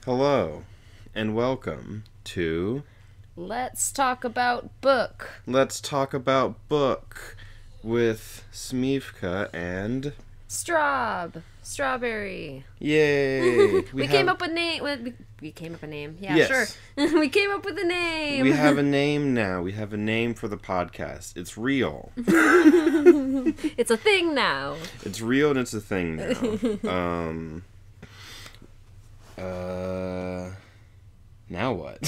Hello, and welcome to Let's talk about book. Let's Talk About Book with Smeevca and... Strawberry. Yay! We came up with name. We came up with a name. Yeah, Yes. sure. We came up with a name. We have a name now. We have a name for the podcast. It's real. It's a thing now. It's real and it's a thing now. Now what?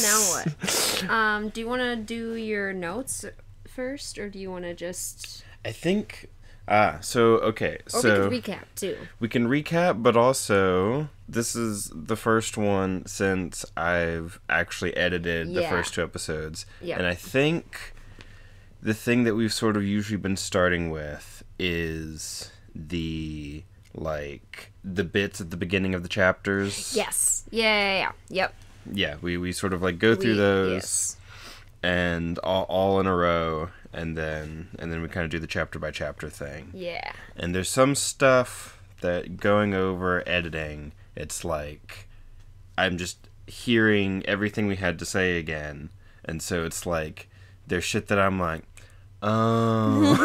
Now what? Do you want to do your notes first, or do you want to just... I think... okay. Or so we can recap, too. we can recap, but also, this is the first one since I've actually edited the Yeah. first two episodes. Yeah. And I think the thing that we've sort of usually been starting with is the bits at the beginning of the chapters. Yes. Yeah. Yep. Yeah, we sort of go through those Yes. and all in a row, and then we kind of do the chapter by chapter thing. Yeah. And there's some stuff that going over editing, it's like I'm just hearing everything we had to say again. And so it's like there's shit that I'm like, oh.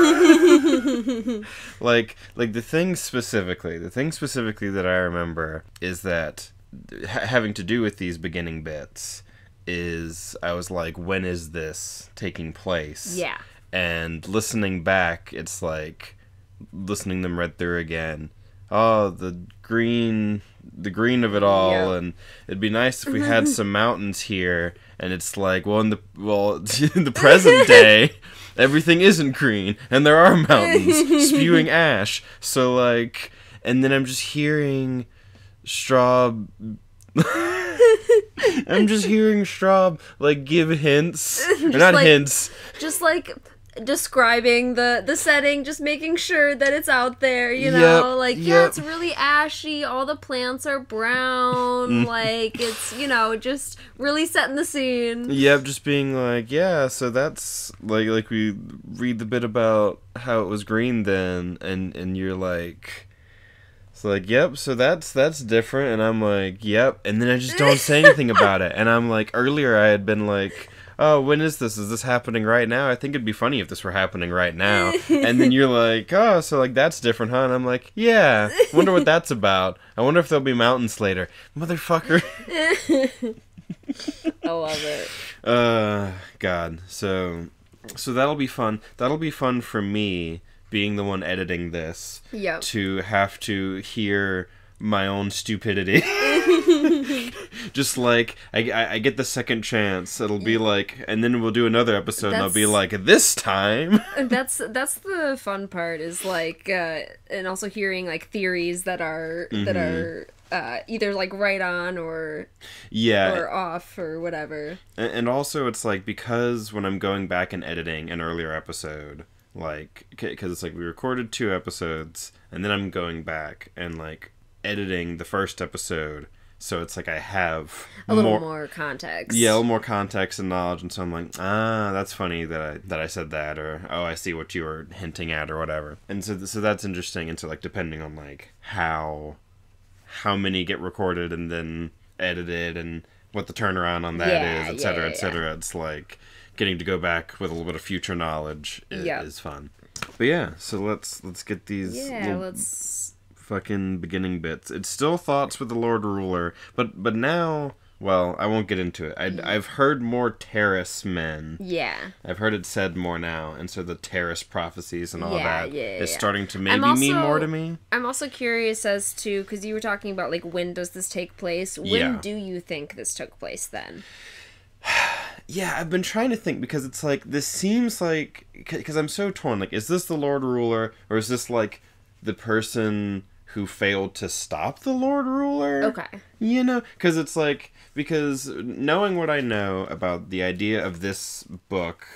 like the thing specifically that I remember is that having to do with these beginning bits is I was like, when is this taking place? Yeah. And listening back, it's like listening them right through again. Oh, the green of it all, Yep. and it'd be nice if we had some mountains here. And it's like, in the present day, everything isn't green, and there are mountains spewing ash. So and then I'm just hearing Straub. I'm just hearing Straub give hints, or not hints. Just describing the setting, just making sure that it's out there, you know? Yep. It's really ashy, all the plants are brown, it's, just really setting the scene. Yep, just being so that's we read the bit about how it was green then, and you're like, it's yep, so that's different, and I'm like, yep, and then I just don't say anything about it, and I'm earlier I had been oh, when is this? Is this happening right now? I think it'd be funny if this were happening right now. And then you're like, oh, so that's different, huh? And I'm like, yeah, wonder what that's about. I wonder if there'll be mountains later. Motherfucker. I love it. God. So that'll be fun. That'll be fun for me, being the one editing this. Yep. To have to hear my own stupidity. Just I get the second chance, it'll be and then we'll do another episode and I'll be this time. That's the fun part is and also hearing theories that are either right on or off or whatever. And also it's because when I'm going back and editing an earlier episode, because it's we recorded 2 episodes and then I'm going back and editing the first episode, so it's I have a little more context. Yeah, a little more context and knowledge, and so I'm that's funny that I said that, or oh, I see what you were hinting at, or whatever. And so that's interesting. And so depending on how many get recorded and then edited, and what the turnaround on that is, etc., etc. It's getting to go back with a little bit of future knowledge is fun. But yeah, so let's get these. Let's. Fucking beginning bits. It's still thoughts with the Lord Ruler, but now, well, I won't get into it. I've heard more terrace men. Yeah. I've heard it said more now, and so the terrace prophecies and all that is starting to mean more to me. I'm also curious as to, because you were talking about when does this take place? When do you think this took place then? Yeah, I've been trying to think, because it's this seems because I'm so torn. Is this the Lord Ruler, or is this the person who failed to stop the Lord Ruler? Okay. Because it's because knowing what I know about the idea of this book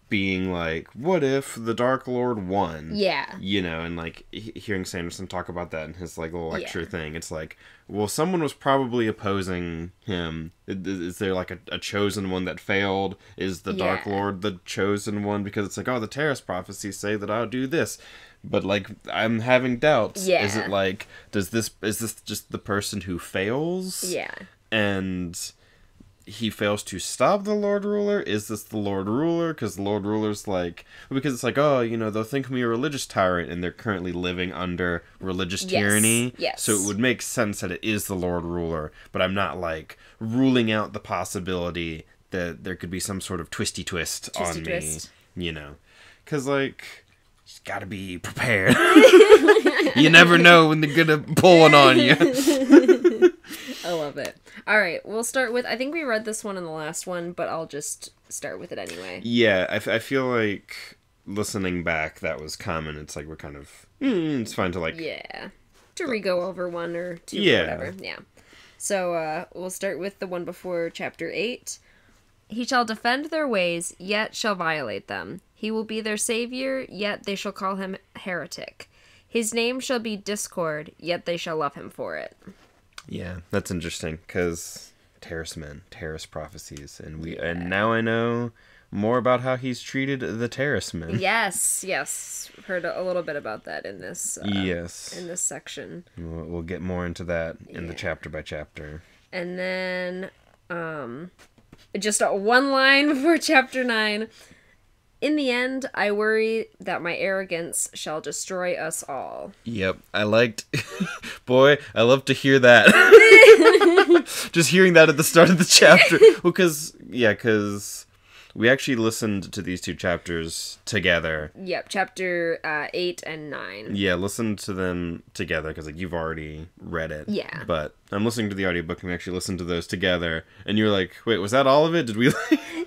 being what if the Dark Lord won? Yeah. And hearing Sanderson talk about that in his little lecture thing, it's well, someone was probably opposing him. Is there a chosen one that failed? Is the Dark Lord the chosen one? Because it's oh, the Terrace prophecies say that I'll do this. But, like, I'm having doubts. Yeah. Is it, like, is this just the person who fails? Yeah. And he fails to stop the Lord Ruler? Is this the Lord Ruler? Because the Lord Ruler's like... Because it's like, oh, you know, they'll think me a religious tyrant, and they're currently living under religious tyranny. Yes. So it would make sense that it is the Lord Ruler. But I'm not, like, ruling out the possibility that there could be some sort of twisty twist on me. You know? Because, like... Just gotta be prepared. You never know when they're gonna pull one on you. I love it. All right, we'll start with... I think we read this one in the last one, but I'll just start with it anyway. Yeah, I feel like listening back, that was common. It's like we're kind of... it's fine to, like... Yeah. To re-go over one or two or whatever. Yeah. So, we'll start with the one before Chapter 8. He shall defend their ways, yet shall violate them. He will be their savior, yet they shall call him heretic. His name shall be discord, yet they shall love him for it. Yeah, that's interesting, because terrorist men, terrorist prophecies, and now I know more about how he's treated the terrorist men. Yes. Heard a little bit about that in this. In this section. We'll get more into that in the chapter by chapter. And then, just one line before Chapter 9. In the end, I worry that my arrogance shall destroy us all. Yep, I liked... Boy, I love to hear that. Just hearing that at the start of the chapter. Well, because we actually listened to these two chapters together. Yep, Chapter 8 and 9. Yeah, listen to them together, because like, you've already read it. Yeah. But I'm listening to the audiobook, and we actually listened to those together. And you're like, wait, was that all of it? Did we...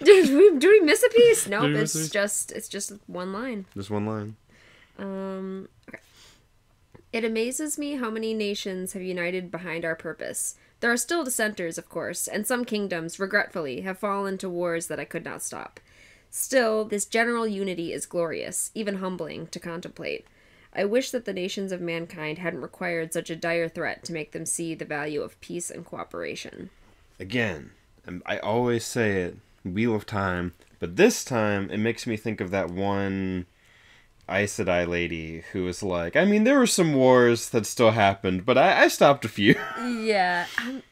Did we miss a piece? Nope, it's just one line. Just one line. Okay. It amazes me how many nations have united behind our purpose. There are still dissenters, of course, and some kingdoms, regretfully, have fallen to wars that I could not stop. Still, this general unity is glorious, even humbling, to contemplate. I wish that the nations of mankind hadn't required such a dire threat to make them see the value of peace and cooperation. Again, I always say it, Wheel of Time, but this time it makes me think of that one Aes Sedai lady who was like, I mean, there were some wars that still happened, but I stopped a few. Yeah.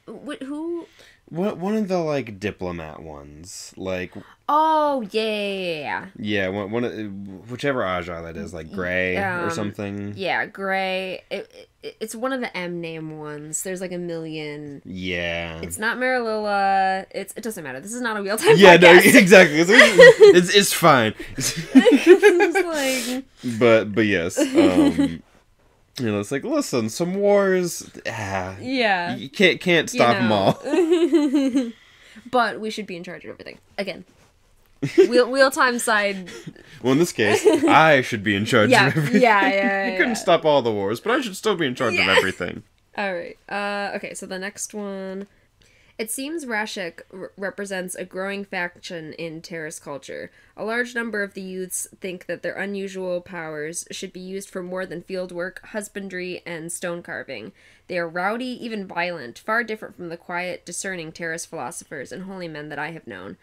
Who? One of the, like, diplomat ones. Like... Oh, yeah. Yeah, one of... Whichever Ajah that is, like, Grey or something. Yeah, Grey. It's one of the M-name ones. There's, like, a million. Yeah. It's not Marililla. It doesn't matter. This is not a Wheel Time podcast. No, exactly. It's fine. It's like... But yes, you know, it's like, listen, some wars, yeah, you can't stop them all. But we should be in charge of everything. Again, Wheel Time side. Well, in this case, I should be in charge of everything. Yeah. You couldn't stop all the wars, but I should still be in charge of everything. All right. Okay, so the next one. It seems Rashek represents a growing faction in Terrace culture. A large number of the youths think that their unusual powers should be used for more than field work, husbandry, and stone carving. They are rowdy, even violent, far different from the quiet, discerning Terrace philosophers and holy men that I have known.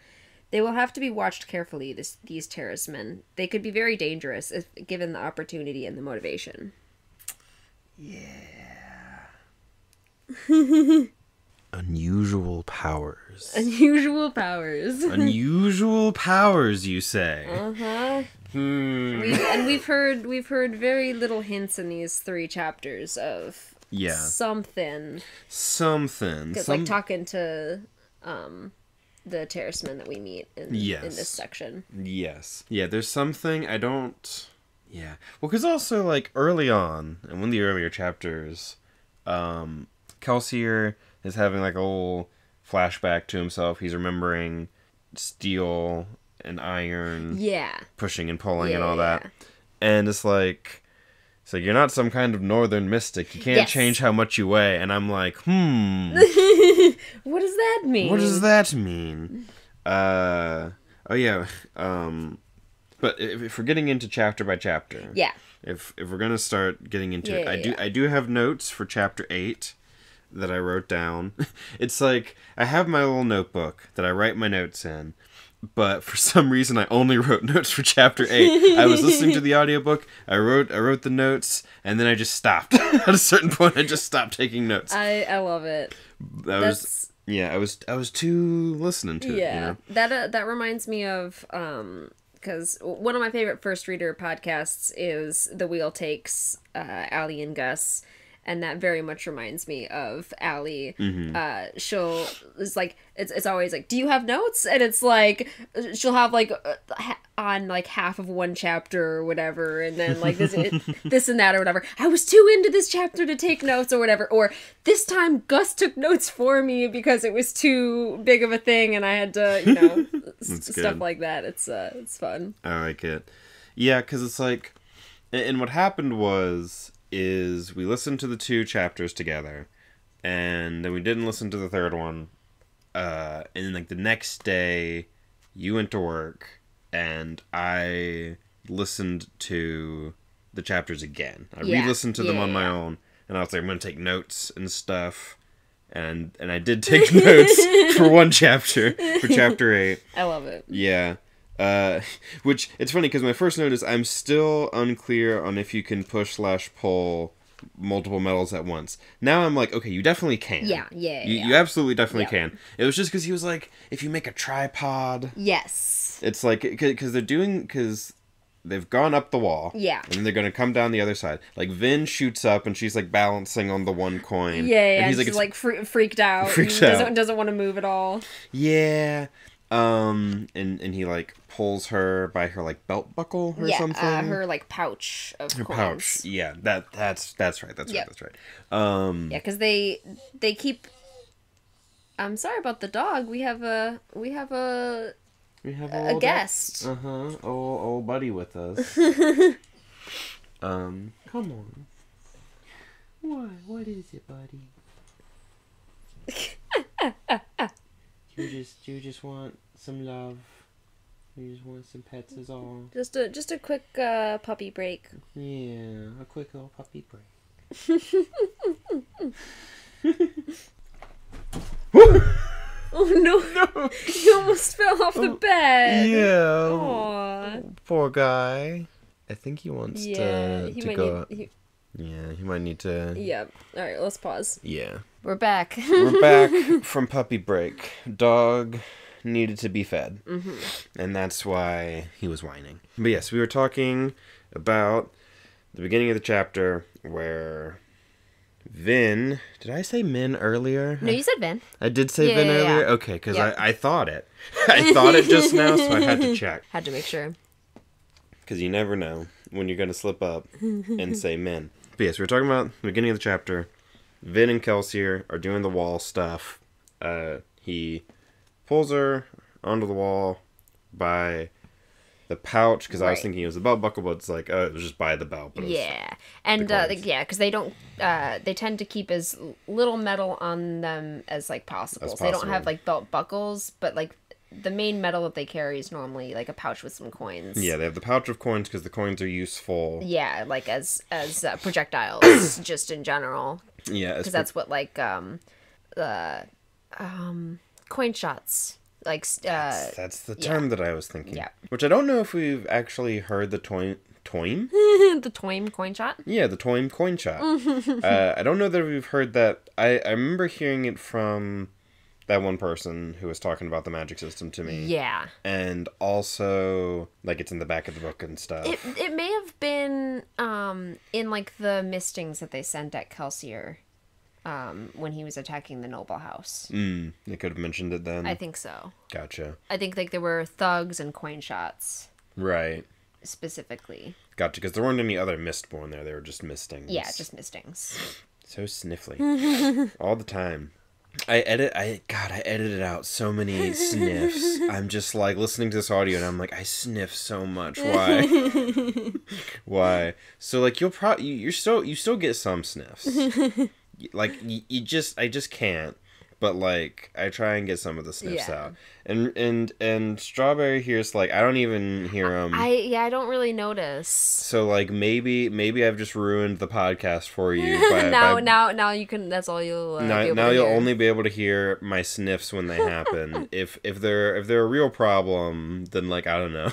They will have to be watched carefully, these Terrace men. They could be very dangerous if given the opportunity and the motivation. Yeah. Unusual powers. Unusual powers. Unusual powers, you say? Uh-huh. We've heard very little hints in these 3 chapters of something. Because like talking to the terracemen that we meet in this section. Yes. Yeah, there's something I don't... Yeah. Well, because also, like, early on, in one of the earlier chapters, Kelsier is having, like, a little flashback to himself. He's remembering steel and iron. Yeah. Pushing and pulling and all that. And it's like, you're not some kind of northern mystic. You can't change how much you weigh. And I'm like, What does that mean? What does that mean? Oh, yeah. But if we're getting into chapter by chapter. Yeah. If we're going to start getting into it. I do have notes for chapter 8 that I wrote down. It's like, I have my little notebook that I write my notes in. but for some reason I only wrote notes for chapter 8. I was listening to the audiobook, I wrote the notes, and then I just stopped. At a certain point, I just stopped taking notes. I love it. I was too listening to it. You know? That reminds me of because one of my favorite first reader podcasts is The Wheel Takes, Allie and Gus. And that very much reminds me of Allie. She'll is like it's always like, do you have notes? And it's like she'll have like on like half of one chapter or whatever, and then like this and that or whatever. I was too into this chapter to take notes or whatever. Or this time Gus took notes for me because it was too big of a thing, and I had to stuff like that. It's fun. I like it. Yeah, because it's like, and what happened is we listened to the 2 chapters together, and then we didn't listen to the 3rd one, and then like the next day you went to work and I listened to the chapters again. I re-listened to them on my own, and I was like, I'm gonna take notes and stuff, and I did take notes for one chapter, for chapter 8. I love it. Yeah. Which, it's funny, because my first note is I'm still unclear on if you can push/pull multiple metals at once. Now I'm like, okay, you definitely can. You absolutely definitely can. It was just because he was like, if you make a tripod... Yes. It's like, because they've gone up the wall. Yeah. And then they're going to come down the other side. Like, Vin shoots up, and she's, like, balancing on the one coin. Yeah, and she's, like freaked out. Doesn't want to move at all. Yeah. And he like pulls her by her like belt buckle or something. Her like pouch of her coins. Pouch. Yeah, that's right. That's right. Yeah, because they keep. I'm sorry about the dog. We have a guest. Old buddy with us. Come on. What is it, buddy? You just want some love. You just want some pets is all. Just a quick puppy break. Yeah, a quick little puppy break. Oh no. You almost fell off the bed. Yeah. Aww. Poor guy. I think he wants to go. He might need to. Yeah. All right, let's pause. Yeah. We're back. We're back from puppy break. Dog needed to be fed. And that's why he was whining. But yes, we were talking about the beginning of the chapter where Vin... Did I say Min earlier? No, you said Vin. I did say Vin earlier? Yeah. Okay, because I thought it. I thought it just now, so I had to check. Had to make sure. Because you never know when you're going to slip up and say Min. But yes, we were talking about the beginning of the chapter. Vin and Kelsey are doing the wall stuff. He pulls her onto the wall by the pouch, because I was thinking it was the belt buckle, but it's like, it was just by the belt. But and because they don't, they tend to keep as little metal on them as like possible. So they don't have like belt buckles, but like the main metal that they carry is normally like a pouch with some coins. Yeah, they have the pouch of coins because the coins are useful. Yeah, like as projectiles, just in general. Yeah, because that's what like coin shots. Like that's the term that I was thinking. Yeah, which I don't know if we've actually heard the toim. The toim coin shot. Yeah, the toim coin shot. I don't know that we've heard that. I remember hearing it from that one person who was talking about the magic system to me. Yeah. And also, like, it's in the back of the book and stuff. It may have been in, like, the mistings that they sent at Kelsier when he was attacking the noble house. They could have mentioned it then. I think so. Gotcha. I think, like, there were thugs and coin shots. Right. Specifically. Gotcha, because there weren't any other Mistborn there. They were just mistings. Yeah, just mistings. So sniffly. All the time. I edited out so many sniffs. I'm just like listening to this audio and I'm like, I sniff so much. Why? Why? So like you still get some sniffs. Like I just can't. but like I try and get some of the sniffs Yeah. out. And Strawberry here's like I don't even hear him. I don't really notice. So like maybe I've just ruined the podcast for you. Now you can. That's all you'll. Now you'll only be able to hear my sniffs when they happen. if they're a real problem, then like I don't know.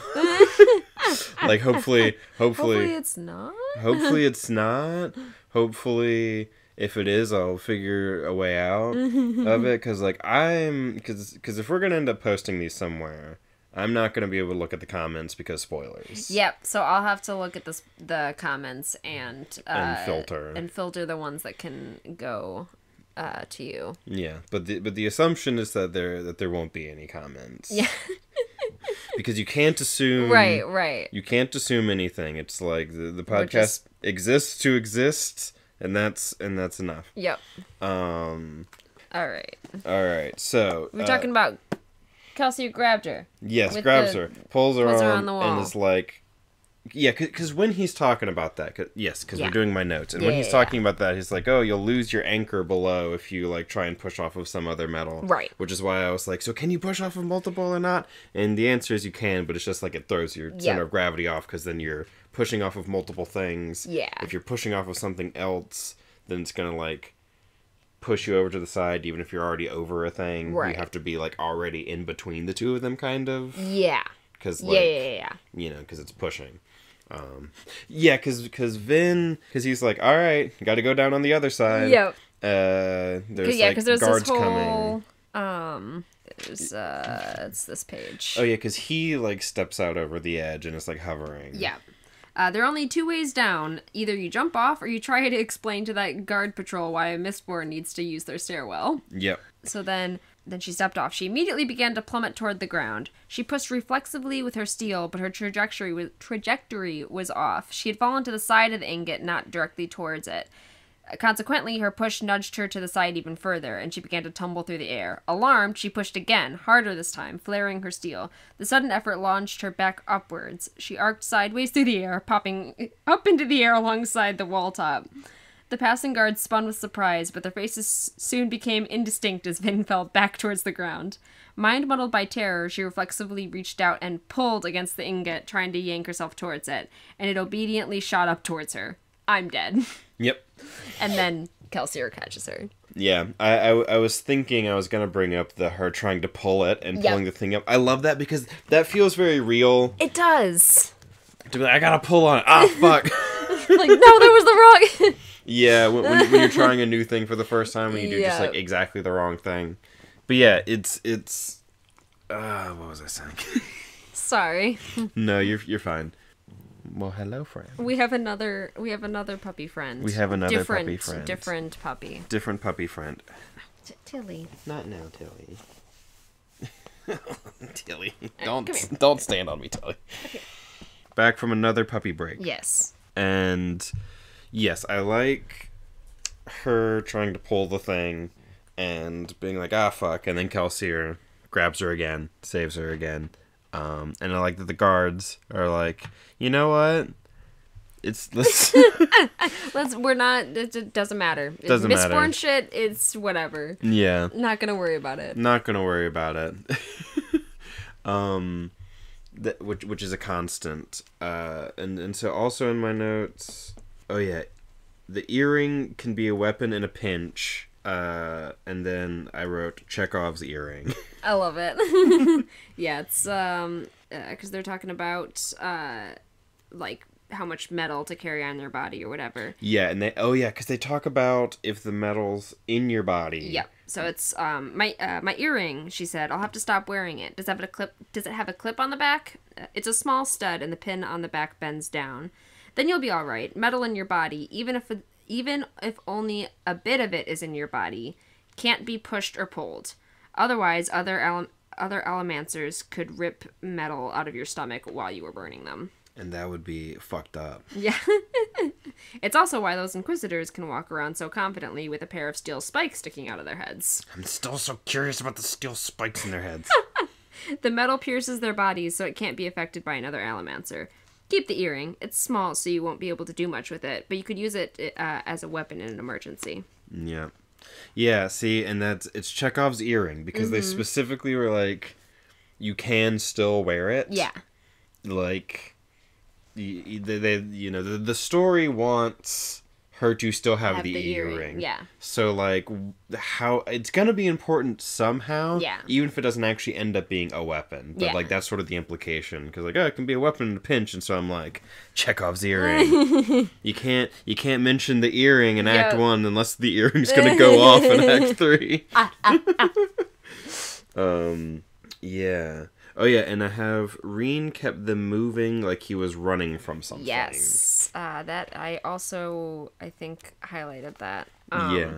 Like hopefully it's not. Hopefully it's not. Hopefully, if it is, I'll figure a way out of it. Because because if we're gonna end up posting these somewhere, I'm not gonna be able to look at the comments because spoilers. Yep. So I'll have to look at the comments and filter the ones that can go to you. Yeah, but the assumption is that there won't be any comments. Yeah. Because you can't assume. Right. You can't assume anything. It's like the podcast exists to exist, and that's enough. Yep. All right. So we're talking about Kelsey grabbed her. Yes, grabs her, pulls her on the wall, and is like, yeah, because when he's talking about that, because we're doing my notes, and when he's talking about that, he's like, oh, you'll lose your anchor below if you like try and push off of some other metal, right? Which is why I was like, so can you push off of multiple or not? And the answer is you can, but it's just like it throws your center of gravity off because then you're pushing off of multiple things. Yeah. If you're pushing off of something else, then it's gonna like push you over to the side, even if you're already over a thing. Right. You have to be like already in between the two of them, kind of. Yeah. Because you know, because it's pushing. Because Vin, because he's like, all right, got to go down on the other side. Yep. There's there's guards this whole, coming. It's this page. Oh yeah, because he like steps out over the edge and is like hovering. Yeah. There are only two ways down. Either you jump off or you try to explain to that guard patrol why a Mistborn needs to use their stairwell. Yep. So then she stepped off. She immediately began to plummet toward the ground. She pushed reflexively with her steel, but her trajectory was off. She had fallen to the side of the ingot, not directly towards it. Consequently, her push nudged her to the side even further, and she began to tumble through the air. Alarmed, she pushed again, harder this time, flaring her steel. The sudden effort launched her back upwards. She arced sideways through the air, popping up into the air alongside the wall top. The passing guards spun with surprise, but their faces soon became indistinct as Vin fell back towards the ground. Mind-muddled by terror, she reflexively reached out and pulled against the ingot, trying to yank herself towards it, and it obediently shot up towards her. I'm dead. Yep. And then Kelsier catches her. Yeah, I was thinking I was going to bring up her trying to pull it and pulling the thing up. I love that because that feels very real. It does. To be like, I got to pull on it. Ah, fuck. Like, no, that was the wrong... Yeah, when you're trying a new thing for the first time and you do just like exactly the wrong thing. But yeah, it's what was I saying? Sorry. No, you're fine. Well, hello, friend. We have another puppy friend. We have another puppy friend. Different puppy. Different puppy friend. Tilly. Not now, Tilly. Tilly, don't stand on me, Tilly. Okay. Back from another puppy break. Yes. And yes, I like her trying to pull the thing and being like, ah, fuck, and then Kelsier grabs her again, saves her again. And I like that the guards are like, you know what? It doesn't matter. Doesn't matter. Mistborn shit, it's whatever. Yeah. Not gonna worry about it. Not gonna worry about it. Which is a constant. And so also in my notes, oh yeah, the earring can be a weapon in a pinch. And then I wrote Chekhov's earring. I love it. Yeah, it's because they're talking about like how much metal to carry on their body or whatever. Yeah, and because they talk about if the metal's in your body. Yep. So it's my earring. She said, "I'll have to stop wearing it. Does it have a clip? Does it have a clip on the back? It's a small stud, and the pin on the back bends down. Then you'll be all right. Metal in your body, even if only a bit of it is in your body, can't be pushed or pulled. Otherwise, other allomancers could rip metal out of your stomach while you were burning them." And that would be fucked up. Yeah. It's also why those Inquisitors can walk around so confidently with a pair of steel spikes sticking out of their heads. I'm still so curious about the steel spikes in their heads. The metal pierces their bodies, so it can't be affected by another allomancer. Keep the earring. It's small, so you won't be able to do much with it, but you could use it as a weapon in an emergency. Yeah. Yeah, see, and it's Chekhov's earring, because they specifically were like, you can still wear it. Yeah. Like, the story wants her to still have the earring. Yeah. So, like, how it's gonna be important somehow. Yeah. Even if it doesn't actually end up being a weapon. But, like, that's sort of the implication. Because, like, oh, it can be a weapon in a pinch. And so I'm like, Chekhov's earring. You can't mention the earring in Act 1 unless the earring's gonna go off in Act 3. Yeah. Oh, yeah, and I have Reen kept them moving like he was running from something. Yes. That I also, I think, highlighted that. Yeah.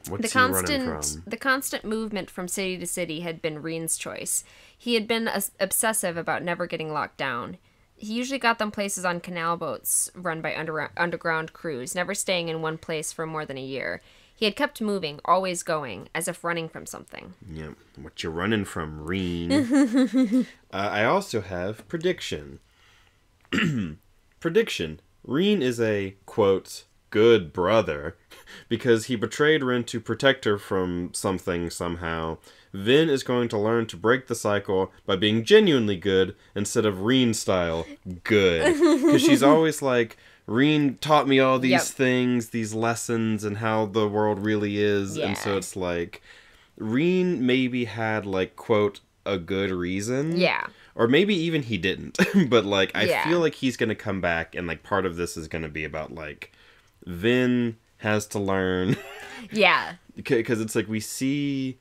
What's he running from? The constant movement from city to city had been Reen's choice. He had been obsessive about never getting locked down. He usually got them places on canal boats run by underground crews, never staying in one place for more than a year. He had kept moving, always going, as if running from something. Yep. What you running from, Reen? I also have prediction. Prediction. Reen is a, quote, good brother, because he betrayed Rin to protect her from something somehow. Vin is going to learn to break the cycle by being genuinely good instead of Reen style good. Because she's always like, Reen taught me all these things, these lessons, and how the world really is. Yeah. And so it's like, Reen maybe had, like, quote, a good reason. Yeah. Or maybe even he didn't. But, like, I feel like he's going to come back, and, like, part of this is going to be about, like, Vin has to learn. Yeah. Because it's like we see...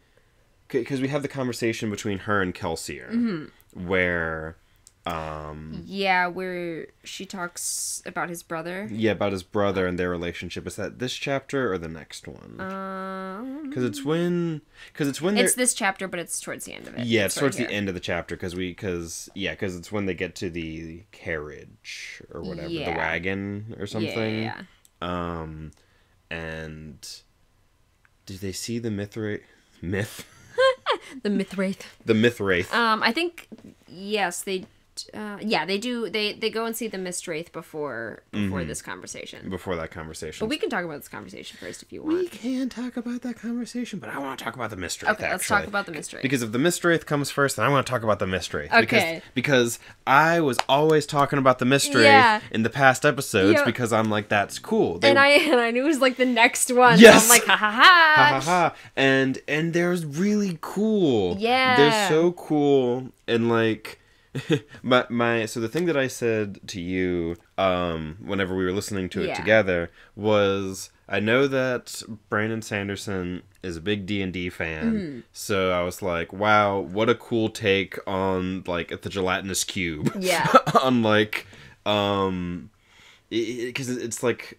Because we have the conversation between her and Kelsier, where... where she talks about his brother. Yeah, about his brother and their relationship. Is that this chapter or the next one? Because it's when it's this chapter, but it's towards the end of it. Yeah, it's towards the end of the chapter because it's when they get to the carriage or whatever, the wagon or something. Yeah. And do they see the myth? The Mythwraith. The Mythwraith. I think yes, they do. They go and see the Mistwraith before this conversation. Before that conversation. But we can talk about this conversation first if you want. We can talk about that conversation, but I want to talk about the Mistwraith. Okay, let's talk about the Mistwraith. Because if the Mistwraith comes first, then I want to talk about the Mistwraith. Okay. Because I was always talking about the Mistwraith in the past episodes because I'm like, that's cool. And I knew it was like the next one. Yes. So I'm like, ha ha ha. Ha ha ha. And they're really cool. Yeah. They're so cool. And like... so the thing that I said to you whenever we were listening to it together was, I know that Brandon Sanderson is a big D&D fan, so I was like, wow, what a cool take on like the gelatinous cube. Yeah. On like because it's like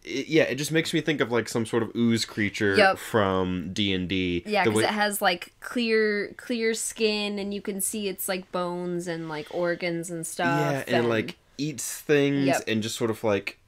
it just makes me think of like some sort of ooze creature from D&D. Yeah, because it has like clear skin, and you can see its like bones and like organs and stuff. Yeah, and it like eats things and just sort of like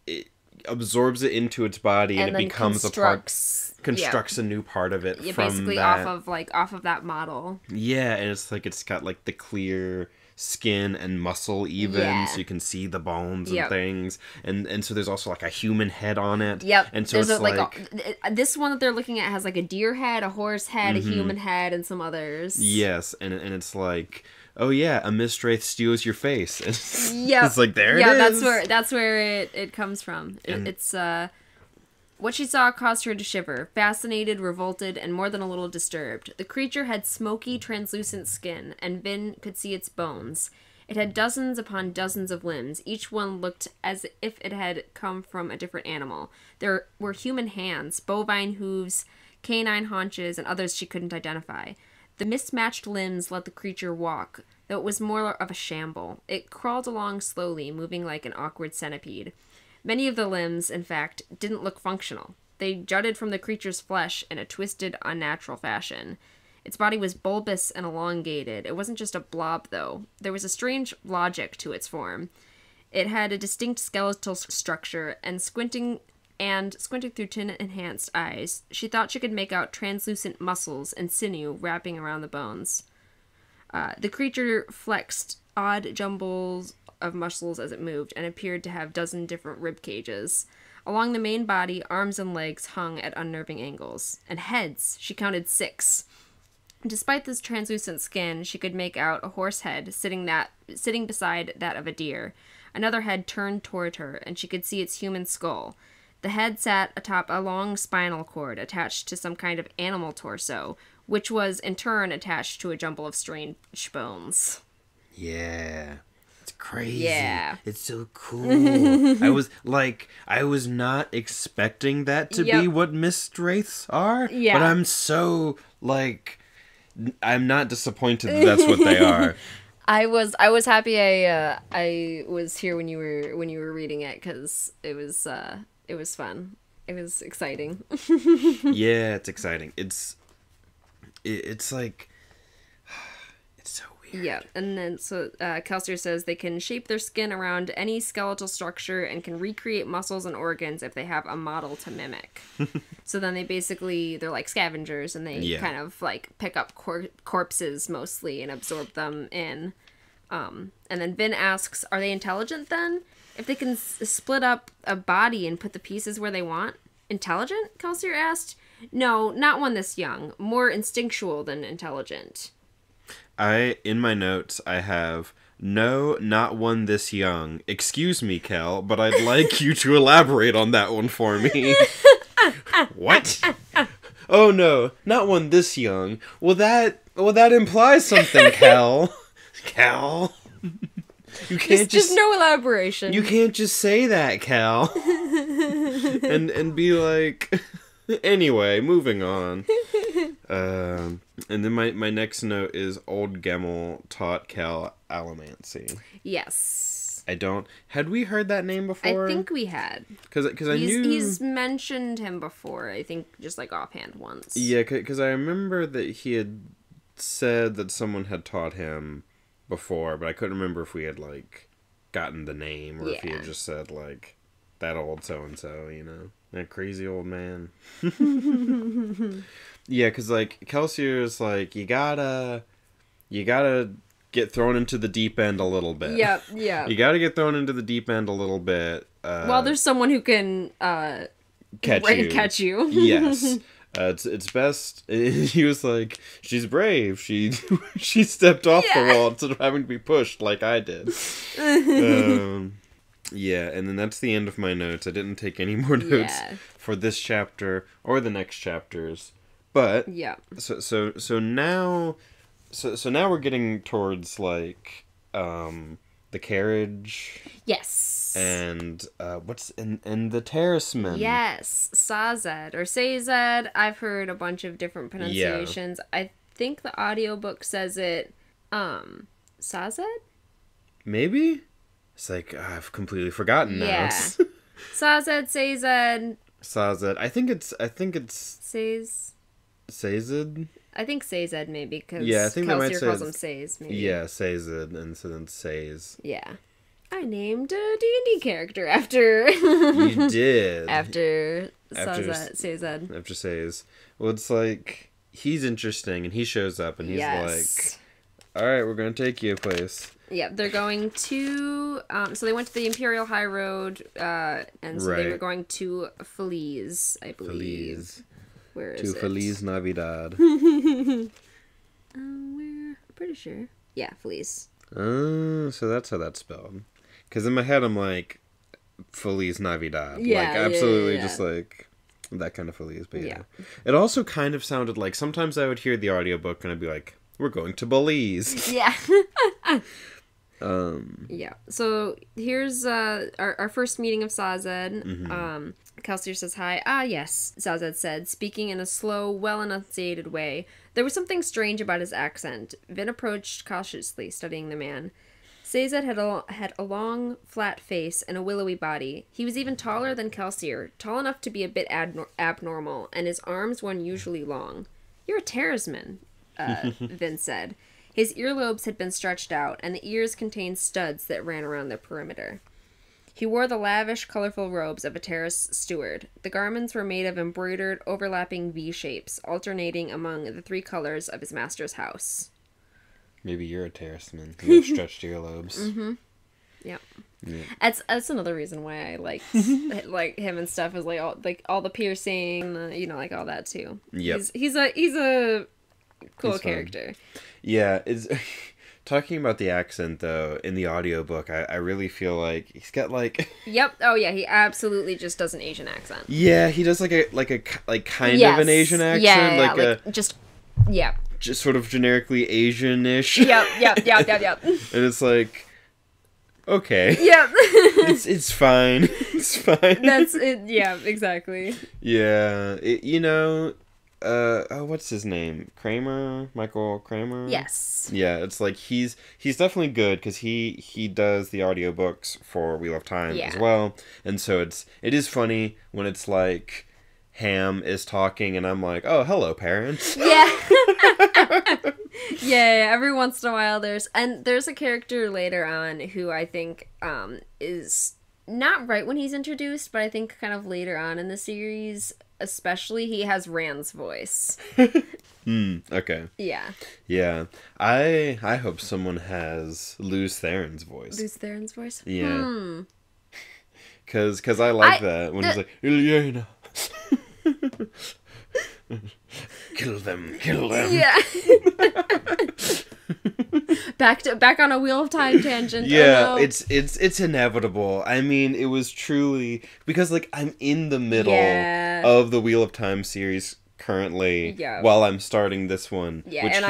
it absorbs it into its body, and it becomes constructs a new part of it from basically that. off of that model. Yeah, and it's like it's got like the clear skin and muscle even, so you can see the bones and things, and so there's also like a human head on it. And so there's this one that they're looking at has like a deer head, a horse head, a human head, and some others. Yes, and it's like, oh yeah, a Mistwraith steals your face. It's like, there it is. Yeah, that's where it comes from. It's what she saw caused her to shiver, fascinated, revolted, and more than a little disturbed. The creature had smoky, translucent skin, and Vin could see its bones. It had dozens upon dozens of limbs. Each one looked as if it had come from a different animal. There were human hands, bovine hooves, canine haunches, and others she couldn't identify. The mismatched limbs let the creature walk, though it was more of a shamble. It crawled along slowly, moving like an awkward centipede. Many of the limbs, in fact, didn't look functional. They jutted from the creature's flesh in a twisted, unnatural fashion. Its body was bulbous and elongated. It wasn't just a blob, though. There was a strange logic to its form. It had a distinct skeletal structure, and squinting through tin-enhanced eyes, she thought she could make out translucent muscles and sinew wrapping around the bones. The creature flexed odd jumbles of muscles as it moved, and appeared to have a dozen different rib cages. Along the main body, arms and legs hung at unnerving angles. And heads, she counted 6. Despite this translucent skin, she could make out a horse head sitting beside that of a deer. Another head turned toward her, and she could see its human skull. The head sat atop a long spinal cord attached to some kind of animal torso, which was in turn attached to a jumble of strange bones. Yeah. It's crazy. Yeah. It's so cool. I was not expecting that to be what mist wraiths are. Yeah. But I'm so, I'm not disappointed that that's what they are. I was happy I was here when you were reading it, because it was fun. It was exciting. Yeah, it's exciting. It's like, it's so weird. Yeah, and then Kelsier says they can shape their skin around any skeletal structure and can recreate muscles and organs if they have a model to mimic. So then they're like scavengers, and they kind of like pick up corpses mostly and absorb them in. And then Vin asks, are they intelligent then? If they can split up a body and put the pieces where they want? Intelligent? Kelsier asked. No, not one this young. More instinctual than intelligent. In my notes, I have, no, not one this young. Excuse me, Kel, but I'd like you to elaborate on that one for me. What? Oh no, not one this young. Well, that implies something, Kel. Kel. You can't just no elaboration. You can't just say that, Cal. and be like, anyway, moving on. And then my next note is old Gemmel taught Cal allomancy. Yes. Had we heard that name before? I think we had. Because I knew... He's mentioned him before, I think, just like offhand once. Yeah, because I remember that he had said that someone had taught him before, but I couldn't remember if we had, gotten the name, or if he had just said, that old so-and-so, that crazy old man. Yeah, because, Kelsier is you gotta get thrown into the deep end a little bit. Yep, yeah. You gotta get thrown into the deep end a little bit. Well, there's someone who can, catch you. Yes. It's best. He was like, she's brave. She stepped off the wall instead of having to be pushed like I did. Yeah, and then that's the end of my notes. I didn't take any more notes for this chapter or the next chapters. But so now we're getting towards the carriage. Yes. And what's and the terracemen. Yes, Sazed or Sazed. I've heard a bunch of different pronunciations. Yeah. I think the audiobook says it Sazed? Maybe? It's I've completely forgotten now. Yeah. Sazed, Sazed. Sazed. I think it's Sazed? I think Sazed maybe, because I think Kelsier calls him Saze, maybe. Yeah, Sazed, and so then Saze. Yeah. I named a D&D character after... You did. After Sazed. After Saze. Well, it's he's interesting, and he shows up, and he's alright, we're gonna take you a place. Yeah, they're going to... so they went to the Imperial High Road, and so they were going to Feliz, I believe. Feliz. Where is it? Feliz Navidad. Where? I'm pretty sure. Yeah, Feliz. So that's how that's spelled. Because in my head, I'm Feliz Navidad. Absolutely just that kind of Feliz. But yeah. It also kind of sounded like sometimes I would hear the audiobook and I'd be like, we're going to Belize. Yeah. Yeah. So here's our first meeting of Sazed. Mm-hmm. Kelsier says hi. Ah, yes, Sazed said, speaking in a slow, well-enunciated way. There was something strange about his accent. Vin approached cautiously, studying the man. Sazed had a long, flat face and a willowy body. He was even taller than Kelsier, tall enough to be a bit abnormal, and his arms were unusually long. You're a talisman, Vin said. His earlobes had been stretched out, and the ears contained studs that ran around their perimeter. He wore the lavish, colorful robes of a terrace steward. The garments were made of embroidered, overlapping V-shapes, alternating among the 3 colors of his master's house. Maybe you're a terraceman. You have stretched earlobes. Mm-hmm. Yep. Yeah. That's another reason why I like him and stuff, is like all the piercing, like all that too. Yep. He's a cool He's fun. character. Yeah, it's talking about the accent though in the audiobook, I really feel like he's got like Yep. Oh yeah, he absolutely just does an Asian accent. yeah, he does like kind of an Asian accent, yeah, just sort of generically Asian-ish. Yep. And it's like, okay. Yep. it's fine. It's fine. That's it. Yeah, exactly. Yeah, what's his name? Michael Kramer? Yes. Yeah, it's like he's definitely good because he does the audiobooks for Wheel of Time as well, and so it is funny when it's like Ham is talking and I'm like, oh, hello, parents. Yeah. Yeah, every once in a while there's a character later on who I think is not right when he's introduced, but I think kind of later on in the series, especially, he has Rand's voice. Okay. Yeah. Yeah. I hope someone has Luz Theron's voice. Luz Theron's voice? Yeah. Cause I like that when he's like, Ilyena. Kill them. Yeah. back on a Wheel of Time tangent. Yeah, it's inevitable. I mean, it was truly because like I'm in the middle of the Wheel of Time series currently while I'm starting this one. Yeah,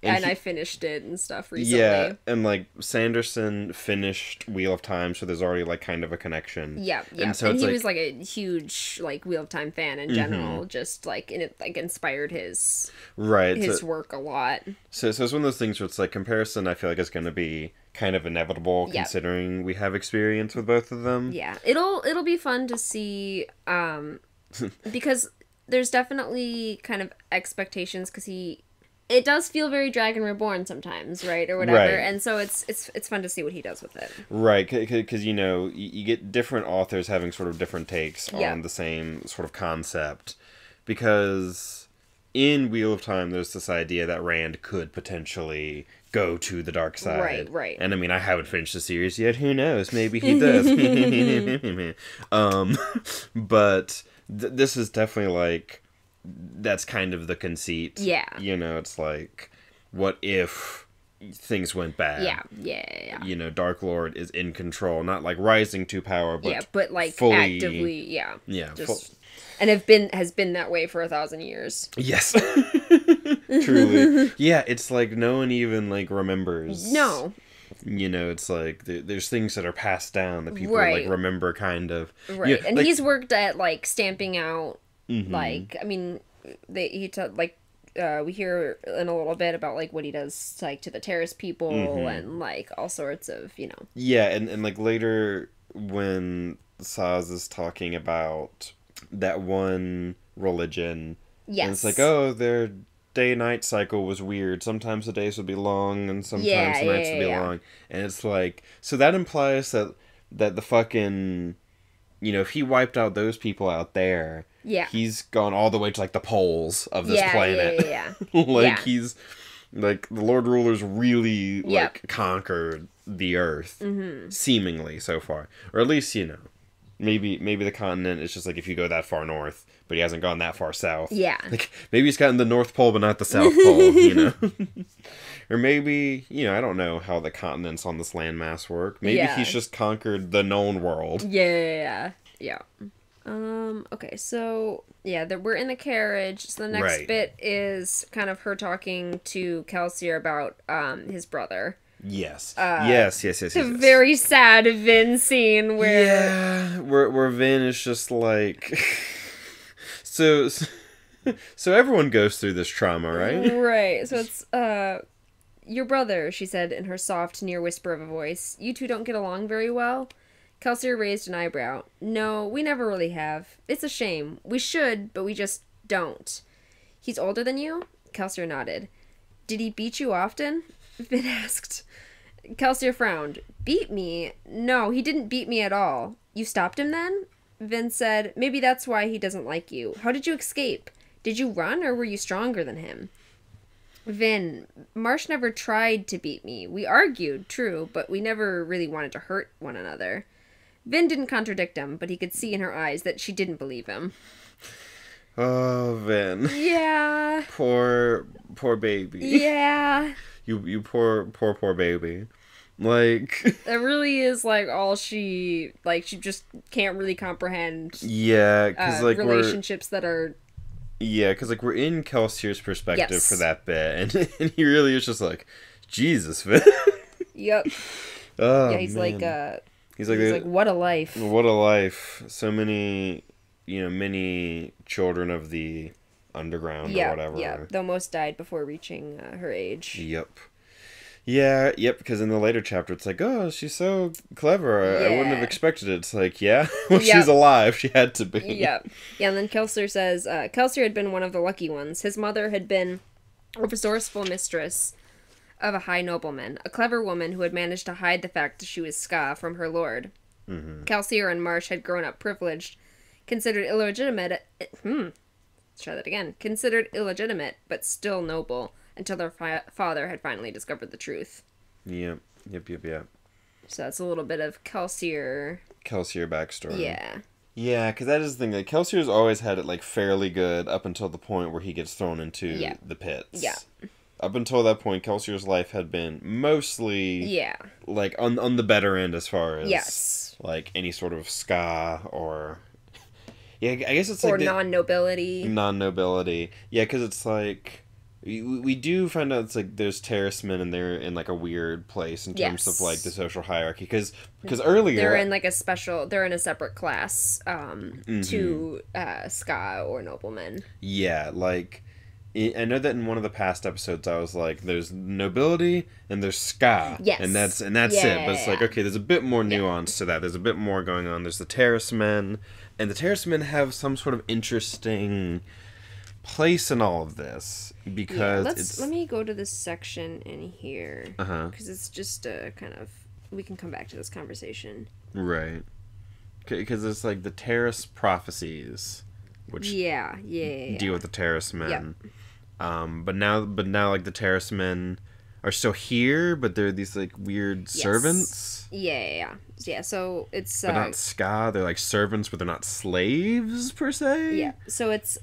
I finished it and stuff recently. Yeah, and like Sanderson finished Wheel of Time, so there's already like kind of a connection. Yeah. And so he was like a huge like Wheel of Time fan in general, just like, and it like inspired his work a lot. So it's one of those things where it's like comparison. I feel like is going to be kind of inevitable considering we have experience with both of them. Yeah, it'll be fun to see because there's definitely kind of expectations because it does feel very Dragon Reborn sometimes, right? Or whatever. Right. And so it's fun to see what he does with it. Right, because, you get different authors having sort of different takes on the same sort of concept. Because in Wheel of Time, there's this idea that Rand could potentially go to the dark side. Right. And I mean, I haven't finished the series yet. Who knows? Maybe he does. But this is definitely like... That's kind of the conceit. Yeah. It's like, what if things went bad? Yeah. Dark Lord is in control, not like rising to power, but like fully, actively, Yeah. And has been that way for 1,000 years. Yes. Truly. Yeah, it's like no one even like remembers. No. It's like there's things that are passed down that people like remember kind of. Right. And he's worked at like stamping out like, I mean, we hear in a little bit about like what he does like to the Terrace people and like all sorts of, Yeah, and like later when Saz is talking about that one religion, and it's like, oh, their day-night cycle was weird. Sometimes the days would be long and sometimes the nights would be long. And it's like, so that implies that the fucking, if he wiped out those people out there, he's gone all the way to like the poles of this planet. Like he's like the Lord Rulers really like conquered the earth seemingly so far, or at least maybe the continent is just like if you go that far north, but he hasn't gone that far south. Like maybe he's gotten the North Pole but not the South Pole. Or maybe I don't know how the continents on this landmass work. Maybe he's just conquered the known world. Yeah. Okay, so we're in the carriage. So the next bit is kind of her talking to Kelsier about his brother. Yes. The very sad Vin scene where where Vin is just like so everyone goes through this trauma, right? Right. So it's your brother, she said in her soft, near whisper of a voice. You two don't get along very well? Kelsier raised an eyebrow. No, we never really have. It's a shame. We should, but we just don't. He's older than you? Kelsier nodded. Did he beat you often? Vin asked. Kelsier frowned. Beat me? No, he didn't beat me at all. You stopped him then? Vin said, maybe that's why he doesn't like you. How did you escape? Did you run or were you stronger than him? Vin, Marsh never tried to beat me. We argued, true, but we never really wanted to hurt one another. Vin didn't contradict him, but he could see in her eyes that she didn't believe him. Oh, Vin. Yeah. Poor baby. Yeah. You poor baby. Like, that really is like all she just can't really comprehend. Yeah, because like relationships that are. Yeah, because like we're in Kelsier's perspective Yes. for that bit, and he really is just like, Jesus, Vin. Yep. Oh, yeah, he's man. He's like, what a life. What a life. So many, many children of the underground or whatever. Yeah, though most died before reaching her age. Yep. Yeah, yep, because in the later chapter, it's like, oh, she's so clever. I wouldn't have expected it. It's like, yeah, well, she's alive. She had to be. Yep. Yeah, and then Kelsier says, Kelsier had been one of the lucky ones. His mother had been a resourceful mistress of a high nobleman, a clever woman who had managed to hide the fact that she was Ska from her lord. Mm-hmm. Kelsier and Marsh had grown up privileged, considered illegitimate, considered illegitimate, but still noble, until their father had finally discovered the truth. Yep. So that's a little bit of Kelsier backstory. Yeah. Yeah, because that is the thing. Like, Kelsier's always had it, like, fairly good up until the point where he gets thrown into the pits. Yeah. Up until that point, Kelsier's life had been mostly, like, on the better end as far as, like, any sort of ska or... Yeah, I guess it's like... Or non-nobility. Non-nobility. Yeah, because it's like... We do find out it's like there's terracemen and they're in like a weird place in terms of like the social hierarchy because earlier they're in like they're in a separate class to ska or noblemen. Yeah, like I know that in one of the past episodes I was like there's nobility and there's ska. Yes. And that's it. But it's like okay, there's a bit more nuance to that. There's a bit more going on. There's the terracemen and the terracemen have some sort of interesting place in all of this because let me go to this section in here because it's just kind of we can come back to this conversation, right? Because it's like the terrace prophecies, which deal with the terracemen. But now like the terracemen are still here, but they're these like weird servants. Yeah. So it's but not ska. They're like servants, but they're not slaves per se. Yeah. So it's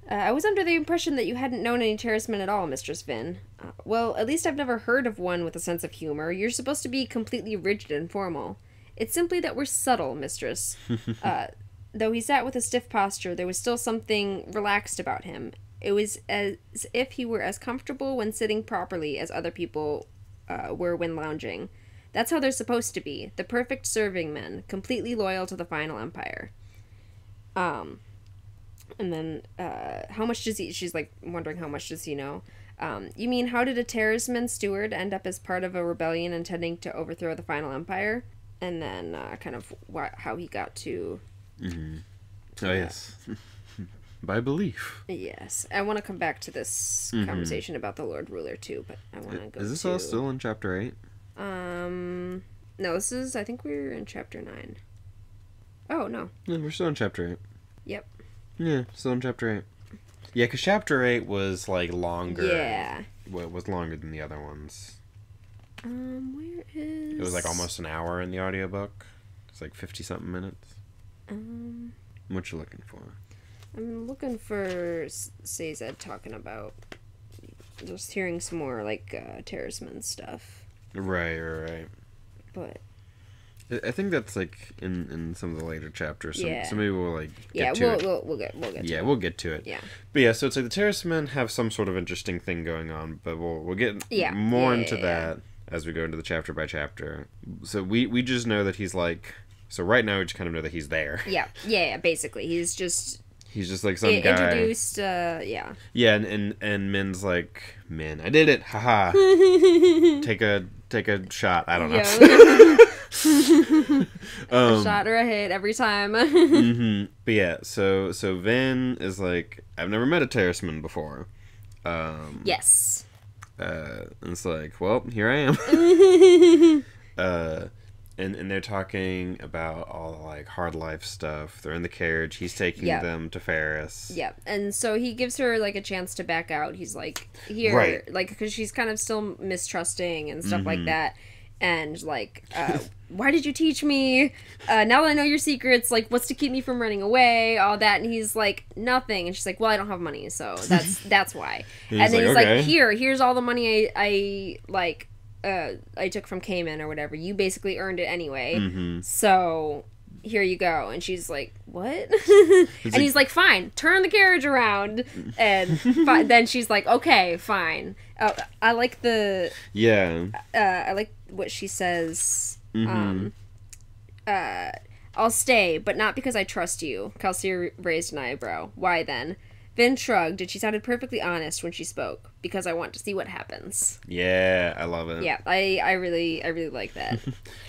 I was under the impression that you hadn't known any terracemen at all, Mistress Vin. Well, at least I've never heard of one with a sense of humor. You're supposed to be completely rigid and formal. It's simply that we're subtle, Mistress. Though he sat with a stiff posture, there was still something relaxed about him. It was as if he were as comfortable when sitting properly as other people were when lounging. That's how they're supposed to be. The perfect serving men, completely loyal to the final empire. And then, how much does he... She's, like, wondering how much does he know. You mean, how did a terraceman steward end up as part of a rebellion intending to overthrow the final empire? And then, kind of how he got to... Mm-hmm. Oh, yes. By belief. Yes. I want to come back to this conversation about the Lord Ruler, too, but I want to go Is this all still in Chapter 8? No, this is... I think we're in Chapter 9. Oh, no. Yeah, we're still in Chapter 8. Yep. Yeah, still in Chapter 8. Yeah, because Chapter 8 was, like, longer. Yeah. Well, it was longer than the other ones. Where is... It was, like, almost an hour in the audiobook. It's, like, 50-something minutes. What you looking for? I'm looking for Sazed talking about... Just hearing some more, like, terraceman stuff. Right. But... I think that's like in some of the later chapters. So maybe we'll like get to it. We'll get to it. Yeah, we'll get to it. Yeah. But yeah, so it's like the terracemen have some sort of interesting thing going on, but we'll get more into that as we go into the chapter by chapter. So we just know that he's like right now we just kind of know that he's there. Yeah, basically. He's just like some guy introduced Yeah, and Min's like, Min, I did it. Haha. Take a shot. I don't know. Yeah. A shot or a hit every time. But yeah, so Vin is like, I've never met a terraceman before. Yes. And it's like, well, here I am. and they're talking about all the, like, hard life stuff. They're in the carriage. He's taking them to Ferris. Yeah, and so he gives her, like, a chance to back out. He's like, here, Right. like, because she's kind of still mistrusting and stuff like that. And, like, why did you teach me? Now that I know your secrets, like, what's to keep me from running away? All that. And he's like, nothing. And she's like, well, I don't have money, so that's why. And then he's okay. like, here's all the money I took from Cayman or whatever. You basically earned it anyway. So here you go. And she's like, what? And he's like, fine, turn the carriage around. And then she's like, okay, fine. I like the... Yeah. I like what she says. I'll stay, but not because I trust you. Kelsier raised an eyebrow. Why then? Vin shrugged, and she sounded perfectly honest when she spoke. Because I want to see what happens. Yeah, I love it. Yeah, I really like that.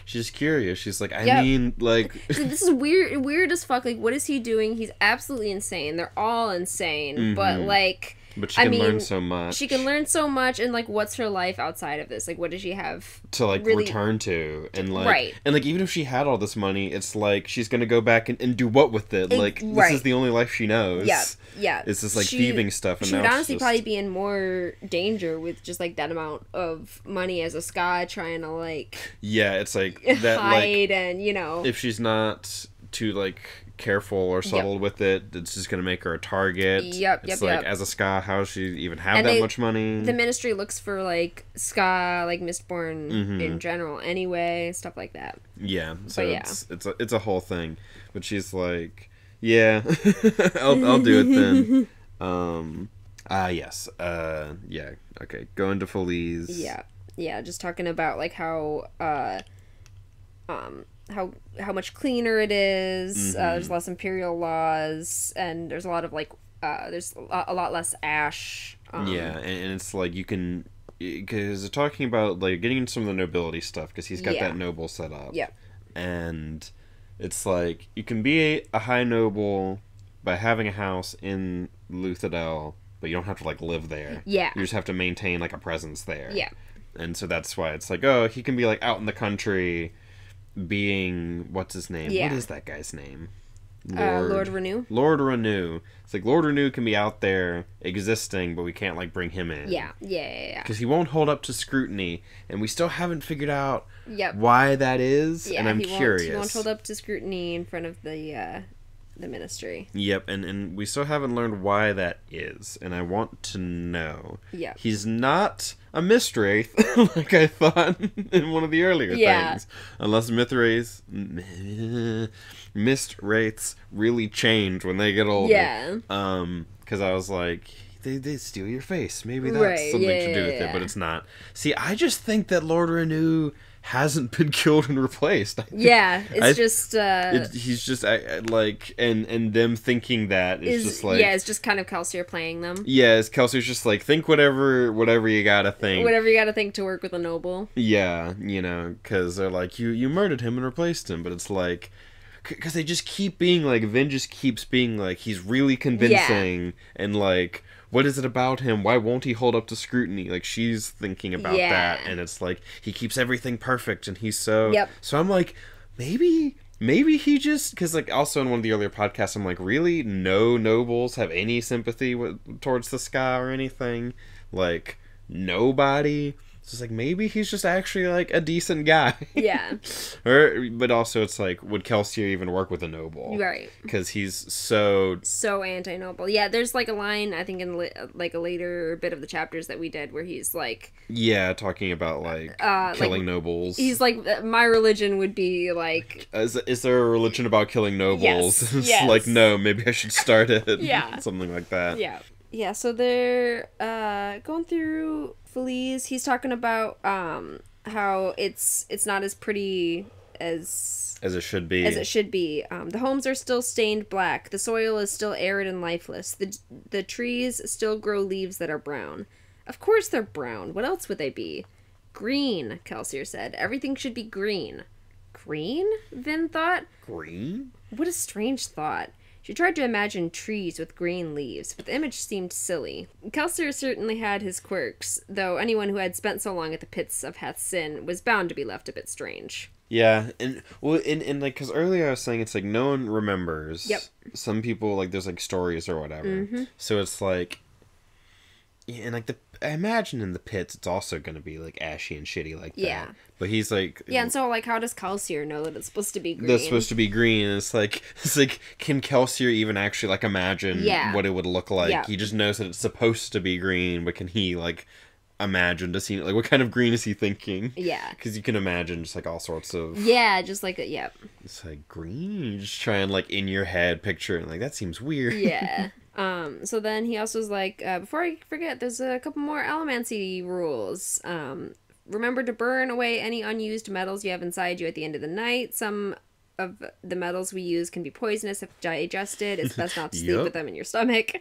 She's curious. She's like, I mean, like... This is weird as fuck. Like, what is he doing? He's absolutely insane. They're all insane. But, like... But she can learn so much. She can learn so much, and, like, what's her life outside of this? Like, what does she have to, like, really... return to? And, like... Right. And, like, even if she had all this money, it's like, she's gonna go back and do what with it? Like, this is the only life she knows. Yeah. It's just, like, thieving stuff. And she would honestly probably be in more danger with just, like, that amount of money as a ska trying to, like... Yeah, it's, like, that, hide like... and, you know... If she's not too, like... careful or subtle with it, it's just gonna make her a target. It's like, as a ska, how does she even have that much money? The Ministry looks for, like, ska, like, Mistborn in general anyway, stuff like that. Yeah, so it's a whole thing. But she's like, yeah, I'll do it then. Yes. Yeah, okay, go into Feliz. Yeah, just talking about, like, how much cleaner it is. There's less imperial laws, and there's a lot of, like, there's a lot less ash. Yeah, and it's like you can, because they're talking about, like, getting into some of the nobility stuff, because he's got that noble set up. Yeah. And it's like, you can be a high noble by having a house in Luthadel, but you don't have to, like, live there. Yeah. You just have to maintain, like, a presence there. Yeah. And so that's why it's like, oh, he can be, like, out in the country... being, what's his name? Yeah. What is that guy's name? Lord Renew. Lord Renew. It's like Lord Renew can be out there existing, but we can't, like, bring him in. Yeah. Because he won't hold up to scrutiny, and we still haven't figured out Yep. why that is, Yeah, and I'm curious. He won't hold up to scrutiny in front of the ministry. Yep, and we still haven't learned why that is, and I want to know. Yeah. He's not a Mistwraith, like I thought in one of the earlier things. Unless Mistwraiths really change when they get older. Yeah. Because I was like, they steal your face. Maybe that's something to do with it, but it's not. See, I just think that Lord Renew hasn't been killed and replaced. Yeah, it's just... he's just, like, and them thinking that is just, like... Yeah, it's just kind of Kelsier playing them. Yeah, Kelsey's just like, think whatever you gotta think. Whatever you gotta think to work with a noble. Yeah, you know, because they're like, you murdered him and replaced him, but it's like... Because they just keep being like, Vin just keeps being like, he's really convincing, and like... What is it about him? Why won't he hold up to scrutiny? Like, she's thinking about that, and it's like, he keeps everything perfect, and he's so... Yep. So I'm like, maybe he just... Because, like, also in one of the earlier podcasts, I'm like, really? No nobles have any sympathy towards the Ska or anything? Like, nobody? So it's like, maybe he's just actually, like, a decent guy. Yeah. But also, it's like, would Kelsier even work with a noble? Right. Because he's so anti-noble. Yeah, there's, like, a line, I think, in, like, a later bit of the chapters that we did where he's, like... Yeah, talking about, like, killing nobles. He's like, my religion would be, like... Is there a religion about killing nobles? Yes. It's yes. like, no, maybe I should start it. Yeah. Something like that. Yeah. Yeah, so they're going through Feliz. He's talking about how it's not as pretty as it should be. The homes are still stained black. The soil is still arid and lifeless. The trees still grow leaves that are brown. Of course they're brown. What else would they be? Green, Kelsier said. Everything should be green. Green? Vin thought. Green? What a strange thought. She tried to imagine trees with green leaves, but the image seemed silly. Kelsier certainly had his quirks, though anyone who had spent so long at the pits of Hathsin was bound to be left a bit strange. Yeah, and well, and like, because earlier I was saying it's like no one remembers. Yep. Some people like there's like stories or whatever. Mm-hmm. So it's like, yeah, and like I imagine in the pits it's also gonna be like ashy and shitty like that. Yeah. But he's like, Yeah, and so like, how does Kelsier know that it's supposed to be green? that's supposed to be green. And it's like, can Kelsier even actually like imagine what it would look like? Yeah. He just knows that it's supposed to be green, but can he like imagine to see like what kind of green is he thinking? Yeah. Because you can imagine just like all sorts of just like yep. It's like green. You just try and like in your head picture and like that seems weird. Yeah. So then he also was like, before I forget, there's a couple more allomancy rules. Remember to burn away any unused metals you have inside you at the end of the night. Some of the metals we use can be poisonous if digested. It's best not to sleep with them in your stomach.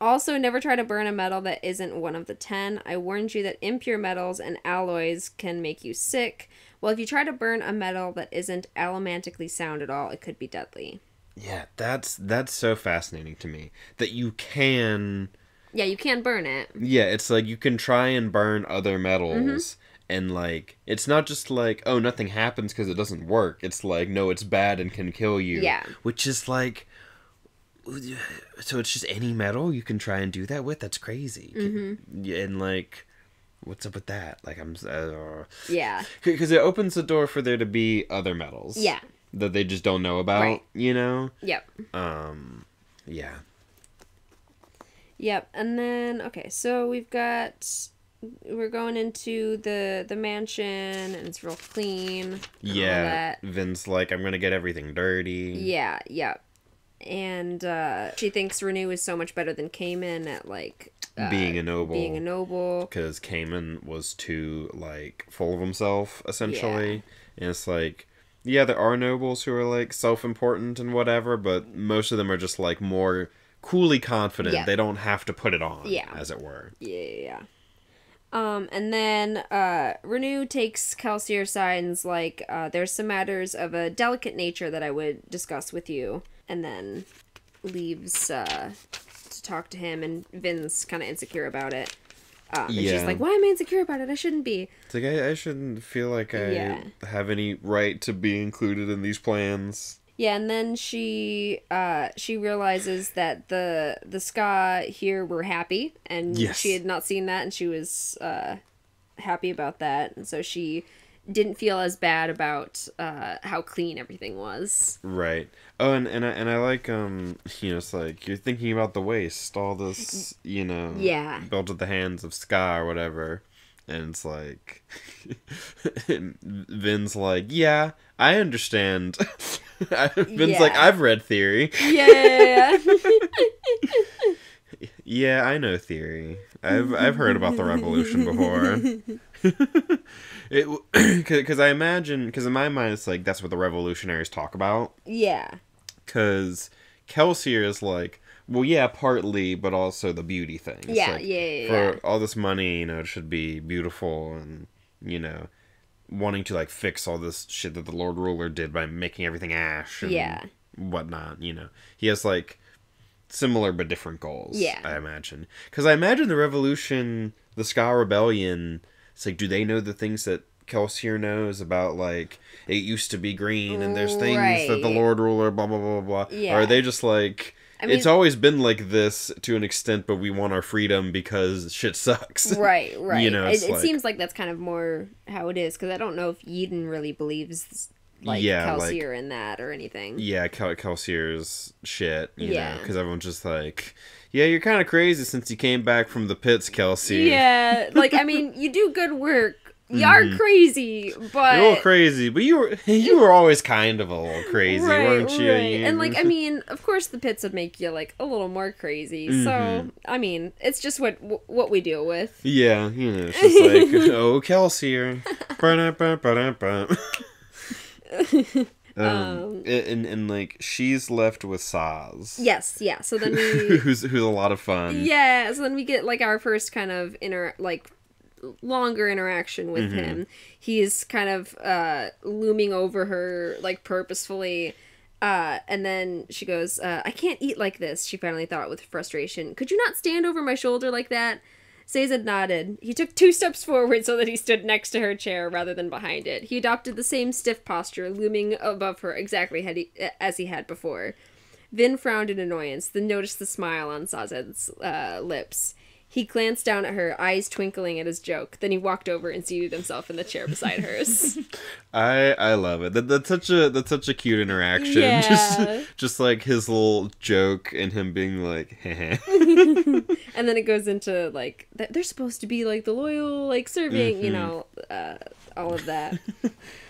Also, never try to burn a metal that isn't one of the 10. I warned you that impure metals and alloys can make you sick. Well, if you try to burn a metal that isn't allomantically sound at all, it could be deadly. Yeah, that's so fascinating to me. That you can... Yeah, you can burn it. Yeah, it's like you can try and burn other metals, and like, it's not just like, oh, nothing happens because it doesn't work. It's like, no, it's bad and can kill you. Yeah. Which is like... So it's just any metal you can try and do that with? That's crazy. Yeah, and like... What's up with that? Like, Yeah. Because it opens the door for there to be other metals. Yeah. That they just don't know about, you know? Yep. Yeah. Yep. And then, okay, so we're going into the mansion, and it's real clean. Yeah. Vin's like, I'm gonna get everything dirty. Yeah, yep. And she thinks Renew is so much better than Cayman at, like... being a noble. Being a noble. Because Cayman was too, like, full of himself, essentially. Yeah. And it's like, yeah, there are nobles who are, like, self-important and whatever, but most of them are just, like, more coolly confident. Yeah. They don't have to put it on, as it were. Yeah. And then Renew takes Kelsier side and's like, there's some matters of a delicate nature that I would discuss with you. And then leaves to talk to him, and Vin's kind of insecure about it. And she's like, why am I insecure about it? I shouldn't be. It's like, I shouldn't feel like I have any right to be included in these plans. Yeah, and then she realizes that the ska here were happy, and she had not seen that, and she was happy about that, and so she didn't feel as bad about how clean everything was. Right. Oh, and I like, it's like, you're thinking about the waste, all this, built at the hands of ska or whatever. And it's like, Vin's like, yeah, I understand. Vin's like, I've read Theory. Yeah. Yeah, I know Theory. I've heard about the revolution before. Because I imagine, because in my mind it's like, that's what the revolutionaries talk about. Yeah. Because Kelsier is like, well, yeah, partly, but also the beauty thing. It's yeah, like, yeah. For all this money, it should be beautiful and, wanting to, like, fix all this shit that the Lord Ruler did by making everything ash and whatnot, He has, like, similar but different goals, I imagine. Because I imagine the revolution, the Ska Rebellion, it's like, do they know the things that Kelsier knows about, like, it used to be green and there's things that the Lord Ruler, blah, blah, blah, blah. Yeah. Or are they just like, it's always been like this to an extent, but we want our freedom because shit sucks. Right. It seems like that's kind of more how it is, because I don't know if Eden really believes, like, Kelsier in that or anything. Yeah, Kelsier's shit, you know, because everyone's just like... Yeah, you're kind of crazy since you came back from the pits, Kelsier. Yeah, like, I mean, you do good work. You are crazy, but... You're a little crazy, but you were always kind of a little crazy, weren't you? Right. And, like, I mean, of course the pits would make you, like, a little more crazy. So, I mean, it's just what we deal with. Yeah, it's just like, oh, Kelsier. And like, she's left with Saz. Yes, yeah. So then we... who's a lot of fun. Yeah, so then we get, like, our first kind of longer interaction with him. He's kind of looming over her, like, purposefully. And then she goes, I can't eat like this, she finally thought with frustration. Could you not stand over my shoulder like that? Sazed nodded. He took 2 steps forward so that he stood next to her chair rather than behind it. He adopted the same stiff posture, looming above her exactly as he had before. Vin frowned in annoyance, then noticed the smile on Sazed's lips. He glanced down at her, eyes twinkling at his joke. Then he walked over and seated himself in the chair beside hers. I love it. That's such a cute interaction. Yeah. Just like his little joke and him being like, heh. And then it goes into like they're supposed to be like the loyal, like serving, you know, all of that.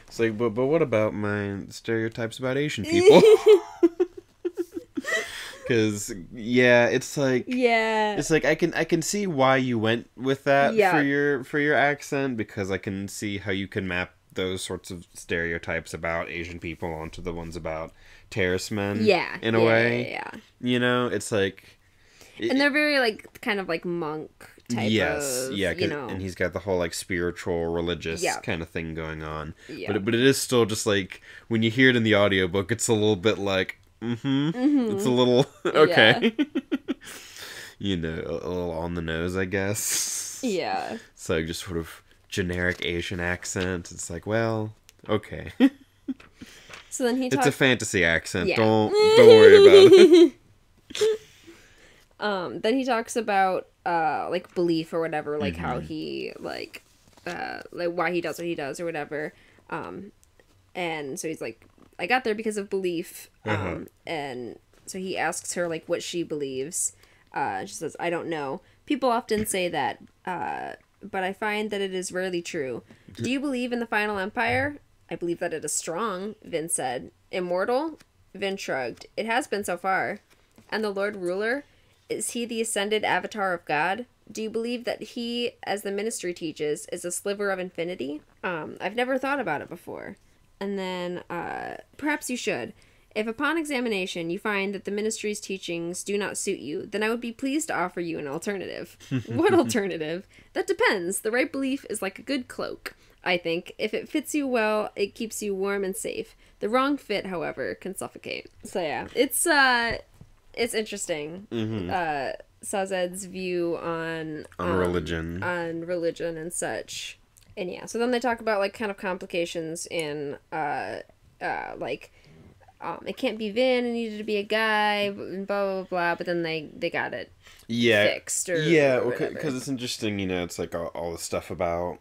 It's like, but what about my stereotypes about Asian people? Because it's like I can see why you went with that for your accent, because I can see how you can map those sorts of stereotypes about Asian people onto the ones about terrorist men. In a way. Yeah. You know, it's like, and they're very like kind of like monk type of, you know, and he's got the whole like spiritual religious kind of thing going on. Yeah. But it is still just like when you hear it in the audiobook, it's a little bit like it's a little okay. You know, a little on the nose, I guess. Yeah. So just sort of generic Asian accent. It's like, well, okay. So then he it's a fantasy accent. Don't worry about it. Then he talks about like belief or whatever, like how he like why he does what he does or whatever. And so he's like, I got there because of belief. And so he asks her like what she believes. She says, I don't know. People often say that, but I find that it is rarely true. Do you believe in the final empire? I believe that it is strong, Vin said. Immortal? Vin shrugged. It has been so far. And the Lord Ruler? Is he the ascended avatar of God? Do you believe that he, as the ministry teaches, is a sliver of infinity? I've never thought about it before. And then, perhaps you should. If upon examination you find that the ministry's teachings do not suit you, then I would be pleased to offer you an alternative. What alternative? That depends. The right belief is like a good cloak, I think. If it fits you well, it keeps you warm and safe. The wrong fit, however, can suffocate. So yeah, it's interesting. Sazed's view on religion. On religion and such. And yeah, so then they talk about like kind of complications in like it can't be Vin, it needed to be a guy, and blah blah blah. But then they got it fixed or because it's interesting, you know. It's like all the stuff about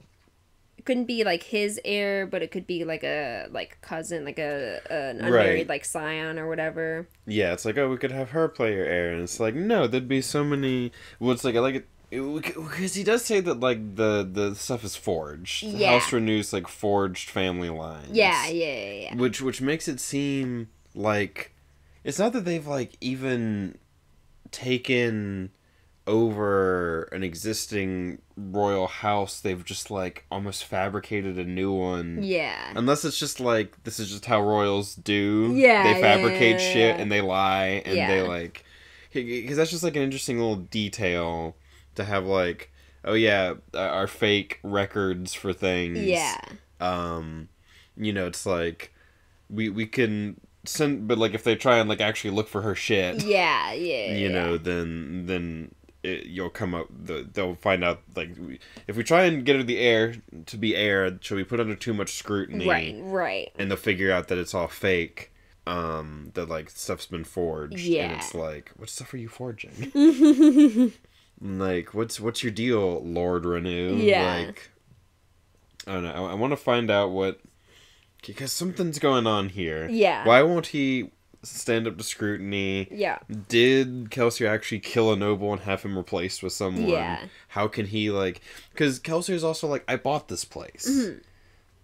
it couldn't be like his heir, but it could be like a cousin, like an unmarried like scion or whatever. Yeah, it's like, oh, we could have her play your heir, and it's like, no, there'd be so many. Well, it's like I like it. Because he does say that, like, the stuff is forged. Yeah. House Renew's, like, forged family lines. Yeah. Which makes it seem like... It's not that they've, like, even taken over an existing royal house. They've just, like, almost fabricated a new one. Yeah. Unless it's just, like, this is just how royals do. Yeah, They fabricate shit, and they lie, and they, like... Because that's just, like, an interesting little detail... to have like, oh yeah, our fake records for things. Yeah. You know, it's like we can send, but like if they try and like actually look for her shit. Yeah. You know, then you'll come up. They'll find out like if we try and get her the heir to be heir, should we put under too much scrutiny? Right. And they'll figure out that it's all fake. That like stuff's been forged. Yeah. And it's like, what stuff are you forging? Like, what's your deal, Lord Renew? Yeah. Like, I don't know. I want to find out what... Because something's going on here. Yeah. Why won't he stand up to scrutiny? Yeah. Did Kelsier actually kill a noble and have him replaced with someone? Yeah. How can he, like... Because Kelsier's also like, I bought this place. Mm-hmm.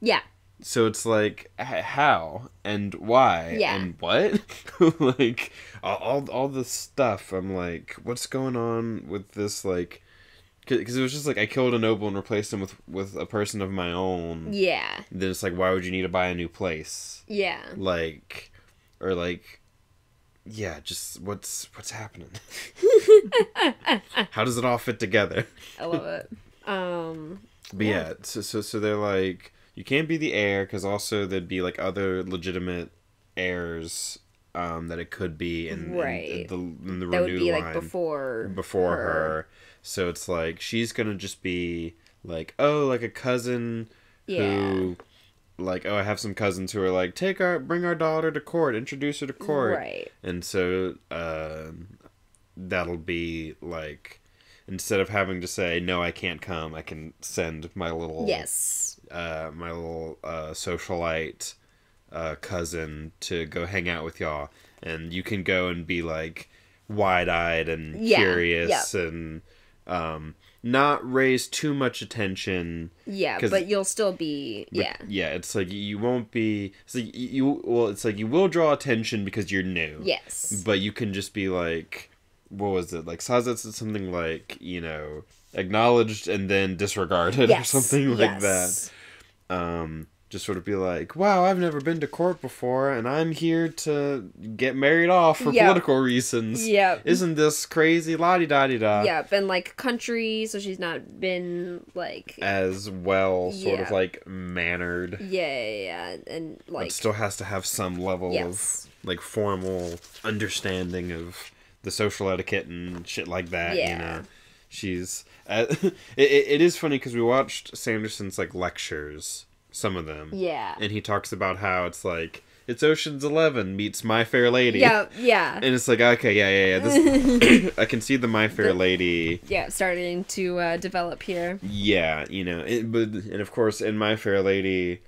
Yeah. So it's like, how and why and what? Like, all this stuff. I'm like, what's going on with this? Like, because it was just like, I killed a noble and replaced him with a person of my own. Yeah. Then it's like, why would you need to buy a new place? Yeah. Like, or like, yeah, just what's happening? How does it all fit together? I love it. But yeah, so they're like... You can't be the heir, because also there'd be, like, other legitimate heirs that it could be in the that renewed would be, line. like, before her. So it's like she's gonna just be like, oh, like a cousin who, like, oh, I have some cousins who are like, bring our daughter to court, introduce her to court, Right. and so that'll be like, instead of having to say no, I can't come, I can send my little socialite cousin to go hang out with y'all, and you can go and be like wide-eyed and curious and not raise too much attention. Yeah, but you'll still be yeah, it's like you won't be. It's like it's like you will draw attention because you're new. Yes, but you can just be like, what was it, like Sazet said something like, acknowledged and then disregarded or something like that. Just sort of be like, wow, I've never been to court before, and I'm here to get married off for political reasons. Yep. Isn't this crazy? La-di-da-di-da. Yep, and, like, country, so she's not been, like... as well, sort of, like, mannered. Yeah, and, like... But still has to have some level of, like, formal understanding of the social etiquette and shit like that, She's... it is funny, because we watched Sanderson's, like, lectures... Some of them. Yeah. And he talks about how it's like, it's Ocean's 11 meets My Fair Lady. Yeah. And it's like, okay, yeah. This, I can see the My Fair Lady. Yeah, starting to develop here. Yeah, but of course, in My Fair Lady,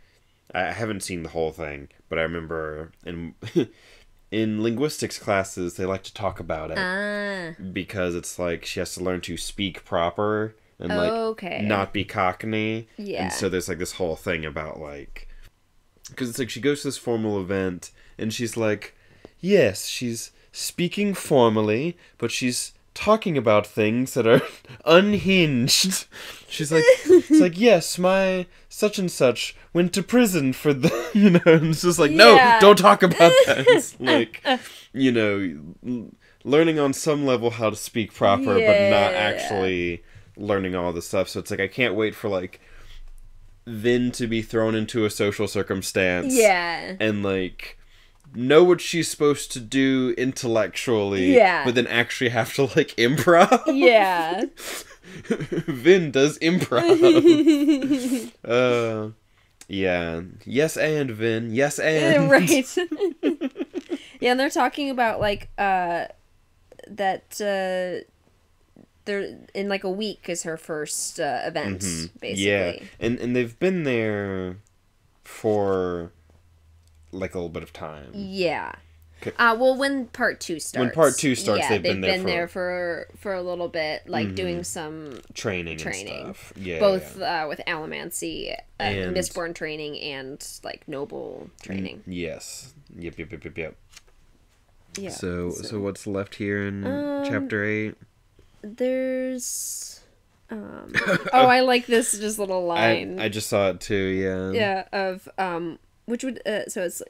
I haven't seen the whole thing, but I remember in linguistics classes, they like to talk about it. Because it's like, she has to learn to speak proper. And, like, not be Cockney. Yeah. And so there's, like, this whole thing about, like... Because it's like, she goes to this formal event, and she's like, yes, she's speaking formally, but she's talking about things that are unhinged. She's like, it's like, yes, my such and such went to prison for the... and it's just like, no, don't talk about that. It's like, learning on some level how to speak proper, but not actually... learning all this stuff, so it's like I can't wait for like Vin to be thrown into a social circumstance and like know what she's supposed to do intellectually, but then actually have to like improv. Vin does improv. Yes and Vin, yes and right. And they're talking about like that they're in like a week is her first event, basically. Yeah, and they've been there for like a little bit of time. Yeah. Well, when part 2 starts. They've been there for a little bit, like doing some training and stuff. Yeah, both with Allomancy, and Mistborn training, and like Noble training. Yes. Yep. Yeah. So what's left here in chapter 8? There's I like this just little line. I just saw it too, of which would so it's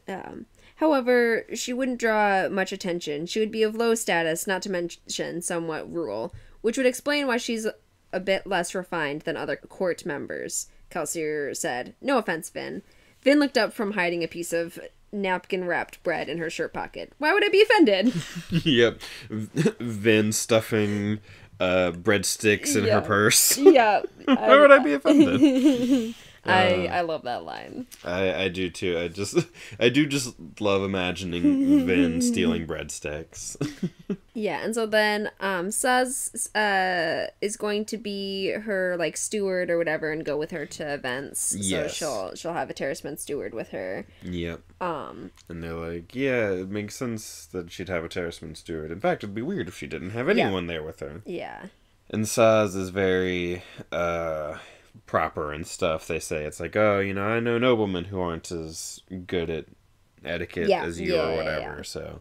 however, she wouldn't draw much attention. She would be of low status, not to mention somewhat rural, which would explain why she's a bit less refined than other court members, Kelsier said. No offense, Vin. Vin looked up from hiding a piece of napkin-wrapped bread in her shirt pocket. Why would I be offended? Yep. Vin stuffing breadsticks in her purse. Yeah. Why would I be offended? I love that line. I do too. I do just love imagining Vin stealing breadsticks. Yeah, and so then Saz is going to be her like steward or whatever and go with her to events. Yes. So she'll have a Terraceman steward with her. Yep. And they're like, yeah, it makes sense that she'd have a Terraceman steward. In fact, it'd be weird if she didn't have anyone there with her. Yeah. And Saz is very proper and stuff. They say it's like, oh, I know noblemen who aren't as good at etiquette as you or whatever. So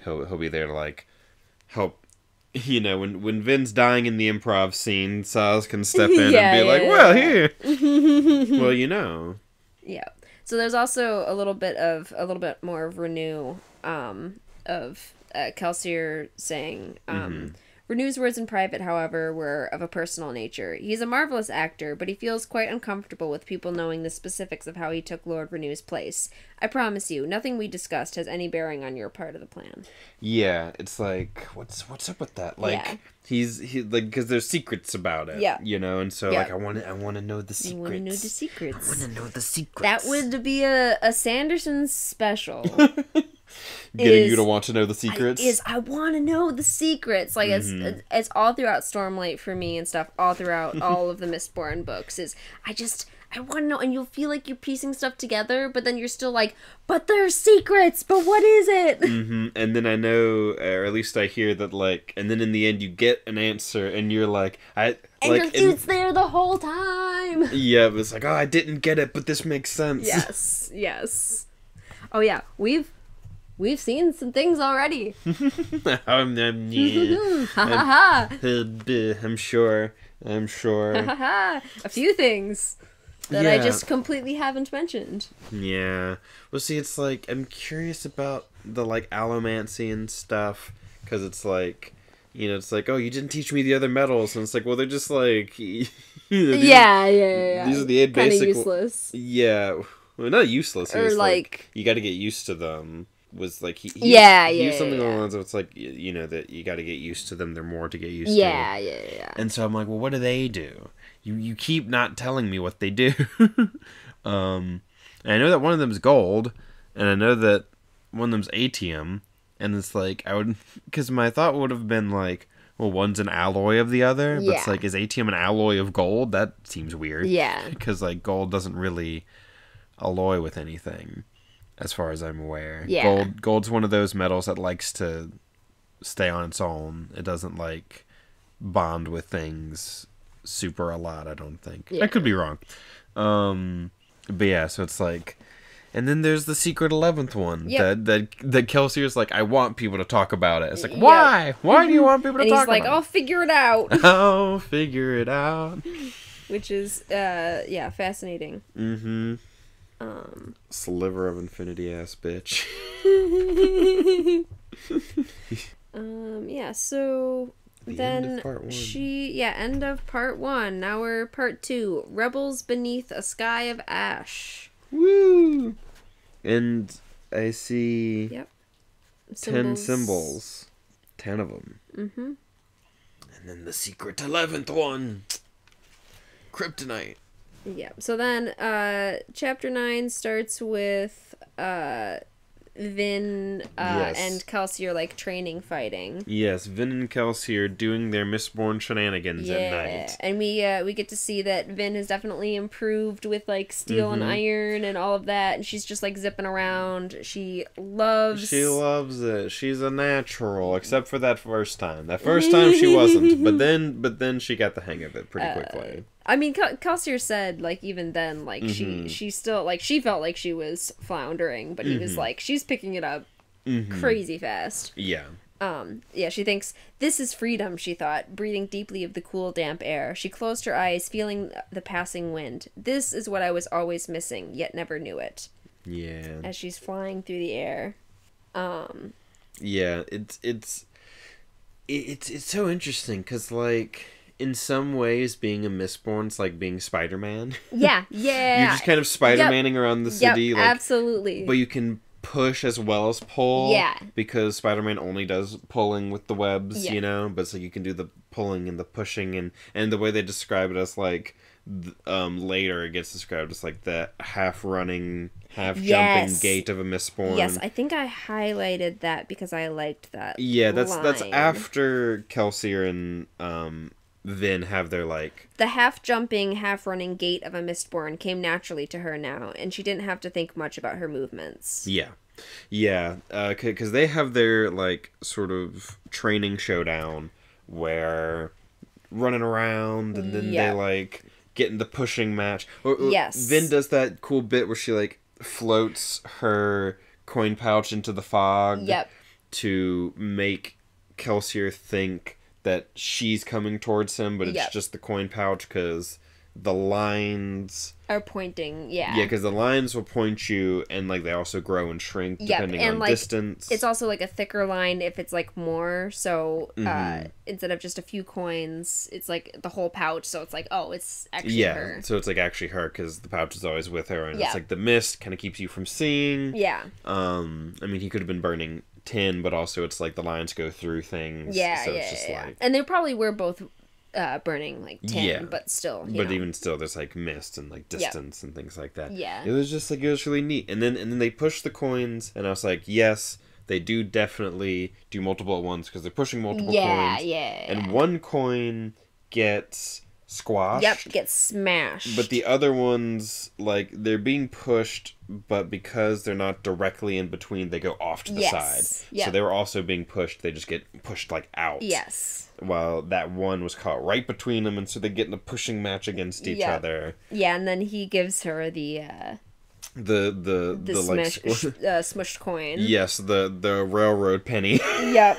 he'll be there to like help. When Vin's dying in the improv scene, Saz can step in and be like, well, here. Well, Yeah. So there's also a little bit more of Renew of Kelsier saying Renew's words in private, however, were of a personal nature. He's a marvelous actor, but he feels quite uncomfortable with people knowing the specifics of how he took Lord Renew's place. I promise you, nothing we discussed has any bearing on your part of the plan. Yeah, it's like, what's up with that? Like, Yeah. he like, because there's secrets about it. Yeah. You know, and so, Yeah. like, I want to know the secrets. You want to know the secrets. I want to know the secrets. That would be a Sanderson special. Getting you to want to know the secrets? I want to know the secrets. Like, it's all throughout Stormlight for me and stuff, all throughout all of the Mistborn books, I want to know, and you'll feel like you're piecing stuff together, but then you're still like, but there's secrets, but what is it? And then I know, or at least I hear that, like, and then in the end you get an answer, and you're like, it's there the whole time. Yeah, but it's like, oh, I didn't get it, but this makes sense. Yes. Oh yeah, we've seen some things already. I'm sure. A few things that I just completely haven't mentioned. Yeah. Well, see, it's like, I'm curious about the, like, allomancy and stuff, because it's like, you know, it's like, oh, you didn't teach me the other metals, and it's like, well, they're just like, you know, these are the 8 basic... Kind of useless. Yeah. Well, not useless. Or, like... You got to get used to them. Was like, he used something along the lines of, it's like, you know, that you got to get used to them. They're more to get used to. Yeah. And so I'm like, well, what do they do? You keep not telling me what they do. And I know that one of them is gold, and I know that one of them's atium, and it's like, because my thought would have been like, well, one's an alloy of the other, but it's like, is atium an alloy of gold? That seems weird. Yeah. Because, like, gold doesn't really alloy with anything, as far as I'm aware. Yeah. Gold's one of those metals that likes to stay on its own. It doesn't, like, bond with things super a lot, I don't think. Yeah. I could be wrong. But yeah, so it's like... And then there's the secret 11th one that Kelsier's like, I want people to talk about it. It's like, why? Why do you want people to talk about it? And he's like, I'll figure it out. I'll figure it out. Which is, fascinating. Mm-hmm. Sliver of infinity ass bitch. So then end of part 1. End of part 1. Now we're part 2. Rebels beneath a sky of ash. Woo! And I see 10 Symbols. symbols. 10 of them. Mm-hmm. And then the secret 11th one. Kryptonite. Yeah. So then, chapter 9 starts with, Vin, and Kelsier, like, training fighting. Yes, Vin and Kelsier doing their Mistborn shenanigans at night. And we get to see that Vin has definitely improved with, like, steel and iron and all of that, and she's just, like, zipping around. She loves it. She's a natural, except for that first time. That first time she wasn't, but then she got the hang of it pretty quickly. I mean, Kelsier said, like, even then, like, she still, like, she felt like she was floundering, but he was like, she's picking it up crazy fast. Yeah. She thinks, this is freedom, she thought, breathing deeply of the cool, damp air. She closed her eyes, feeling the passing wind. This is what I was always missing, yet never knew it. Yeah. As she's flying through the air. Yeah, it's so interesting, because, like... In some ways, being a Mistborn's like being Spider-Man. Yeah. You're just kind of Spider-Manning around the city. Yep, like, absolutely. But you can push as well as pull. Yeah. Because Spider-Man only does pulling with the webs, you know? But so you can do the pulling and the pushing. And the way they describe it as, like, later it gets described as, like, the half-running, half-jumping gait of a Mistborn. Yes, I think I highlighted that because I liked that that's after Kelsier and... Vin have their, like... The half-jumping, half-running gait of a Mistborn came naturally to her now, and she didn't have to think much about her movements. Yeah. Yeah, because they have their, like, sort of training showdown where running around, and then they, like, get in the pushing match. Yes. Vin does that cool bit where she, like, floats her coin pouch into the fog to make Kelsier think... that she's coming towards him, but it's just the coin pouch, because the lines are pointing, yeah, because the lines will point you, and like they also grow and shrink depending on like, distance. It's also like a thicker line if it's like more, so instead of just a few coins, it's like the whole pouch, so it's like, oh, it's actually her. So it's like actually her, because the pouch is always with her, and it's like the mist kind of keeps you from seeing. I mean, he could have been burning tin, but also it's like the lines go through things. It's just like... And they probably were both burning like tin, but still, but even still, there's like mist and like distance and things like that. Yeah, it was just like, it was really neat. And then they pushed the coins, and I was like, yes, they do definitely do multiple at once, because they're pushing multiple coins. And one coin gets squashed. Gets smashed. But the other ones, like, they're being pushed, but because they're not directly in between, they go off to the side. So they were also being pushed. They just get pushed like out. While that one was caught right between them, and so they get in a pushing match against each other. And then he gives her the smushed coin. Yes, the railroad penny. Yeah.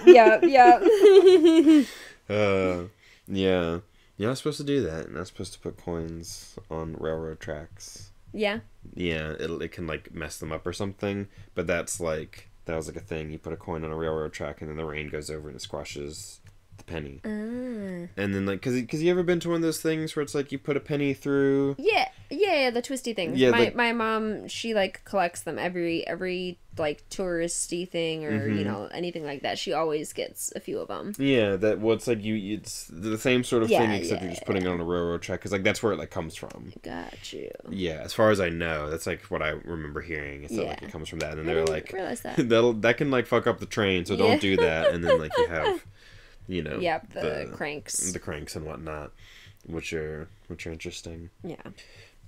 You're not supposed to do that. You're not supposed to put coins on railroad tracks. Yeah, it can like mess them up or something. But that was like a thing. You put a coin on a railroad track, and then the rain goes over and it squashes the penny. And then like, cause you ever been to one of those things where it's like you put a penny through? Yeah, the twisty things. My mom, she like collects them every like touristy thing or you know, anything like that. She always gets a few of them. It's like it's the same sort of thing, except you're just putting it on a railroad track, because like that's where it like comes from. Got you. As far as I know, that's like what I remember hearing. It's that like it comes from that, and they're like, realize that. that can like fuck up the train, so don't do that. And then like you have, you know, the cranks and whatnot, which are interesting.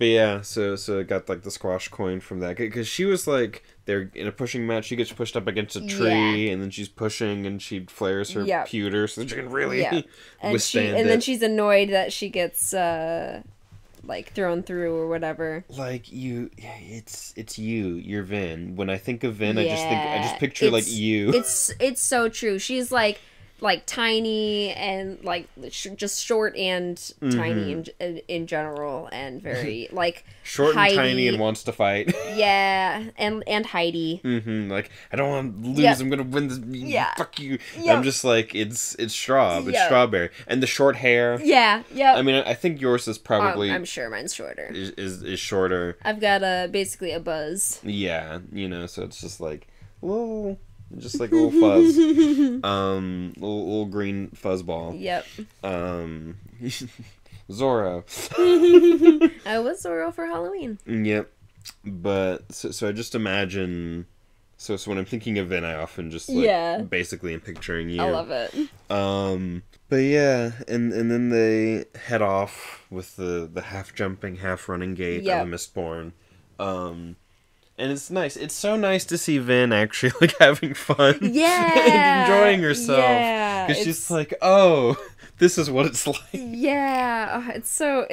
But so it got like the squash coin from that, because she was like, they're in a pushing match. She gets pushed up against a tree, and then she's pushing, and she flares her pewter so that she can really withstand it. And then she's annoyed that she gets like thrown through or whatever. Like it's you're Vin. When I think of Vin, I just picture like you. It's so true. She's like tiny and like just short and tiny in general, and very like short Heidi. And tiny and wants to fight. And Heidi. Like, I don't want to lose. I'm gonna win this. Fuck you. I'm just like, it's Strawberry, and the short hair. I mean, I think yours is probably. I'm sure mine's shorter. Is shorter. I've got basically a buzz. So it's just like, whoa. Just like a little fuzz. Little green fuzzball. Zorro. I was Zorro for Halloween. But, so I just imagine... So when I'm thinking of Vin, I often just, like, basically am picturing you. I love it. But yeah, and then they head off with the half-jumping, half-running gait of Mistborn. And it's nice. It's so nice to see Vin actually like having fun. And enjoying herself. Because she's like, oh, this is what it's like. It's so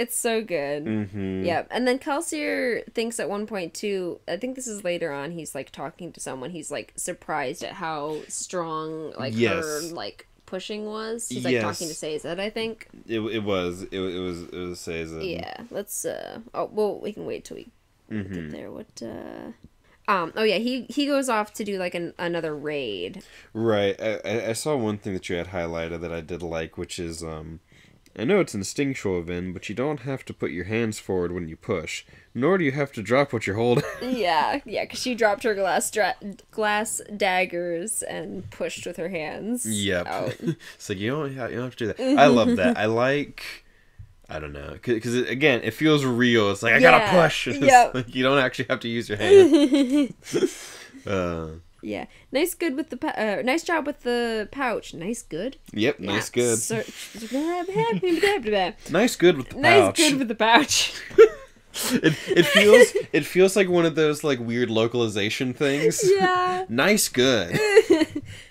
good. And then Kelsier thinks at one point too, I think this is later on, he's like talking to someone, he's like surprised at how strong like her like pushing was. He's like talking to Sazed, I think. It was Sazed. Let's we can wait till we get there. He goes off to do like another raid. Right. I saw one thing that you had highlighted that I did like, which is I know it's instinctual, Vin, but you don't have to put your hands forward when you push, nor do you have to drop what you're holding. Because she dropped her glass daggers and pushed with her hands. It's like you don't have to do that. I love that. I don't know, because again, it feels real. It's like, I gotta push. Like, you don't actually have to use your hand. Nice job with the pouch. Nice good. Yep, nice good. Nice good with the pouch. Nice good with the pouch. It feels like one of those like weird localization things. Nice good.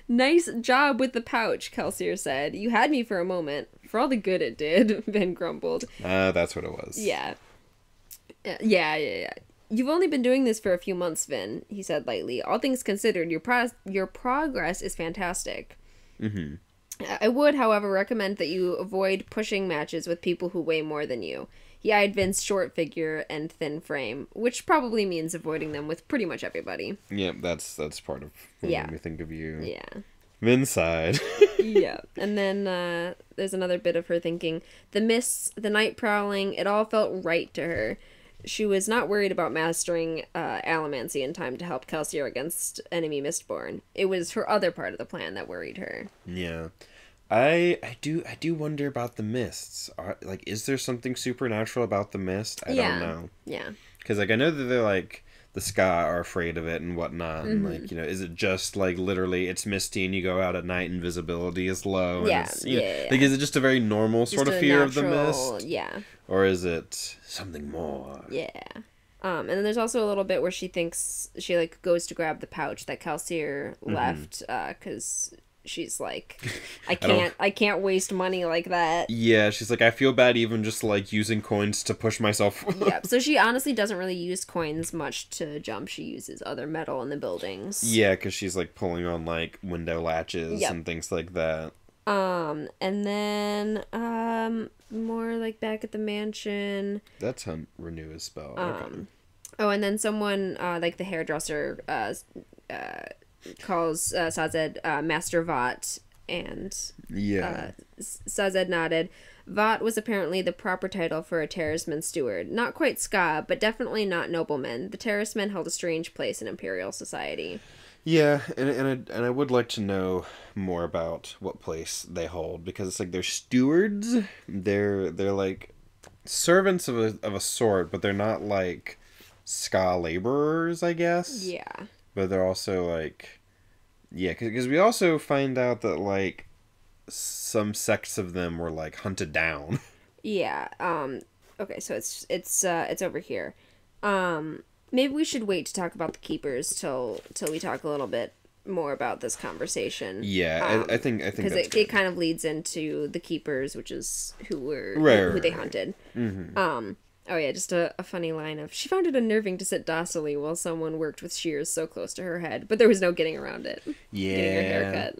Nice job with the pouch, Kelsier said. You had me for a moment. For all the good it did, Ben grumbled. That's what it was. Yeah. You've only been doing this for a few months, Vin, he said lightly. All things considered, your progress is fantastic. I would, however, recommend that you avoid pushing matches with people who weigh more than you. He eyed Vin's short figure and thin frame, which probably means avoiding them with pretty much everybody. Yeah, that's part of what made me think of you. Yeah. Vin's side. Yeah. And then there's another bit of her thinking. The mists, the night prowling, it all felt right to her. She was not worried about mastering allomancy in time to help Kelsier against enemy Mistborn. It was her other part of the plan that worried her. Yeah. I do wonder about the mists. Is there something supernatural about the mist? I don't know. Yeah. Because, I know that they're, the Ska are afraid of it and whatnot. Mm-hmm. And, is it just, literally, it's misty and you go out at night and visibility is low? Yeah, And it's, yeah. is it just a very normal sort of fear of the mist? Yeah. Or is it something more? Yeah. And then there's also a little bit where she thinks, she, goes to grab the pouch that Kelsier left, because she's like, I can't waste money like that. Yeah, she's like, I feel bad even just, using coins to push myself. Yeah, so she honestly doesn't really use coins much to jump. She uses other metal in the buildings. Yeah, because she's, pulling on, window latches and things like that. And then, more, back at the mansion. That's how Renew his spell. Okay. Oh, and then someone, the hairdresser, calls Sazed Master Vought, and Sazed nodded. Vought was apparently the proper title for a terraceman steward. Not quite Ska, but definitely not nobleman. The terracemen held a strange place in Imperial society. Yeah, and I would like to know more about what place they hold, because it's they're stewards. They're servants of a sort, but they're not Ska laborers, I guess. Yeah. But they're also because we also find out that some sects of them were hunted down. Yeah. Okay, so it's over here. Maybe we should wait to talk about the keepers till we talk a little bit more about this conversation. Yeah, I think because it kind of leads into the keepers, which is who they hunted. Mm-hmm. Oh yeah, just a funny line of, she found it unnerving to sit docilely while someone worked with shears so close to her head, but there was no getting around it. Yeah. Getting her hair cut.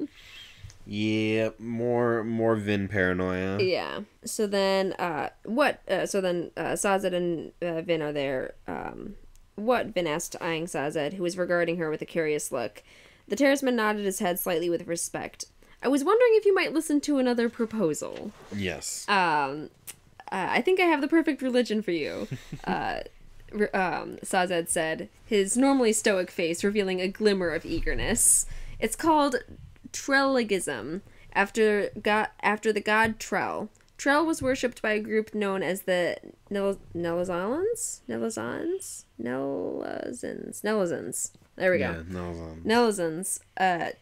Yeah, more Vin paranoia. Yeah. So then, Sazed and Vin are there. What? Vin asked, eyeing Sazed, who was regarding her with a curious look. The terraceman nodded his head slightly with respect. I was wondering if you might listen to another proposal. Yes. I think I have the perfect religion for you. Sazed said, his normally stoic face revealing a glimmer of eagerness. It's called Trelligism, after the god Trell. Trell was worshipped by a group known as the Nelazans. There we go. Nelazans, a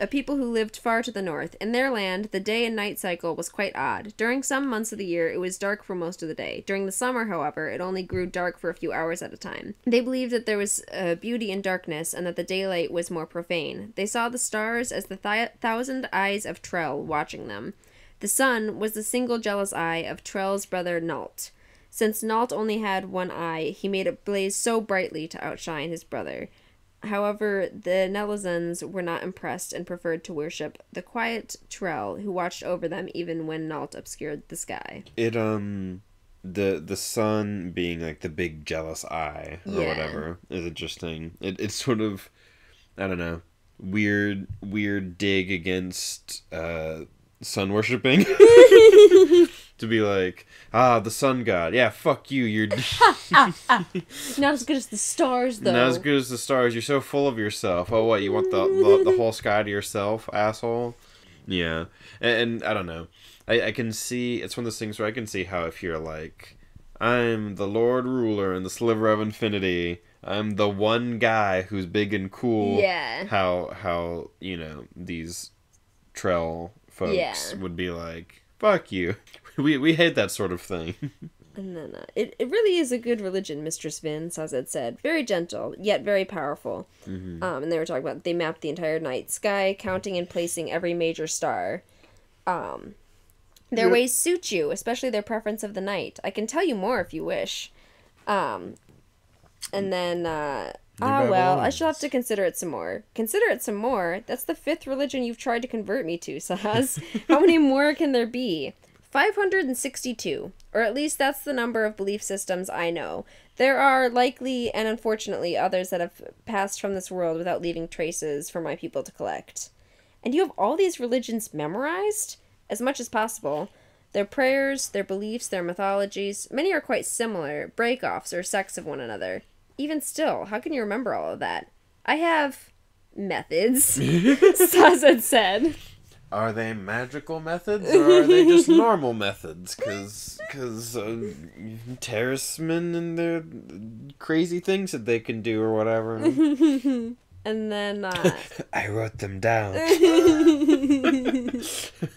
people who lived far to the north. In their land, the day and night cycle was quite odd. During some months of the year, it was dark for most of the day. During the summer, however, it only grew dark for a few hours at a time. They believed that there was beauty in darkness and that the daylight was more profane. They saw the stars as the thousand eyes of Trell watching them. The sun was the single jealous eye of Trell's brother Nalt. Since Nalt only had one eye, he made it blaze so brightly to outshine his brother. However, the Nelazans were not impressed and preferred to worship the quiet Trell, who watched over them even when Nalt obscured the sky. The sun being the big jealous eye or whatever is interesting. It's sort of, I don't know, weird dig against sun worshipping. To be the sun god. Yeah, fuck you. You're not as good as the stars, though. Not as good as the stars. You're so full of yourself. Oh, what? You want the whole sky to yourself, asshole? Yeah. And I don't know. I can see, it's one of those things where I can see how if you're I'm the Lord Ruler in the sliver of infinity, I'm the one guy who's big and cool. Yeah. How these Trell folks would be fuck you. We hate that sort of thing. And then, it really is a good religion, Mistress Vin, Sazed said. Very gentle, yet very powerful. Mm-hmm. And they were talking about, they mapped the entire night sky, counting and placing every major star. Their ways suit you, especially their preference of the night. I can tell you more if you wish. And then, I shall have to consider it some more. Consider it some more? That's the 5th religion you've tried to convert me to, Saz. How many more can there be? 562. Or at least that's the number of belief systems I know. There are likely and unfortunately others that have passed from this world without leaving traces for my people to collect. And you have all these religions memorized? As much as possible. Their prayers, their beliefs, their mythologies, many are quite similar, break-offs or sects of one another. Even still, how can you remember all of that? I have methods, Sazed said. Are they magical methods, or are they just normal methods? Because terracemen and their crazy things that they can do or whatever. And then, I wrote them down.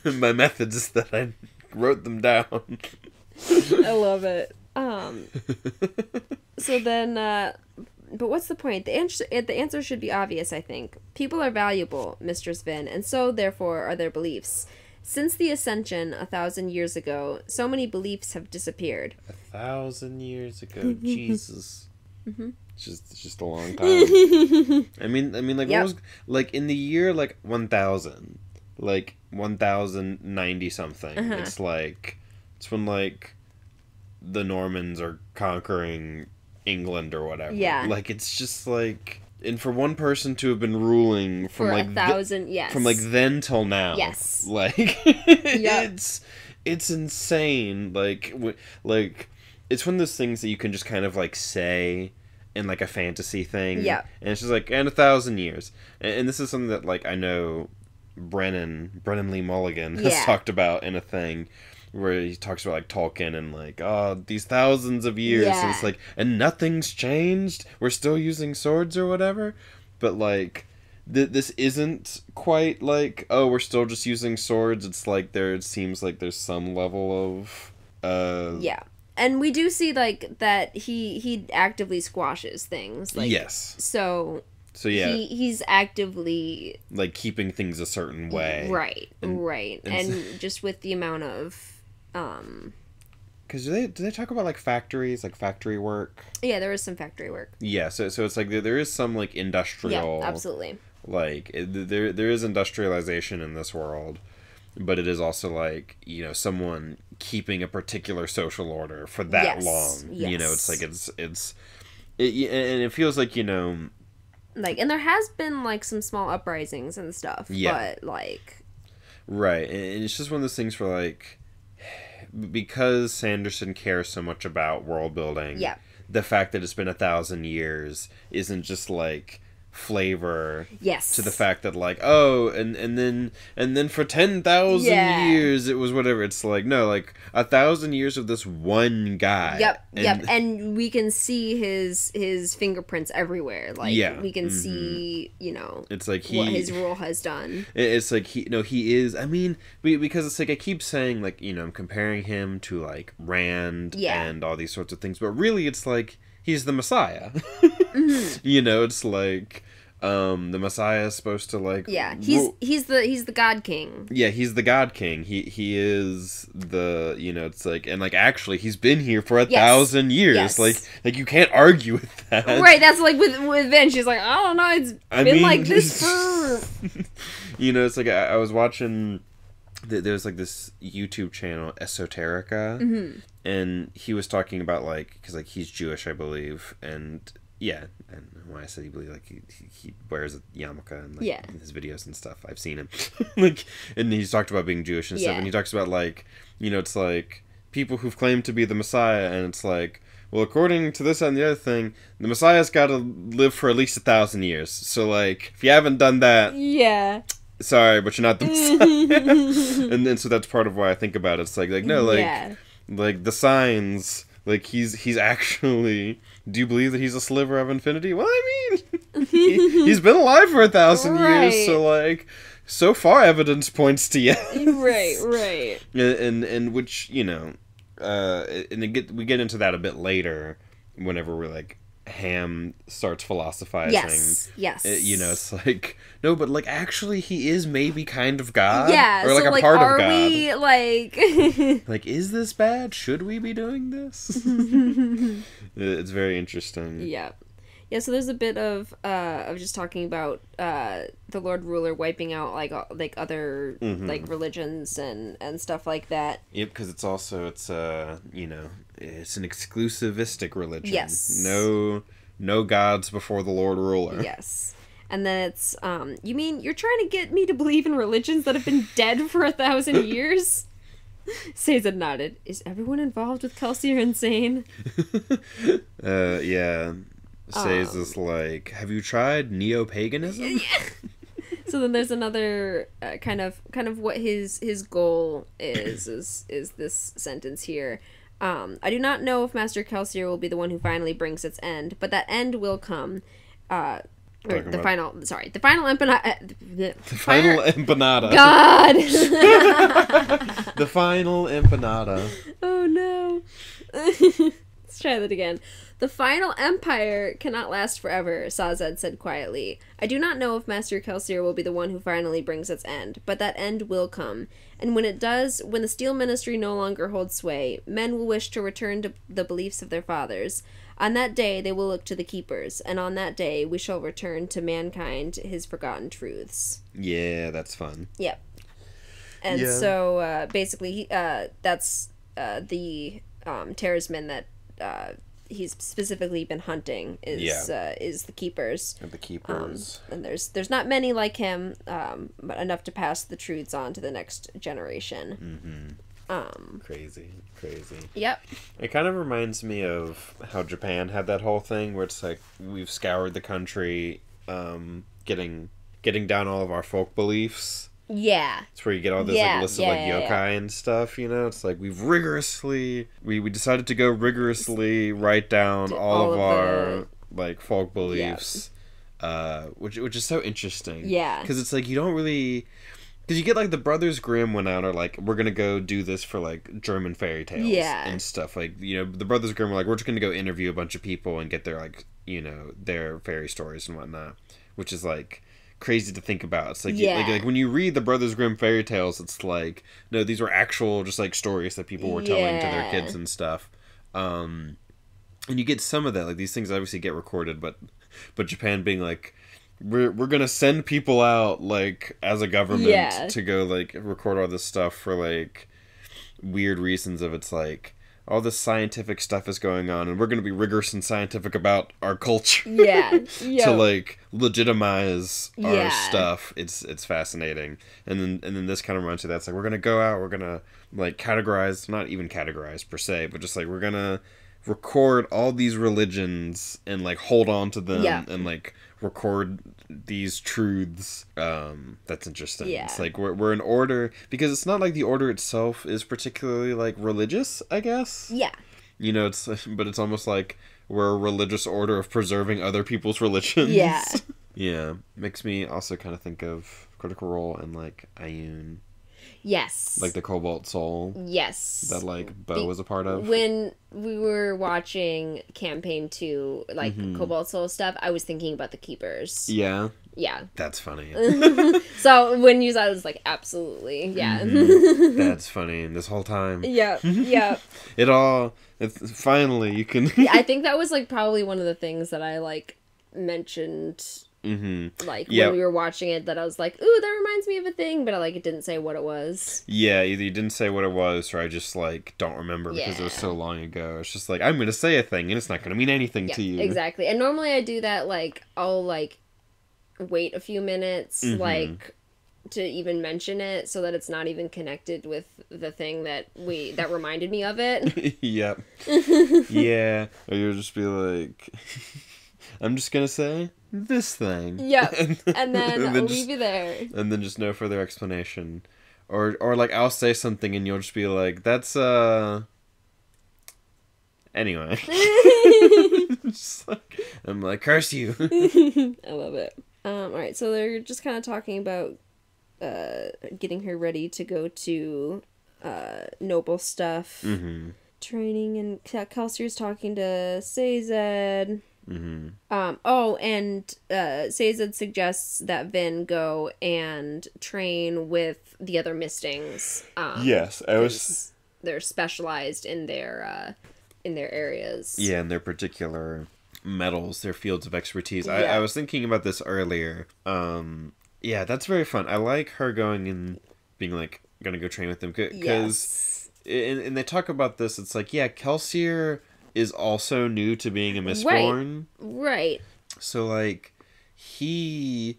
My methods is that I wrote them down. I love it. So then, but what's the point? The answer should be obvious, I think. People are valuable, Mistress Vin, and so, therefore, are their beliefs. Since the Ascension, 1,000 years ago, so many beliefs have disappeared. 1,000 years ago, Jesus. Mm-hmm. It's just a long time. I mean, like, Yep. what was, like, in the year, like, 1,000, like, 1,090 something, it's when, like, the Normans are conquering England or whatever. Yeah. Like, it's just, like, and for one person to have been ruling from, For like, 1,000, yes. from, like, then till now. Yes. Like, Yep. it's insane. Like, it's one of those things that you can just kind of, like, say in, like, a fantasy thing. Yeah. And it's just like, and 1,000 years. And this is something that, like, I know Brennan Lee Mulligan has talked about in a thing where he talks about, like, Tolkien and, like, oh, these thousands of years. Yeah. And it's like, and nothing's changed? We're still using swords or whatever? But, like, this isn't quite like, oh, we're still just using swords. It's like it seems like there's some level of... Yeah. And we do see, like, that he actively squashes things. Like, yes. So yeah. He's actively... like, keeping things a certain way. Right, right. And just with the amount of... Because do they talk about, like, factories, like, factory work? Yeah, there is some factory work. Yeah, so it's like there is some, like, industrial... Yeah, absolutely. Like, there is industrialization in this world, but it is also, like, you know, someone keeping a particular social order for that long. Yes. You know, it's like, and it feels like, you know... Like, and there has been, like, some small uprisings and stuff, but, like... Right, and it's just one of those things where, like, because Sanderson cares so much about world building, the fact that it's been 1,000 years isn't just, like, flavor to the fact that, like, oh, and then for 10,000 years it was whatever. It's like, no, like, 1,000 years of this one guy. And we can see his fingerprints everywhere. Like, we can see, you know, it's like what his rule has done. It's like he is, I mean, because it's like I keep saying, like, you know, I'm comparing him to, like, Rand and all these sorts of things, but really it's like he's the Messiah. You know, it's like the Messiah is supposed to, like, he's the God King. Yeah, he's the God King. He is the, you know, it's like, and, like, actually he's been here for 1,000 years. Like you can't argue with that. Right, that's like with Vin, she's like, I don't know, it's been like this for... You know, it's like I was watching, there's, like, this YouTube channel, Esoterica, and he was talking about, like, because, like, he's Jewish, I believe, and and when I said he believed, like, he wears a yarmulke and, like, in his videos and stuff, I've seen him. Like, and he's talked about being Jewish and stuff, and he talks about, like, you know, it's like people who've claimed to be the Messiah, and it's like, well, according to this and the other thing, the Messiah's got to live for at least 1,000 years. So, like, if you haven't done that, sorry, but you're not the Messiah. And then so that's part of why I think about it. It's like no, like the signs, like he's actually. Do you believe that he's a sliver of infinity? Well, I mean, he's been alive for 1,000 years, so, like, so far evidence points to yes. Right. And which, you know, and we get into that a bit later, whenever we're, like, Ham starts philosophizing. Yes. You know, it's like, no, but, like, actually he is maybe kind of God. Yeah, or, like, so, a like, part are of God. we, like... Like, is this bad? Should we be doing this? It's very interesting. Yeah, so there's a bit of just talking about the Lord Ruler wiping out like other like religions and stuff like that. Yep, because it's also it's it's an exclusivistic religion. Yes. No gods before the Lord Ruler. Yes. And then it's you mean you're trying to get me to believe in religions that have been dead for 1,000 years? Sazed nodded. Is everyone involved with Kelsier insane? Yeah. Sazed is like, have you tried neo-paganism? Yeah. So then there's another kind of what his goal is this sentence here. I do not know if Master Kelsier will be the one who finally brings its end, but that end will come. The final empanada. The final empanada. God. The final empanada. Oh no. Let's try that again. The final empire cannot last forever, Sazed said quietly. I do not know if Master Kelsier will be the one who finally brings its end, but that end will come. And when it does, when the Steel Ministry no longer holds sway, men will wish to return to the beliefs of their fathers. On that day, they will look to the Keepers, and on that day, we shall return to mankind his forgotten truths. Yeah, that's fun. Yep. And so, basically, that's the Terrorsmen that he's specifically been hunting is the Keepers. And the Keepers. And there's not many like him, but enough to pass the truths on to the next generation. Crazy. Yep. It kind of reminds me of how Japan had that whole thing where it's like we've scoured the country, getting down all of our folk beliefs. Yeah. It's where you get all those like lists of like yokai and stuff, you know? It's like we've rigorously we decided to go rigorously write down all of our like folk beliefs. Which is so interesting. Yeah. Because it's like you don't really, because you get like the Brothers Grimm went out are like, we're gonna go do this for like German fairy tales and stuff. Like, you know, the Brothers Grimm were like, we're just gonna go interview a bunch of people and get their like, you know, their fairy stories and whatnot, which is like crazy to think about. It's like, like when you read the Brothers Grimm fairy tales, it's like, no, these were actual just like stories that people were telling to their kids and stuff. And you get some of that, like these things obviously get recorded, but Japan being like, we're gonna send people out like as a government to go like record all this stuff for like weird reasons of it's like all this scientific stuff is going on and we're gonna be rigorous and scientific about our culture to like legitimize our stuff. It's fascinating. And then this kind of reminds you that's like we're gonna go out, we're gonna like categorize, not even categorize per se, but just like we're gonna record all these religions and like hold on to them and like record these truths. That's interesting. It's like we're an order, because it's not like the order itself is particularly like religious, I guess. You know, but it's almost like we're a religious order of preserving other people's religions. Yeah. Makes me also kind of think of Critical Role and like Ayun. Yes. Like the Cobalt Soul. Yes. That like Bo was a part of. When we were watching Campaign 2, like Cobalt Soul stuff, I was thinking about the Keepers. Yeah. Yeah. That's funny. So when you said it, I was like, absolutely. Yeah. That's funny. This whole time. Yeah. Yeah. Finally you can. I think that was like probably one of the things that I like mentioned. Like when we were watching it, that I was like, ooh, that reminds me of a thing, but it didn't say what it was. Yeah, either you didn't say what it was, or I just like don't remember because it was so long ago. It's just like, I'm gonna say a thing and it's not gonna mean anything to you. Exactly. And normally I do that, like I'll like wait a few minutes like to even mention it so that it's not even connected with the thing that reminded me of it. Yep. Yeah. Or you'll just be like, I'm just gonna say this thing. Yep. And then I'll leave you there. And then just no further explanation. Or like I'll say something and you'll just be like, that's anyway. Just like, I'm like, curse you. I love it. Alright, so they're just kind of talking about getting her ready to go to Noble stuff. Training, and Kelsier's talking to Sazed. And Sazed suggests that Vin go and train with the other Mistings. Yes, they're specialized in their areas. Yeah, in their particular metals, their fields of expertise. Yeah. I was thinking about this earlier. Yeah, that's very fun. I like her going and being like, gonna go train with them. Because, and they talk about this, it's like, yeah, Kelsier is also new to being a Mistborn. Right. So, like, he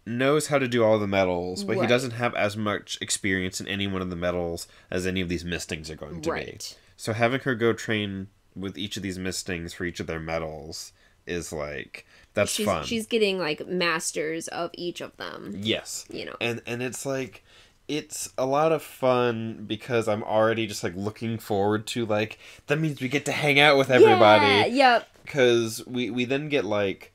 knows how to do all the metals, but he doesn't have as much experience in any one of the metals as any of these mistings are going to be. So having her go train with each of these mistings for each of their metals is like, that's fun. She's getting like masters of each of them. Yes. You know. And it's like, it's a lot of fun because I'm already just like looking forward to like, that means we get to hang out with everybody. Yeah, yep. Because we then get like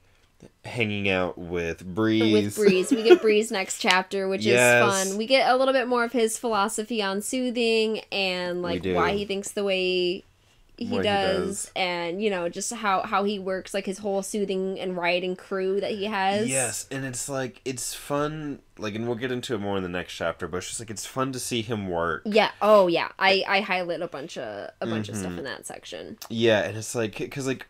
hanging out with Breeze. We get Breeze next chapter, which is fun. We get a little bit more of his philosophy on soothing and like why he thinks the way he does, and you know, just how he works, like his whole soothing and writing crew that he has. Yes, and it's like, it's fun, like, and we'll get into it more in the next chapter, but it's just like, it's fun to see him work. Yeah. Oh yeah. I highlight a bunch of stuff in that section. Yeah, and it's like, because like,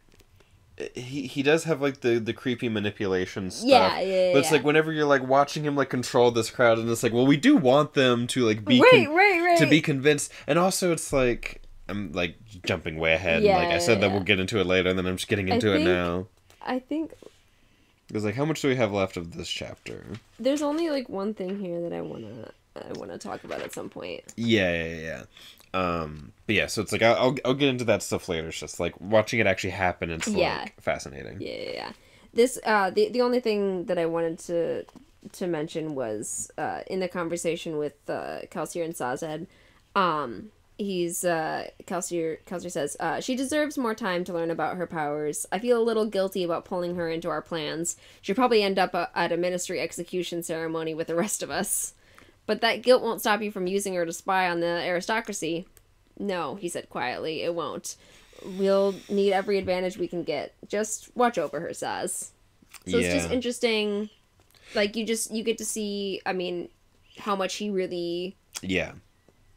he does have like the creepy manipulation stuff. Yeah. But it's like whenever you're like watching him like control this crowd, and it's like, well, we do want them to like be to be convinced, and also it's like, I'm like jumping way ahead. Like I said that we'll get into it later, and then I'm just getting into it now. I think because like, how much do we have left of this chapter? There's only like one thing here that I wanna talk about at some point. Yeah. But yeah, so it's like I'll get into that stuff later. It's just like watching it actually happen. It's like fascinating. Yeah. This the only thing that I wanted to mention was in the conversation with Kelsier and Sazed. Kelsier says she deserves more time to learn about her powers. I feel a little guilty about pulling her into our plans. She'll probably end up at a ministry execution ceremony with the rest of us. But that guilt won't stop you from using her to spy on the aristocracy. No, he said quietly, it won't. We'll need every advantage we can get. Just watch over her, Saz. So it's just interesting. Like, you get to see, I mean, how much he really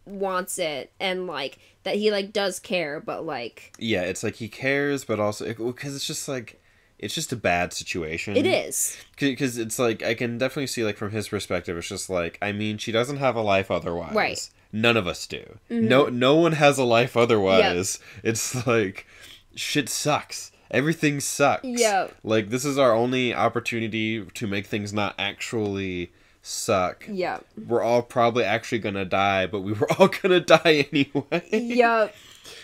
wants it. And, like, that he, like, does care, but, like... Yeah, it's like he cares, but also... Because it's just, like... It's just a bad situation. It is. Because it's like, I can definitely see, like, from his perspective, it's just like, I mean, she doesn't have a life otherwise. Right. None of us do. No one has a life otherwise. Yep. It's like, shit sucks. Everything sucks. Yeah. Like, this is our only opportunity to make things not actually suck. Yeah. We're all probably actually gonna die, but we were all gonna die anyway. Yep.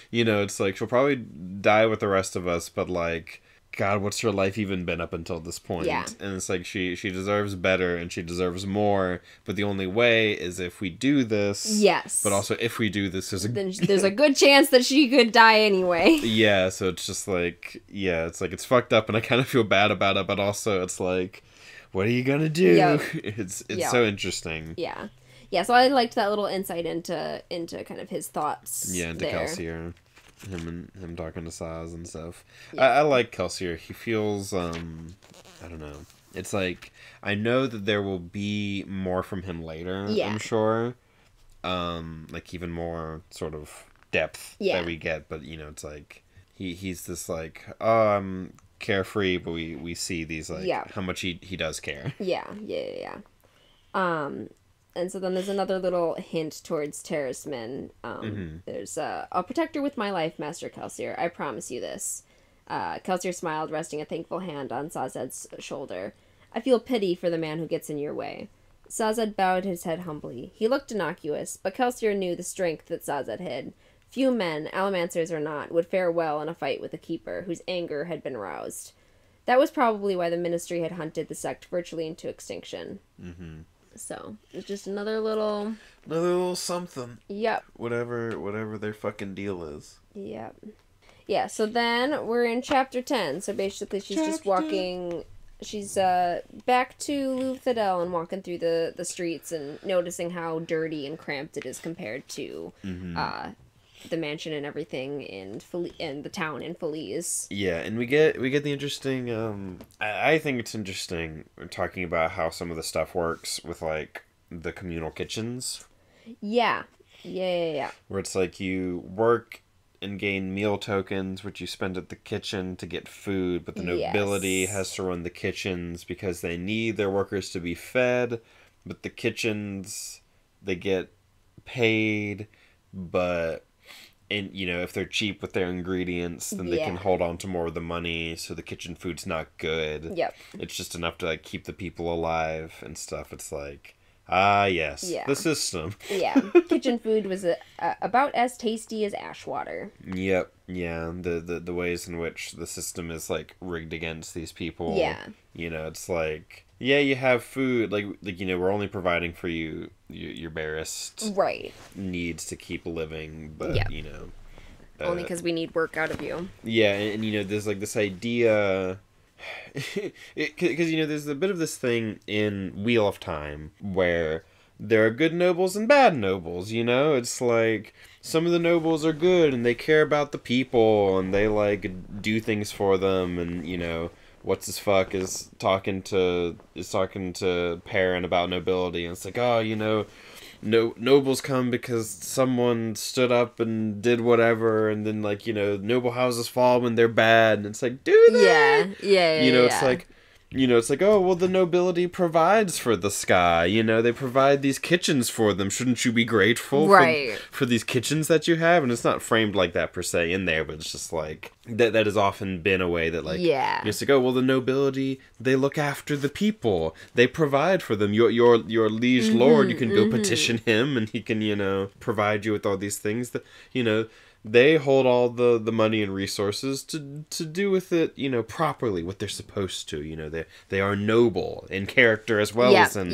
You know, it's like, she'll probably die with the rest of us, but like... God, what's her life even been up until this point? Yeah. And it's like, she deserves better and she deserves more, but the only way is if we do this. Yes. But also, if we do this, there's a good chance that she could die anyway. Yeah, so it's just like, it's like, it's fucked up and I kind of feel bad about it, but also it's like, what are you gonna do? Yep. It's so interesting. Yeah. Yeah, so I liked that little insight into kind of his thoughts. Yeah, into there. Kelsier. Him talking to Saz and stuff. Yeah. I like Kelsier. He feels, I don't know. It's like, I know that there will be more from him later, I'm sure. Like, even more sort of depth that we get. But, you know, it's like, he's this, like, I'm carefree, but we see these, like, how much he does care. Yeah. And so then there's another little hint towards Terracemen. There's, I'll protect her with my life, Master Kelsier. I promise you this. Kelsier smiled, resting a thankful hand on Sazed's shoulder. I feel pity for the man who gets in your way. Sazed bowed his head humbly. He looked innocuous, but Kelsier knew the strength that Sazed hid. Few men, allomancers or not, would fare well in a fight with a keeper whose anger had been roused. That was probably why the ministry had hunted the sect virtually into extinction. So, it's just another little something. Yep. Whatever their fucking deal is. Yep. Yeah, so then we're in chapter 10. So basically she's just walking... She's back to Luthadel and walking through the streets and noticing how dirty and cramped it is compared to the mansion and everything in the town in Feliz. Yeah, and we get the interesting. I think it's interesting talking about how some of the stuff works with like the communal kitchens. Yeah. Where it's like you work and gain meal tokens, which you spend at the kitchen to get food, but the nobility Yes. has to run the kitchens because they need their workers to be fed, but the kitchens, they get paid, but... And, you know, if they're cheap with their ingredients, then they can hold on to more of the money, so the kitchen food's not good. Yep. It's just enough to, like, keep the people alive and stuff. It's like, ah, yes, the system. Yeah. Kitchen food was about as tasty as ash water. Yep, yeah. The ways in which the system is, like, rigged against these people. Yeah. You know, it's like, yeah, you have food, like you know, we're only providing for you your barest needs to keep living, but, you know... only because we need work out of you. Yeah, and you know, there's, like, this idea... Because, you know, there's a bit of this thing in Wheel of Time where there are good nobles and bad nobles, you know? It's like, some of the nobles are good and they care about the people and they, like, do things for them, and, you know... What's-his-fuck is talking to Perrin about nobility, and it's like, oh, you know, nobles come because someone stood up and did whatever, and then, like, you know, noble houses fall when they're bad, and it's like, do they? Yeah. You know, it's like, you know, it's like, oh, well, the nobility provides for the sky, you know, they provide these kitchens for them. Shouldn't you be grateful for these kitchens that you have? And it's not framed like that per se in there, but it's just like, that has often been a way that, like, it's like, oh, well, the nobility, they look after the people. They provide for them. Your liege lord, you can go petition him, and he can, you know, provide you with all these things that, you know... They hold all the money and resources to do with it, you know, properly, what they're supposed to. You know, they are noble in character as well as in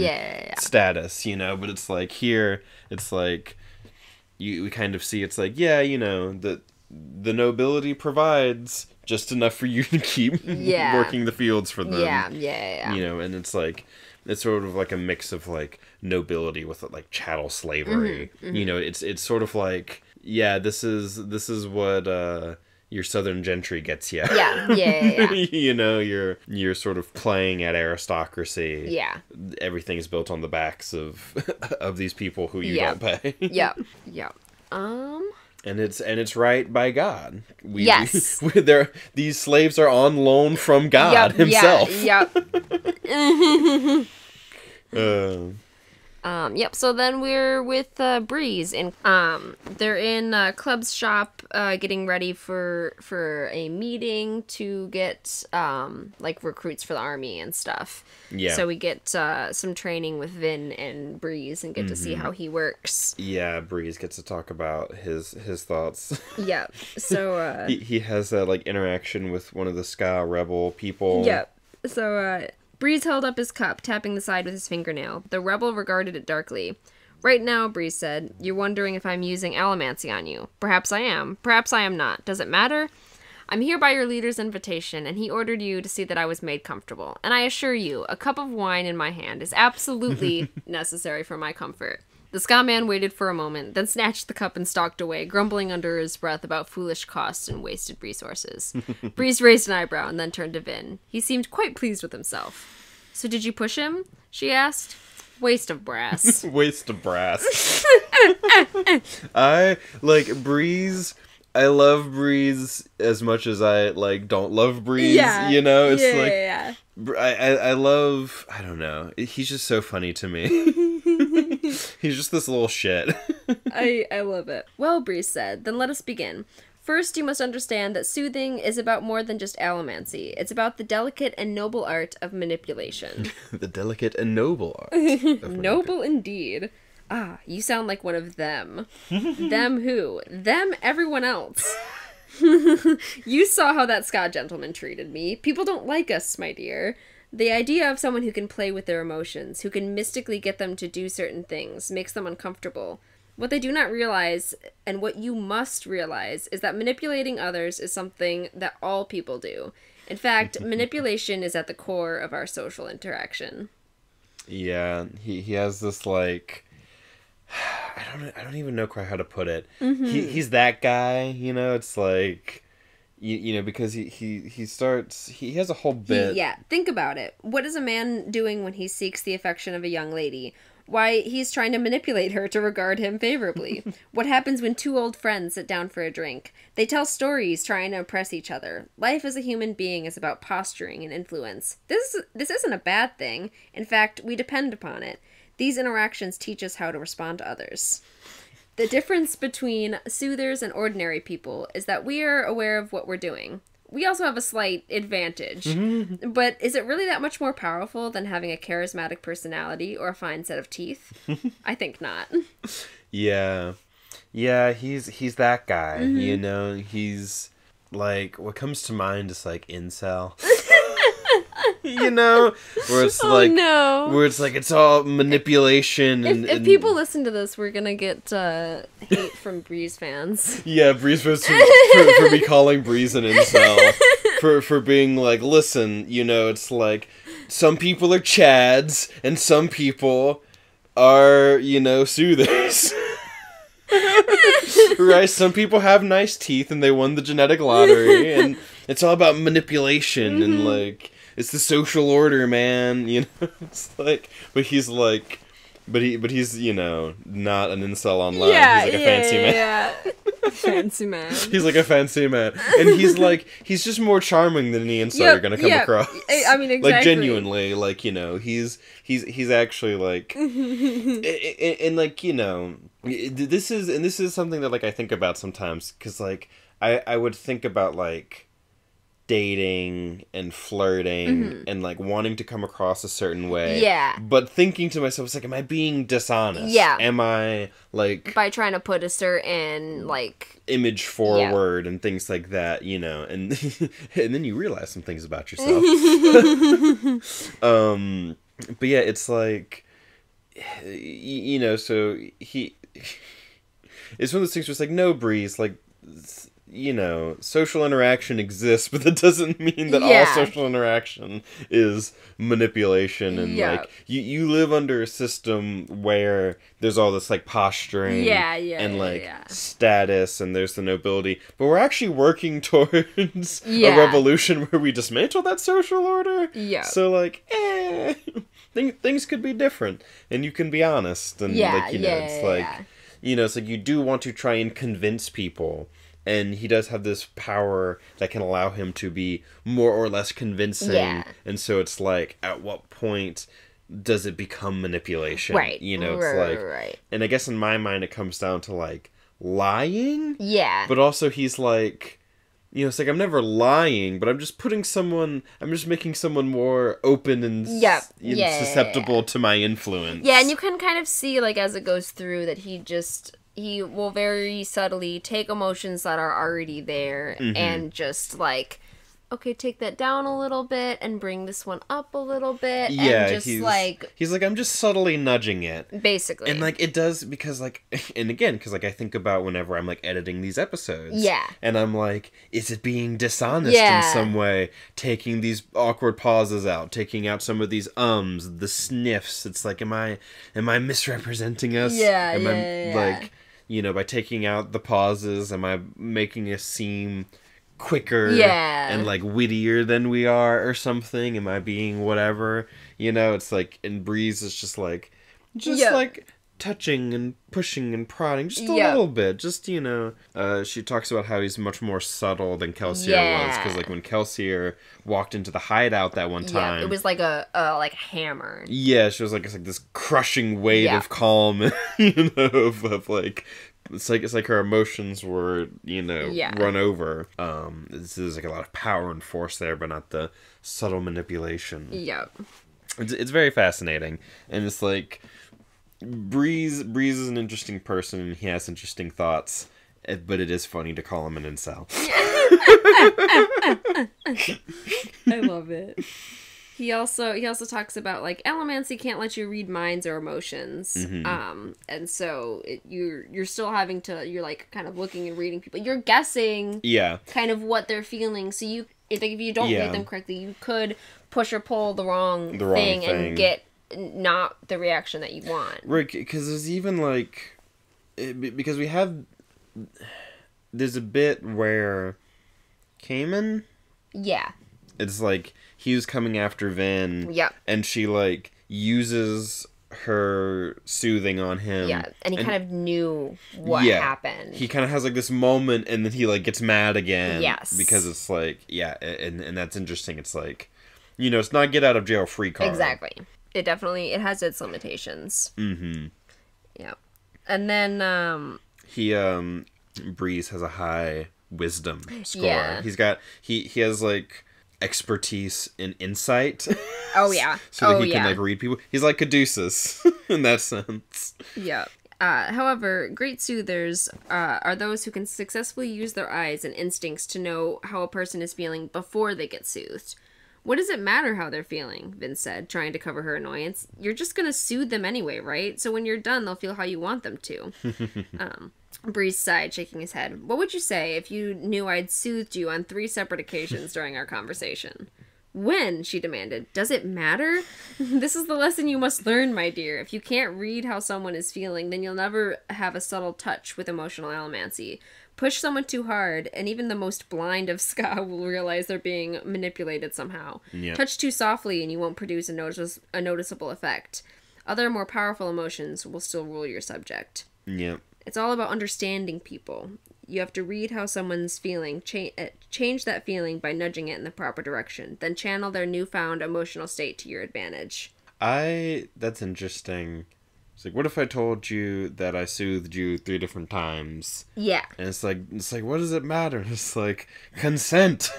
status, you know. But it's like, here, it's like, we kind of see, it's like, yeah, you know, the nobility provides just enough for you to keep working the fields for them. Yeah. You know, and it's like, it's sort of like a mix of, like, nobility with, like, chattel slavery. You know, it's sort of like... Yeah, this is what your southern gentry gets you. Yeah. You know, you're sort of playing at aristocracy. Yeah. Everything's built on the backs of these people who you don't pay. Yeah. And it's right by God. Yes. These slaves are on loan from God himself. So then we're with Breeze, and they're in Club's shop getting ready for a meeting to get like recruits for the army and stuff. Yeah. So we get some training with Vin and Breeze and get to see how he works. Yeah, Breeze gets to talk about his thoughts. Yeah. So he has that, like, interaction with one of the Ska rebel people. Yeah. So Breeze held up his cup, tapping the side with his fingernail. The rebel regarded it darkly. Right now, Breeze said, you're wondering if I'm using allomancy on you. Perhaps I am. Perhaps I am not. Does it matter? I'm here by your leader's invitation, and he ordered you to see that I was made comfortable. And I assure you, a cup of wine in my hand is absolutely necessary for my comfort. The Ska man waited for a moment, then snatched the cup and stalked away, grumbling under his breath about foolish costs and wasted resources. Breeze raised an eyebrow and then turned to Vin. He seemed quite pleased with himself. So did you push him? She asked. Waste of brass. Waste of brass. I like Breeze. I love Breeze as much as I like don't love Breeze. Yeah. You know, it's Yeah. I love. I don't know. He's just so funny to me. He's just this little shit. I love it. Well, Breeze said, then let us begin. First, you must understand that soothing is about more than just allomancy. It's about the delicate and noble art of manipulation. The delicate and noble art. Noble indeed. Ah, you sound like one of them. Them who? Them everyone else. You saw how that Scott gentleman treated me. People don't like us, my dear. The idea of someone who can play with their emotions, who can mystically get them to do certain things, makes them uncomfortable. What they do not realize, and what you must realize, is that manipulating others is something that all people do. In fact, manipulation is at the core of our social interaction. Yeah, he has this, like... I don't even know quite how to put it. He's that guy, you know, it's like... You know, because he has a whole bit... Think about it. What is a man doing when he seeks the affection of a young lady? Why he's trying to manipulate her to regard him favorably. What happens when two old friends sit down for a drink? They tell stories trying to impress each other. Life as a human being is about posturing and influence. This isn't a bad thing. In fact, we depend upon it. These interactions teach us how to respond to others. The difference between soothers and ordinary people is that we are aware of what we're doing. We also have a slight advantage. But is it really that much more powerful than having a charismatic personality or a fine set of teeth? I think not. Yeah. Yeah, he's that guy, you know? He's, like, what comes to mind is, like, Incel. You know? Where it's where it's like, it's all manipulation. If people listen to this, we're gonna get hate from Breeze fans. Yeah, Breeze fans for me calling Breeze an incel. For being like, listen, you know, it's like, some people are Chads, and some people are, you know, soothers. Right? Some people have nice teeth, and they won the genetic lottery, and it's all about manipulation, and, like... It's the social order, man. You know, it's like, but he's like, but he's you know not an incel online. Yeah, he's like a fancy man. Yeah, fancy man. He's like a fancy man, and he's just more charming than any incel you're gonna come across. I mean, exactly. Like genuinely, like you know, he's actually like, and like you know, this is something that like I think about sometimes because like I would think about like. Dating and flirting and like wanting to come across a certain way. Yeah. But thinking to myself, it's like, am I being dishonest? Yeah. Am I like by trying to put a certain like image forward and things like that, you know, and and then you realize some things about yourself. But yeah, it's like you know, so it's one of those things where it's like, no, Breeze, like you know, social interaction exists, but that doesn't mean that all social interaction is manipulation and like you live under a system where there's all this like posturing and like status and there's the nobility, but we're actually working towards a revolution where we dismantle that social order. So like things could be different and you can be honest and like you know it's like you know it's like you do want to try and convince people. And he does have this power that can allow him to be more or less convincing. Yeah. And so it's like, at what point does it become manipulation? Right. You know, it's like... Right. And I guess in my mind it comes down to, like, lying? Yeah. But also he's like... You know, it's like, I'm never lying, but I'm just putting someone... I'm just making someone more open and susceptible to my influence. Yeah, and you can kind of see, like, as it goes through, that he will very subtly take emotions that are already there and just like, okay, take that down a little bit and bring this one up a little bit. Yeah, and just he's like, I'm just subtly nudging it. Basically. And like, it does because like, and again, because like I think about whenever I'm like editing these episodes. Yeah. And I'm like, is it being dishonest in some way? Taking these awkward pauses out, taking out some of these the sniffs. It's like, am I misrepresenting us? Yeah, am I like... You know, by taking out the pauses, am I making us seem quicker and, like, wittier than we are or something? Am I being whatever? You know, it's like, in Breeze, it's just like, like, touching and pushing and prodding just a little bit. Just, you know, she talks about how he's much more subtle than Kelsier was. Because, like, when Kelsier walked into the hideout that one time... it was like a hammer. Yeah, she was like, it's like this crushing weight of calm, you know, of like... It's like her emotions were, you know, run over. There's like a lot of power and force there, but not the subtle manipulation. Yeah. It's very fascinating. And it's like... Breeze is an interesting person and he has interesting thoughts, but it is funny to call him an incel. I love it. He also talks about like Allomancy can't let you read minds or emotions, and so you're still having to you're like kind of looking and reading people. You're guessing, kind of what they're feeling. So if you don't read them correctly, you could push or pull the wrong thing and get not the reaction that you want. Right, because there's even like because there's a bit where Cayman, it's like he was coming after Vin, and she like uses her soothing on him. Yeah, and he kind of knew what happened. He kind of has like this moment, and then he like gets mad again. Yes. Because it's like, and that's interesting. It's like, it's not get out of jail free card. Exactly. It has its limitations. Mm-hmm. Yeah. And then, Breeze has a high wisdom score. Yeah. He has like expertise in insight. Oh yeah. So that he can like read people. He's like Caduceus in that sense. Yeah. However, great soothers are those who can successfully use their eyes and instincts to know how a person is feeling before they get soothed. What does it matter how they're feeling? Vince said, trying to cover her annoyance. You're just gonna soothe them anyway, right? So when you're done, they'll feel how you want them to. Breeze sighed, shaking his head. What would you say if you knew I'd soothed you on 3 separate occasions during our conversation? When? She demanded. Does it matter? This is the lesson you must learn, my dear. If you can't read how someone is feeling, then you'll never have a subtle touch with emotional allomancy. Push someone too hard, and even the most blind of ska will realize they're being manipulated somehow. Yep. Touch too softly, and you won't produce a noticeable effect. Other, more powerful emotions will still rule your subject. Yep. It's all about understanding people. You have to read how someone's feeling, change that feeling by nudging it in the proper direction, then channel their newfound emotional state to your advantage. That's interesting. It's like, what if I told you that I soothed you 3 different times? Yeah. And it's like, what does it matter? It's like, consent.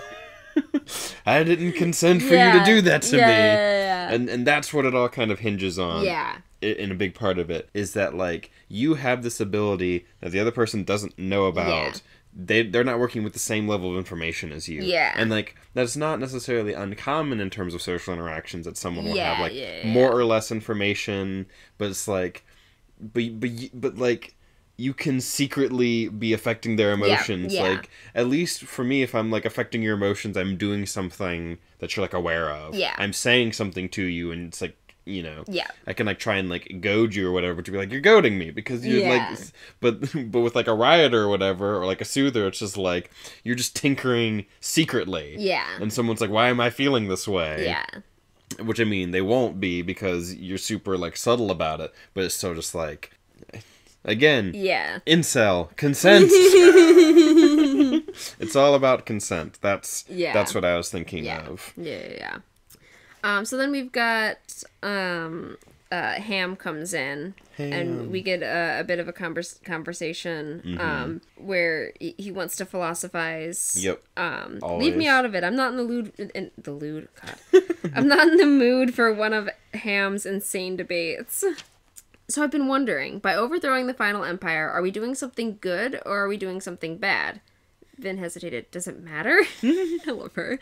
I didn't consent for you to do that to me. Yeah. And that's what it all kind of hinges on. Yeah. In a big part of it is that like you have this ability that the other person doesn't know about. They're not working with the same level of information as you. Yeah. And like that's not necessarily uncommon in terms of social interactions, that someone will have like more or less information, but it's like but like you can secretly be affecting their emotions. Yeah. Like, at least for me, if I'm like affecting your emotions, I'm doing something that you're like aware of. Yeah. I'm saying something to you, and it's like, Yeah. I can like try and like goad you or whatever, but to be like, you're goading me because you're like, but with like a rioter or whatever, or like a soother, it's just like, you're just tinkering secretly. Yeah. And someone's like, why am I feeling this way? Yeah. Which, I mean, they won't be because you're super like subtle about it, but it's still just like, again, incel, consent. It's all about consent. That's what I was thinking of. Yeah. So then we've got Ham comes in, and we get a bit of a conversation where he wants to philosophize. Yep. Leave me out of it. I'm not in the mood. I'm not in the mood for one of Ham's insane debates. So I've been wondering, by overthrowing the final empire, are we doing something good or are we doing something bad? Vin hesitated. Does it matter? I love her.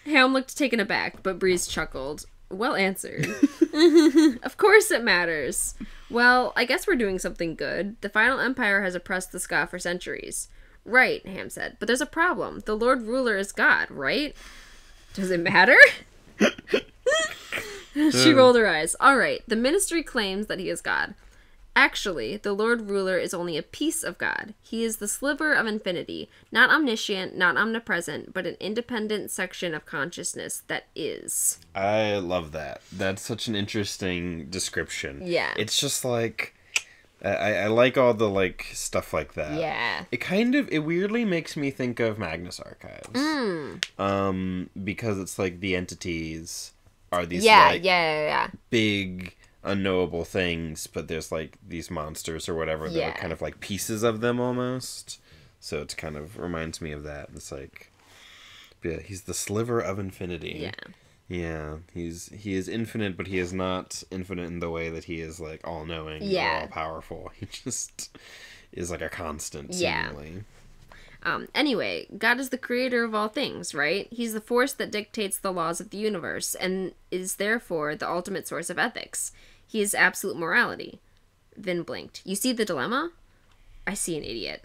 Ham looked taken aback, but Breeze chuckled. Well answered. Of course it matters. Well, I guess we're doing something good. The final empire has oppressed the Ska for centuries. Right, Ham said. But there's a problem. The Lord Ruler is God, right? Does it matter? She rolled her eyes. All right, the ministry claims that he is God. Actually, the Lord Ruler is only a piece of God. He is the sliver of infinity, not omniscient, not omnipresent, but an independent section of consciousness that is. I love that. That's such an interesting description. Yeah. It's just like, I like all the like stuff like that. Yeah. It weirdly makes me think of Magnus Archives. Because it's like the entities are these big unknowable things, but there's like these monsters or whatever that are kind of like pieces of them almost. So it kind of reminds me of that. It's like, he's the sliver of infinity. Yeah, he is infinite, but he is not infinite in the way that he is like all knowing or all powerful. He just is like a constant seemingly. Anyway, God is the creator of all things, right? He's the force that dictates the laws of the universe, and is therefore the ultimate source of ethics. He is absolute morality. Vin blinked. You see the dilemma? I see an idiot.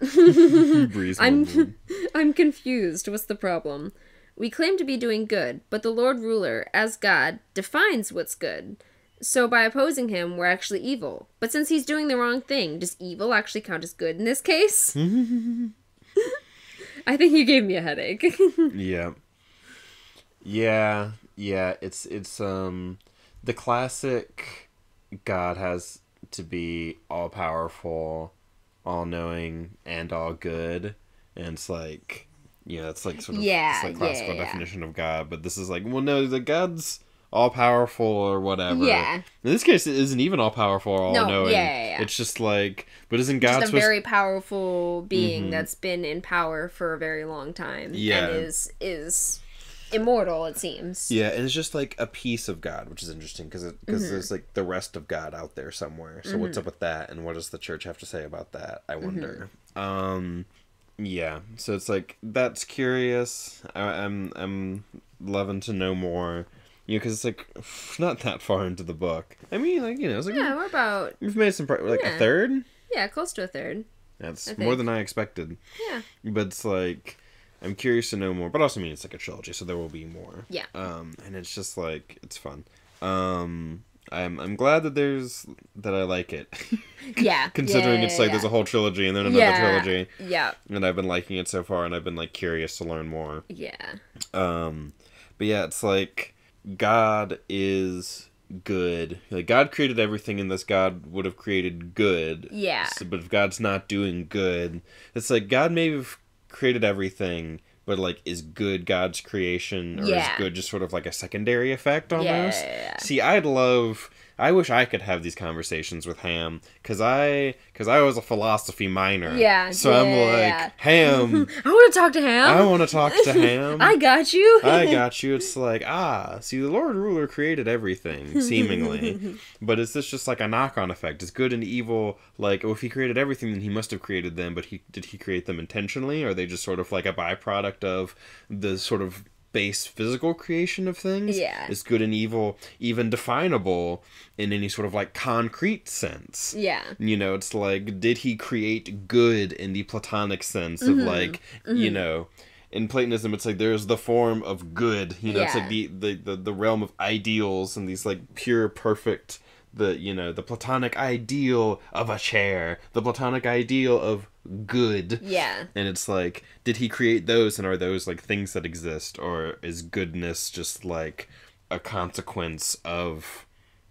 I'm confused. What's the problem? We claim to be doing good, but the Lord Ruler, as God, defines what's good. So by opposing him, we're actually evil. But since he's doing the wrong thing, does evil actually count as good in this case? I think you gave me a headache. Yeah. It's the classic God has to be all powerful, all knowing, and all good, and it's like, it's like sort of it's like classical definition of God. But this is like, well, no, the God's all powerful or whatever. Yeah. In this case, it isn't even all powerful or all knowing. Yeah. It's just like, but isn't God just a very powerful being that's been in power for a very long time? Yeah. And is immortal, it seems. Yeah, and it's just like a piece of God, which is interesting because there's like the rest of God out there somewhere. So what's up with that, and what does the church have to say about that? I wonder. Yeah, so it's like, that's curious. I'm loving to know more. Because it's like not that far into the book. I mean, like, it's like, we're about, we've made some a third. Yeah, close to a third. That's more than I expected. Yeah, but it's like, I'm curious to know more. But also, I mean, it's like a trilogy, so there will be more. Yeah. And it's just like, it's fun. I'm glad that I like it. Yeah. Considering it's like there's a whole trilogy and then another trilogy. Yeah. And I've been liking it so far, and I've been like curious to learn more. Yeah. But yeah, it's like, God is good. Like, God created everything, and this God would have created good. Yeah. So, but if God's not doing good, it's like, God may have created everything, but like, is good God's creation, or is good just sort of like a secondary effect almost? Yeah. See, I wish I could have these conversations with Ham, because I was a philosophy minor. Yeah. So I'm like, Ham. I want to talk to Ham. I want to talk to Ham. I got you. I got you. It's like, see, the Lord Ruler created everything, seemingly. But is this just like a knock-on effect? Is good and evil, like, if he created everything, then he must have created them, but did he create them intentionally? Or are they just sort of like a byproduct of the sort of base physical creation of things? Yeah. Is good and evil even definable in any sort of like concrete sense? Yeah. It's like, did he create good in the Platonic sense of like, in Platonism, it's like there's the form of good, it's like the realm of ideals and these like pure, perfect, the Platonic ideal of a chair, the Platonic ideal of good. Yeah. And it's like, did he create those, and are those like things that exist, or is goodness just like a consequence of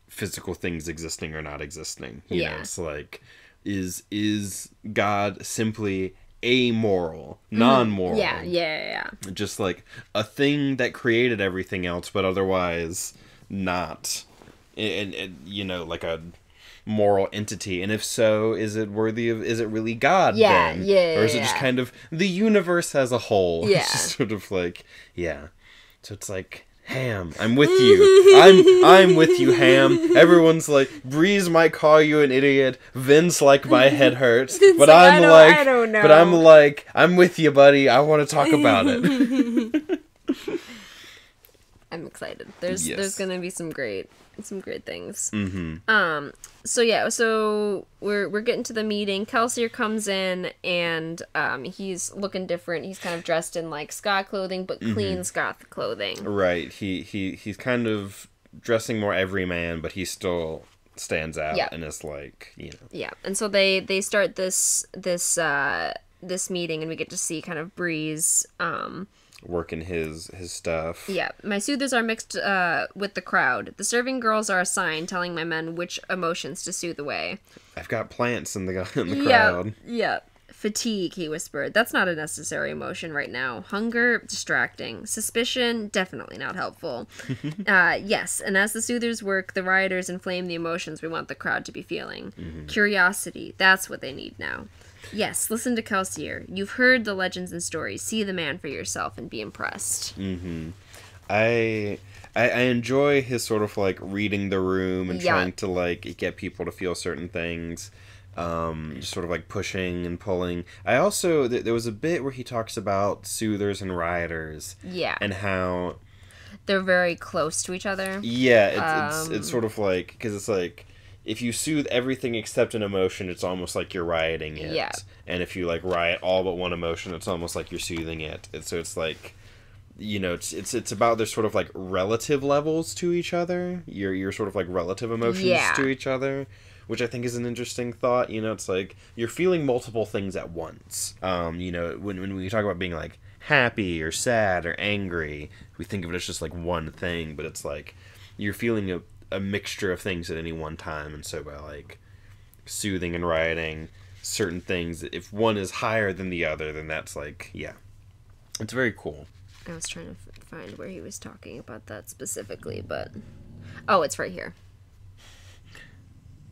physical things existing or not existing? You know, it's like, is God simply amoral, non-moral? Yeah. Just like a thing that created everything else, but otherwise not, and like a moral entity. And if so, is it really God then? Or is it just kind of the universe as a whole? Yeah. It's just sort of like, so it's like, Ham, I'm with you. I'm with you, Ham. Everyone's like, Breeze might call you an idiot. Vince like, my head hurts. But I don't know. But I'm like, I'm with you, buddy. I want to talk about it. I'm excited. There's gonna be some great things. Mm-hmm. So we're getting to the meeting. Kelsier comes in, and he's looking different. He's kind of dressed in like ska clothing, but clean ska clothing. Right. He's kind of dressing more everyman, but he still stands out and is like, Yeah. And so they start this meeting, and we get to see kind of Breeze working his stuff. Yeah. My soothers are mixed with the crowd. The serving girls are assigned, telling my men which emotions to soothe away. I've got plants in the crowd. Yeah. Fatigue, he whispered. That's not a necessary emotion right now. Hunger, distracting. Suspicion, definitely not helpful. Yes, and as the soothers work, the rioters inflame the emotions we want the crowd to be feeling. Curiosity, that's what they need now. Yes, listen to Kelsier. You've heard the legends and stories. See the man for yourself and be impressed. I enjoy his sort of like reading the room and trying to like get people to feel certain things. Just sort of like pushing and pulling. I also, there was a bit where he talks about soothers and rioters. Yeah. And how they're very close to each other. Yeah, it's sort of like, because it's like, if you soothe everything except an emotion, it's almost like you're rioting it. Yeah. And if you like riot all but one emotion, it's almost like you're soothing it. And so it's like, it's about their sort of like relative levels to each other. Your sort of like relative emotions to each other, which I think is an interesting thought. It's like you're feeling multiple things at once. When we talk about being like happy or sad or angry, we think of it as just like one thing, but it's like you're feeling a mixture of things at any one time, and so by like soothing and rioting certain things, if one is higher than the other, then that's like, yeah, it's very cool. I was trying to find where he was talking about that specifically, but oh, it's right here.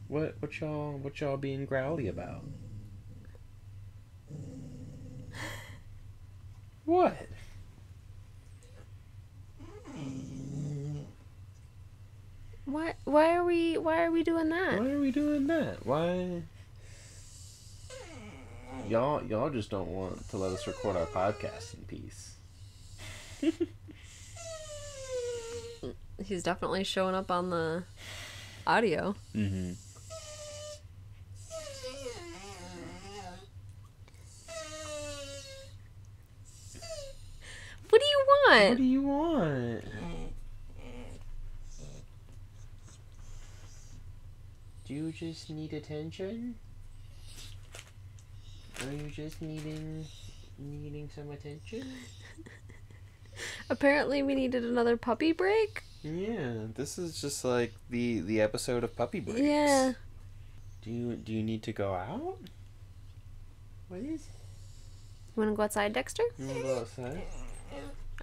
What y'all being growly about? What? What? Why are we doing that? Why are we doing that? Why? Y'all just don't want to let us record our podcast in peace. He's definitely showing up on the audio. Mm-hmm. What do you want? What do you want? Do you just need attention? Are you just needing some attention? Apparently we needed another puppy break. Yeah, this is just like the episode of Puppy Breaks. Yeah. Do you need to go out? What is it? You want to go outside, Dexter? You want to go outside?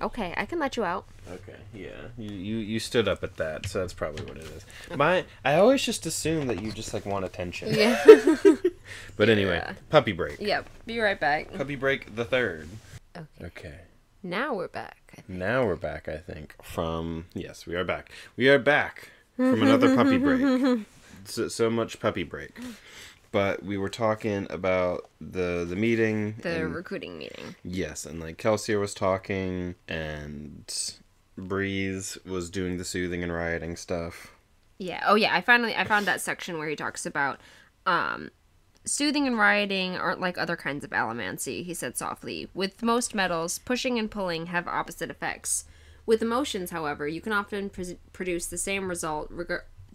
Okay, I can let you out. Okay, yeah. You stood up at that, so that's probably what it is. I always just assume that you just like want attention. Yeah. But anyway, Yeah. Puppy Break. Yep. Be right back. Puppy Break the third. Okay. Now we're back. Now we're back, I think. Yes, we are back. We are back from another puppy break. So much puppy break. But we were talking about the meeting. The recruiting meeting. Yes, and like Kelsier was talking, and Breeze was doing the soothing and rioting stuff. Yeah. Oh yeah, I found that section where he talks about soothing and rioting aren't like other kinds of allomancy, he said softly. With most metals, pushing and pulling have opposite effects. With emotions, however, you can often produce the same result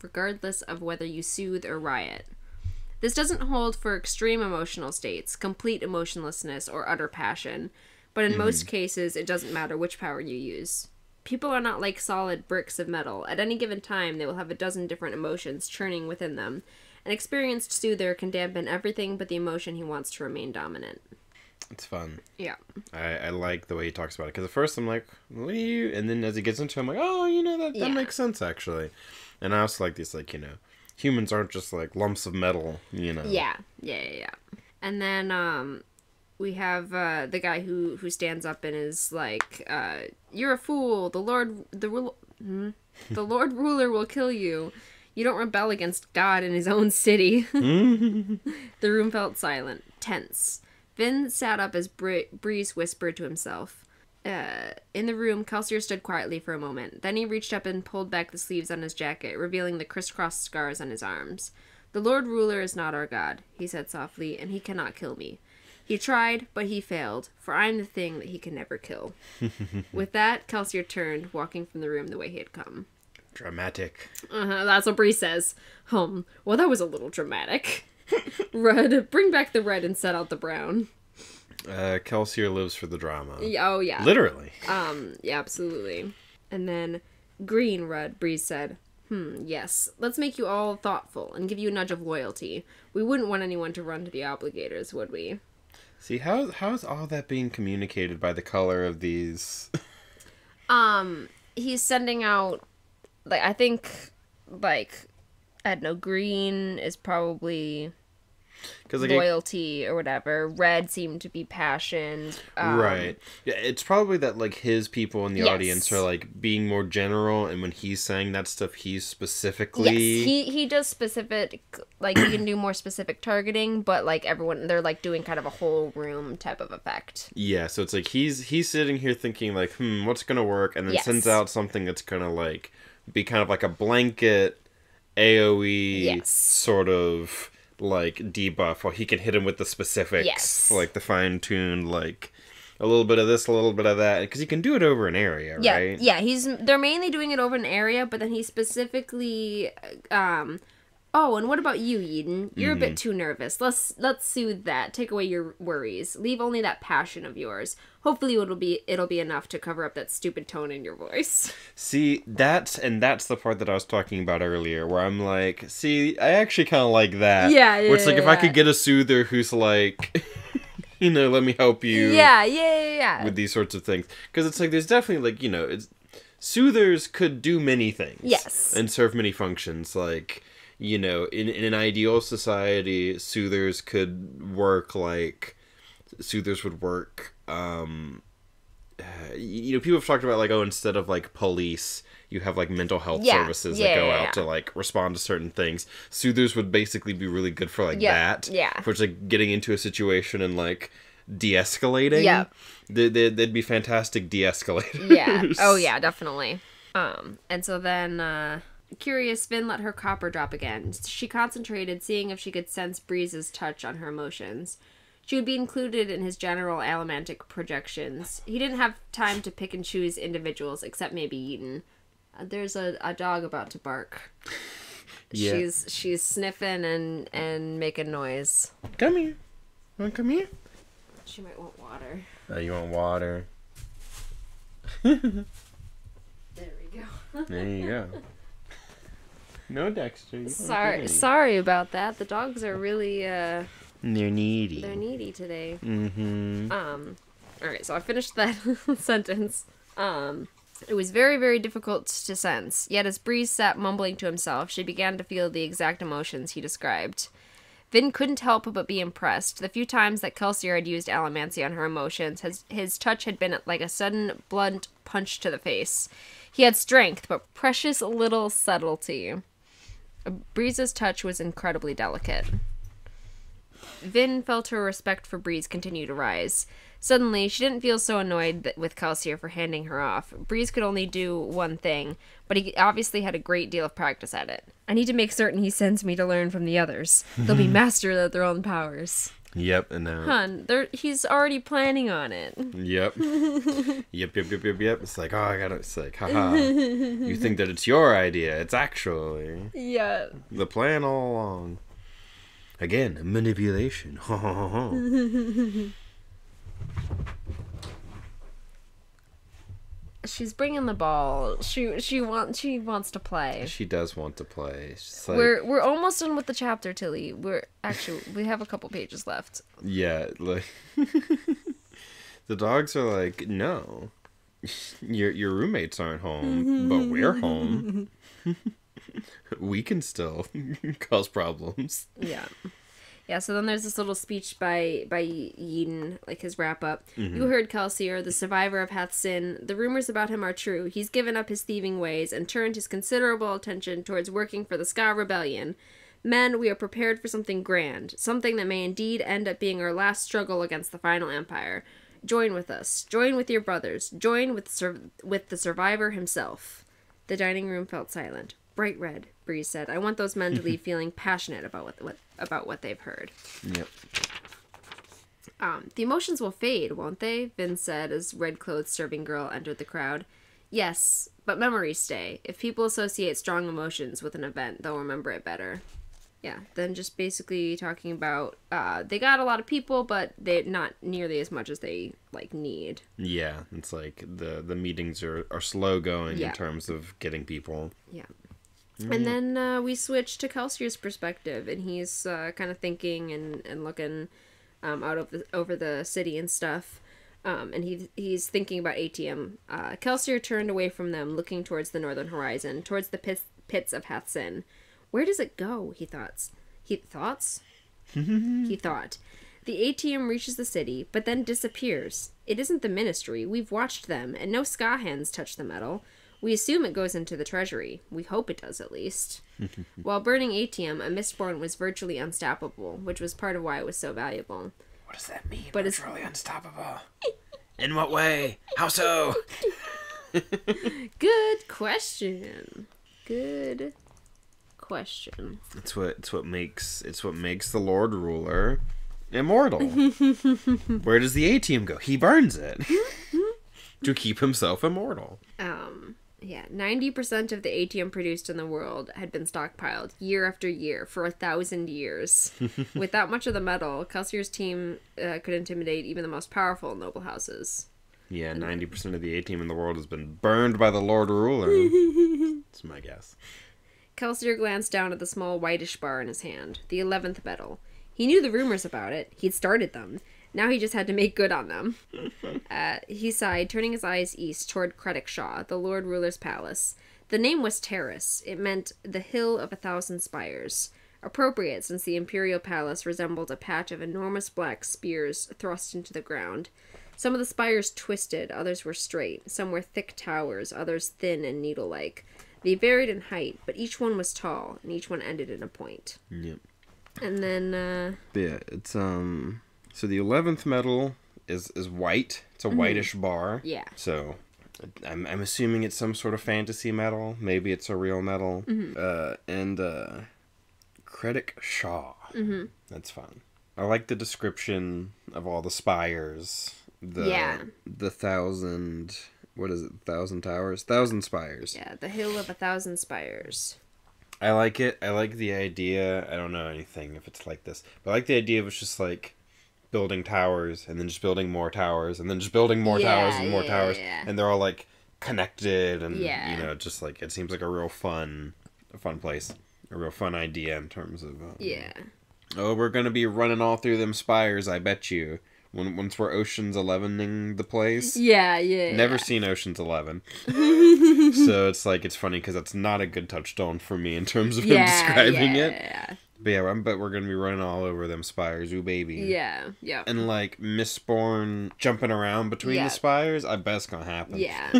regardless of whether you soothe or riot. This doesn't hold for extreme emotional states, complete emotionlessness, or utter passion, but in most cases, it doesn't matter which power you use. People are not like solid bricks of metal. At any given time, they will have a dozen different emotions churning within them. An experienced soother can dampen everything but the emotion he wants to remain dominant. It's fun. Yeah. I like the way he talks about it, because at first I'm like, what are you? And then as he gets into it, I'm like, oh, that makes sense, actually. And I also like these, like, humans aren't just like lumps of metal, Yeah. And then we have the guy who stands up and is like, "You're a fool. The Lord ruler will kill you. You don't rebel against God in his own city." The room felt silent, tense. Vin sat up as Breeze whispered to himself. In the room, Kelsier stood quietly for a moment. Then he reached up and pulled back the sleeves on his jacket, revealing the crisscrossed scars on his arms. "The Lord Ruler is not our God," he said softly, "and he cannot kill me. He tried, but he failed, for I am the thing that he can never kill." With that, Kelsier turned, walking from the room the way he had come. Dramatic. That's what Bree says. Well, that was a little dramatic. Red, bring back the red and set out the brown. Kelsier lives for the drama. Oh, yeah. Literally. Yeah, absolutely. And then, green, Red, Breeze said, yes. Let's make you all thoughtful and give you a nudge of loyalty. We wouldn't want anyone to run to the obligators, would we? See, how's all that being communicated by the color of these? He's sending out, like, I think, like, I don't know, green is probably loyalty or whatever. Red seemed to be passion. Right. Yeah, it's probably that, like, his people in the audience are, like, being more general, and when he's saying that stuff, he's specifically... Yes, he does specific, like, he can do more specific targeting, but, like, everyone, they're, like, doing kind of a whole room type of effect. Yeah, so it's like, he's sitting here thinking, like, what's gonna work, and then sends out something that's gonna, like, be kind of like a blanket AoE sort of... like debuff, while he can hit him with the specifics, like the fine-tuned, like a little bit of this, a little bit of that, because he can do it over an area, right? Yeah, they're mainly doing it over an area, but then he specifically Oh, and what about you, Eden? You're a bit too nervous. Let's soothe that. Take away your worries. Leave only that passion of yours. Hopefully it'll be enough to cover up that stupid tone in your voice. See, that's the part that I was talking about earlier, where I'm like, see, I actually kind of like that. Yeah. Where it's like, if I could get a soother who's like, you know, let me help you. Yeah. With these sorts of things. Because it's like, there's definitely, like, you know, soothers could do many things. Yes. And serve many functions, like... You know, in an ideal society, soothers could work like... Soothers would work, you know, people have talked about, like, oh, instead of, like, police, you have, like, mental health services that go out to, like, respond to certain things. Soothers would basically be really good for, like, that. Yeah. For, like, getting into a situation and, like, de-escalating. Yeah. They'd be fantastic de-escalators. Yeah. Oh, yeah, definitely. And so then, curious, Vin let her copper drop again. She concentrated, seeing if she could sense Breeze's touch on her emotions. She would be included in his general allomantic projections. He didn't have time to pick and choose individuals, except maybe Eden. There's a dog about to bark. Yeah. She's sniffing and making noise. Come here. Wanna come here? She might want water. Oh, you want water? There we go. There you go. No, Dexter. You Sorry about that. The dogs are really They're needy. They're needy today. Mm-hmm. Alright, so I finished that sentence. It was very, very difficult to sense. Yet as Breeze sat mumbling to himself, she began to feel the exact emotions he described. Vin couldn't help but be impressed. The few times that Kelsier had used allomancy on her emotions, his touch had been like a sudden, blunt punch to the face. He had strength, but precious little subtlety. Breeze's touch was incredibly delicate. Vin felt her respect for Breeze continue to rise. Suddenly, she didn't feel so annoyed with Kelsier for handing her off. Breeze could only do one thing, but he obviously had a great deal of practice at it. I need to make certain he sends me to learn from the others. They'll be masters of their own powers. Yep, and now... Hun, he's already planning on it. Yep. Yep. It's like, oh, I gotta... It's like, haha. You think that it's your idea. It's actually... Yeah. The plan all along. Again, manipulation. She's bringing the ball. She wants to play. She does want to play. She's like, we're almost done with the chapter, Tilly. We have a couple pages left. Yeah, like the dogs are like, no, your roommates aren't home, but we're home. We can still cause problems. Yeah. Yeah, so then there's this little speech by Eden, like his wrap-up. Mm-hmm. You heard Kelsier, the survivor of Hath Sin. The rumors about him are true. He's given up his thieving ways and turned his considerable attention towards working for the Ska Rebellion. Men, we are prepared for something grand, something that may indeed end up being our last struggle against the final empire. Join with us. Join with your brothers. Join with the survivor himself. The dining room felt silent. Bright red, Breeze said. I want those men to leave feeling passionate about what they've heard. Yep. The emotions will fade, won't they? Vin said as red-clothed serving girl entered the crowd. Yes, but memories stay. If people associate strong emotions with an event, they'll remember it better. Yeah, then just basically talking about they got a lot of people, but they're not nearly as much as they need. Yeah, it's like the meetings are slow going in terms of getting people. Yeah. And then we switch to Kelsier's perspective, and he's kind of thinking and looking out over the city and stuff. And he's thinking about ATM. Kelsier turned away from them, looking towards the northern horizon, towards the pits of Hath Sin. Where does it go? He thought. He thought. The ATM reaches the city, but then disappears. It isn't the ministry. We've watched them, and no ska hands touch the metal. We assume it goes into the treasury. We hope it does, at least. While burning ATM, a Mistborn was virtually unstoppable, which was part of why it was so valuable. What does that mean, virtually unstoppable? In what way? How so? Good question. It's what makes the Lord Ruler immortal. Where does the ATM go? He burns it to keep himself immortal. Yeah, 90% of the atium produced in the world had been stockpiled year after year for 1,000 years. With that much of the metal, Kelsier's team could intimidate even the most powerful noble houses. Yeah, 90% of the atium in the world has been burned by the Lord Ruler. That's my guess. Kelsier glanced down at the small whitish bar in his hand, the 11th metal. He knew the rumors about it. He'd started them. Now he just had to make good on them. He sighed, turning his eyes east toward Credicshaw, the Lord Ruler's palace. The name was Terrace. It meant the Hill of 1,000 Spires. Appropriate, since the imperial palace resembled a patch of enormous black spears thrust into the ground. Some of the spires twisted, others were straight. Some were thick towers, others thin and needle-like. They varied in height, but each one was tall, and each one ended in a point. Yep. And then, Yeah, it's, so the 11th metal is white. It's a whitish bar. Yeah. So, I'm assuming it's some sort of fantasy metal. Maybe it's a real metal. And, Credicshaw. That's fun. I like the description of all the spires. The 1,000... What is it? 1,000 towers? 1,000 spires. Yeah, the Hill of 1,000 Spires. I like it. I like the idea. I don't know anything if it's like this. But I like the idea of it's just like building towers and then just building more towers and then just building more towers and more towers. Yeah. And they're all like connected and, Yeah. you know, just like it seems like a real fun place. A real fun idea in terms of... Yeah. Oh, we're going to be running all through them spires, I bet you. Once we're Ocean's 11ing the place. Yeah. Never seen Ocean's 11. So it's like, it's funny because that's not a good touchstone for me in terms of him describing it. Yeah. But yeah, I bet we're going to be running all over them spires. Ooh, baby. Yeah. And like Mistborn jumping around between the spires, I bet it's going to happen. Yeah.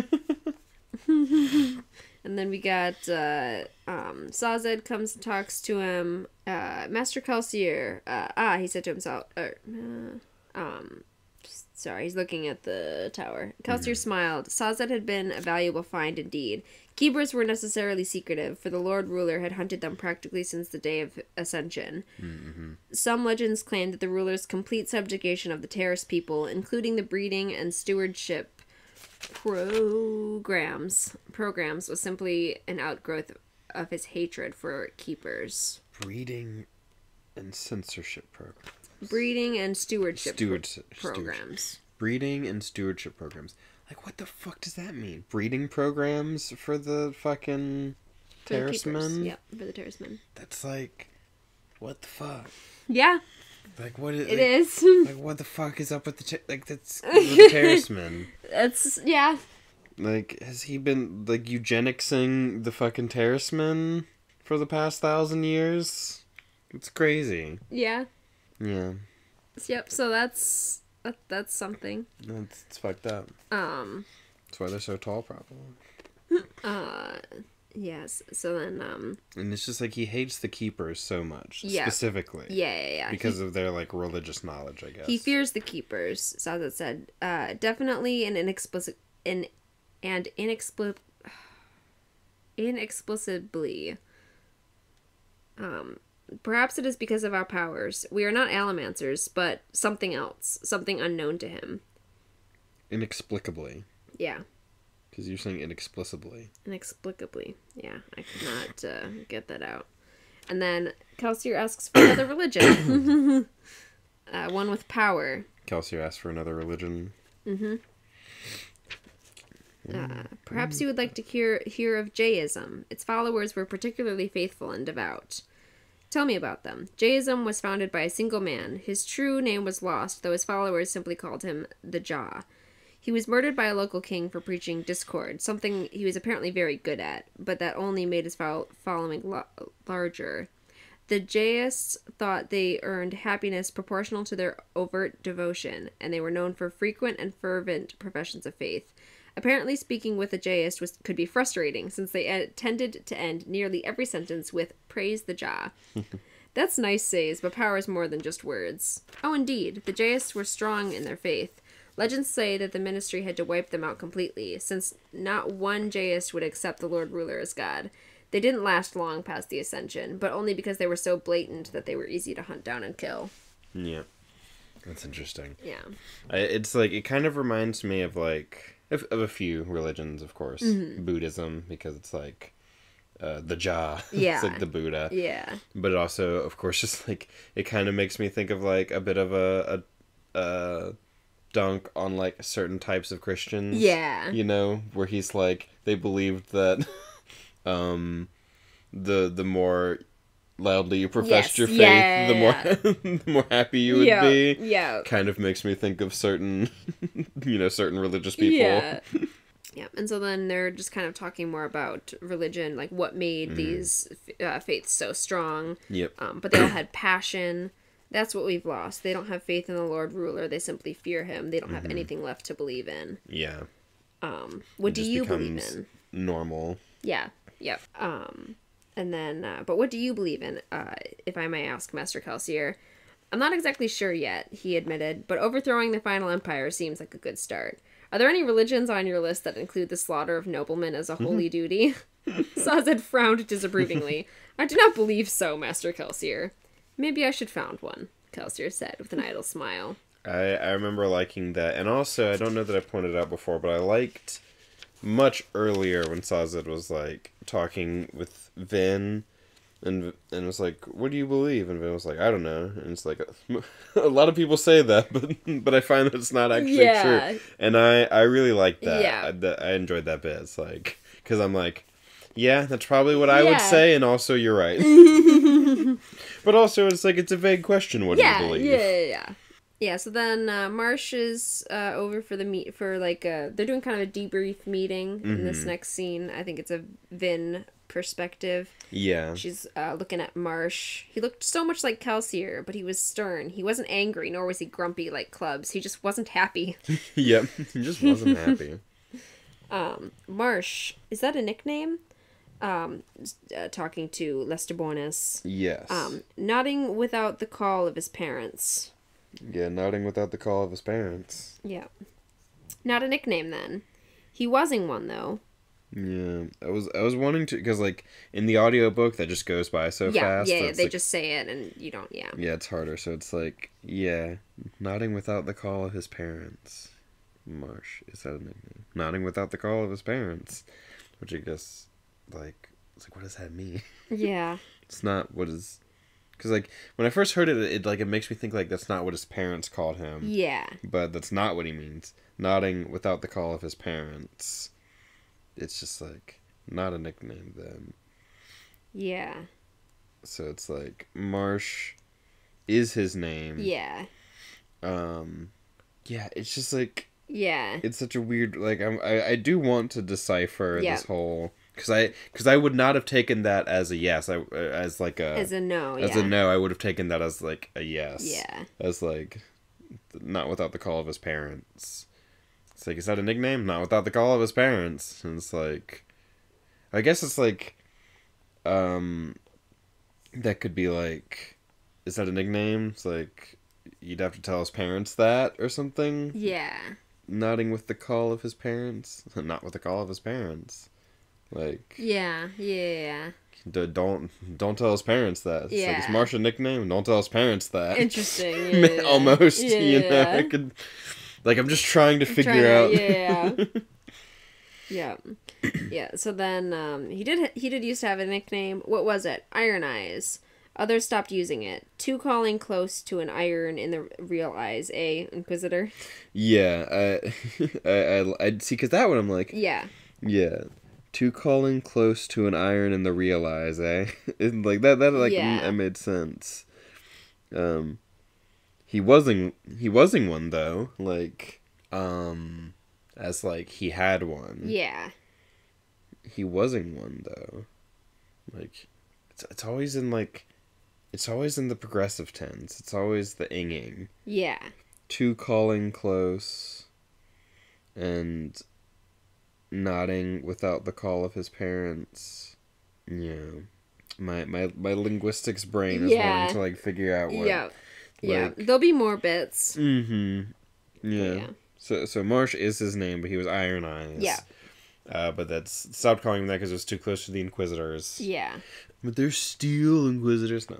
And then we got Sazed comes and talks to him. Master Kelsier, he said to himself, sorry, he's looking at the tower. Kelsier smiled. Sazed had been a valuable find indeed. Keepers were necessarily secretive, for the Lord Ruler had hunted them practically since the day of Ascension. Some legends claimed that the ruler's complete subjugation of the Terrace people, including the breeding and stewardship programs, was simply an outgrowth of his hatred for keepers. Breeding and censorship programs. Breeding and stewardship programs. Breeding and stewardship programs. Like, what the fuck does that mean? Breeding programs for the fucking terracemen? Yep, for the terracemen. That's like, what the fuck? Yeah. Like, what is... It is. Like, what the fuck is up with the... that's with the terracemen. That's... Yeah. Like, has he been, like, eugenicsing the fucking terracemen for the past 1,000 years? It's crazy. Yeah. Yeah. Yep, so that's something. It's fucked up. That's why they're so tall, probably. Yes. So then, And it's just like he hates the keepers so much, specifically. Yeah. Because of their like religious knowledge, I guess. He fears the keepers. Sazed said, definitely inexplicably. Perhaps it is because of our powers. We are not allomancers, but something else, something unknown to him. Inexplicably. Yeah. Because you're saying inexplicably. Inexplicably. Yeah, I could not get that out. And then Kelsier asks for another religion. One with power. Kelsier asks for another religion. Perhaps you would like to hear of Jayism. Its followers were particularly faithful and devout. Tell me about them. Jayism was founded by a single man. His true name was lost, though his followers simply called him the Jah. He was murdered by a local king for preaching discord, something he was apparently very good at, but that only made his following larger. The Jayists thought they earned happiness proportional to their overt devotion, and they were known for frequent and fervent professions of faith. Apparently, speaking with a Jayist could be frustrating, since they tended to end nearly every sentence with, "Praise the Jah." That's nice says, but power is more than just words. Oh, indeed, the Jayists were strong in their faith. Legends say that the ministry had to wipe them out completely, since not one Jayist would accept the Lord Ruler as God. They didn't last long past the Ascension, but only because they were so blatant that they were easy to hunt down and kill. Yeah. That's interesting. Yeah. It's like, it kind of reminds me of like of a few religions, of course. Buddhism, because it's like the Jah. Yeah. It's like the Buddha. Yeah. But it also, of course, just like it kind of makes me think of like a bit of a dunk on like certain types of Christians. Yeah. You know, where he's like they believed that the more loudly you professed your faith, the more the more happy you would be. Yeah. Kind of makes me think of certain certain religious people. Yeah. Yeah, and so then they're just kind of talking more about religion, like what made these faiths so strong. Yep. But they all had passion. That's what we've lost. They don't have faith in the Lord Ruler. They simply fear him. They don't have anything left to believe in. Yeah. What do you believe in? Normal. Yeah. Yep. And then, but what do you believe in, if I may ask, Master Kelsier? I'm not exactly sure yet, he admitted, but overthrowing the final empire seems like a good start. Are there any religions on your list that include the slaughter of noblemen as a holy duty? Sazed frowned disapprovingly. I do not believe so, Master Kelsier. Maybe I should found one, Kelsier said with an idle smile. I remember liking that, and also, I don't know that I pointed out before, but I liked much earlier when Sazed was, like, talking with Vin, and was like, what do you believe? And Vin was like, I don't know. And it's like, a lot of people say that, but I find that it's not actually true. And I really liked that. Yeah. I enjoyed that bit. It's like, because I'm like, yeah, that's probably what I would say, and also you're right. But also, it's like, it's a vague question, what do you believe? Yeah. Yeah, so then Marsh is over for they're doing kind of a debrief meeting in this next scene. I think it's a Vin perspective. Yeah. She's looking at Marsh. He looked so much like Kelsier, but he was stern. He wasn't angry, nor was he grumpy like Clubs. He just wasn't happy. Yep, he just wasn't happy. Marsh, is that a nickname? Talking to Lestibonus. Yes. Nodding without the call of his parents. Yeah, nodding without the call of his parents. Yeah. Not a nickname, then. He wasn't one, though. Yeah, I was wanting to, because, like, in the audiobook, that just goes by so fast. Yeah, they like, just say it, and you don't, yeah. Yeah, it's harder, so it's like, yeah, nodding without the call of his parents. Marsh, is that a nickname? Nodding without the call of his parents. Which I guess, like, it's like, what does that mean? Yeah. It's not what is... Because, like, when I first heard it, it makes me think, like, that's not what his parents called him. Yeah. But that's not what he means. Nodding without the call of his parents. It's just, like, not a nickname, then. Yeah. So it's, like, Marsh is his name. Yeah. Yeah, it's just, like... Yeah. It's such a weird, like, I do want to decipher this whole... Because I would not have taken that as a yes. As a no, As a no, I would have taken that as, like, a yes. Yeah. As, like, not without the call of his parents. It's like, is that a nickname? Not without the call of his parents. And it's like... I guess it's like... that could be, like... Is that a nickname? It's like... You'd have to tell his parents that or something? Yeah. Nodding with the call of his parents? Not with the call of his parents. Like... Yeah. Don't tell his parents that. It's like, is Marsh a nickname? Don't tell his parents that. Interesting. Yeah. Almost, you know? I could... Like, I'm just trying to figure out... Yeah. Yeah. Yeah, so then, he did used to have a nickname. What was it? Iron Eyes. Others stopped using it. Too calling close to an iron in the real eyes, Inquisitor? Yeah, I see, because that one I'm like... Yeah. Yeah. Too calling close to an iron in the real eyes, like, that made sense. He wasn't one, though. Like, as, like, he had one. Yeah. He wasn't one, though. Like, it's always in, like... It's always in the progressive tense. It's always the inging. Yeah. Too calling close. And... nodding without the call of his parents. Yeah. My linguistics brain is wanting to, like, figure out what... Yeah. Like, yeah. There'll be more bits. Mm-hmm. Yeah. So Marsh is his name, but he was Iron Eyes. Yeah. But that's stopped calling them that because it was too close to the Inquisitors. Yeah. But they're still Inquisitors. No.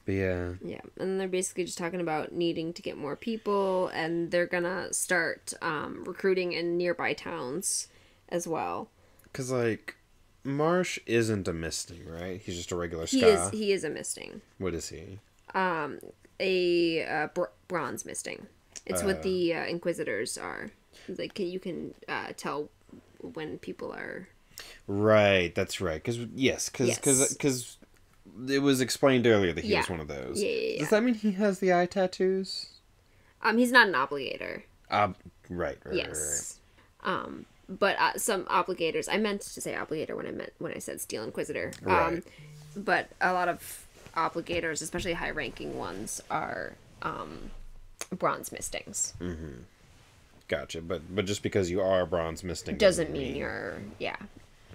But yeah. Yeah, and they're basically just talking about needing to get more people, and they're gonna start recruiting in nearby towns as well. Because, like, Marsh isn't a Misting, right? He's just a regular Ska. He is a Misting. What is he? Bronze Misting. It's what the Inquisitors are. Like, you can tell when people are... Right, that's right. Because it was explained earlier that he was one of those. Yeah. Does that mean he has the eye tattoos? He's not an obligator. Right. Yes. But some obligators... I meant to say obligator when I said Steel Inquisitor. Right. But a lot of obligators, especially high-ranking ones, are bronze mistings. Mm-hmm. Gotcha. But just because you are a bronze misting doesn't mean you're... Yeah.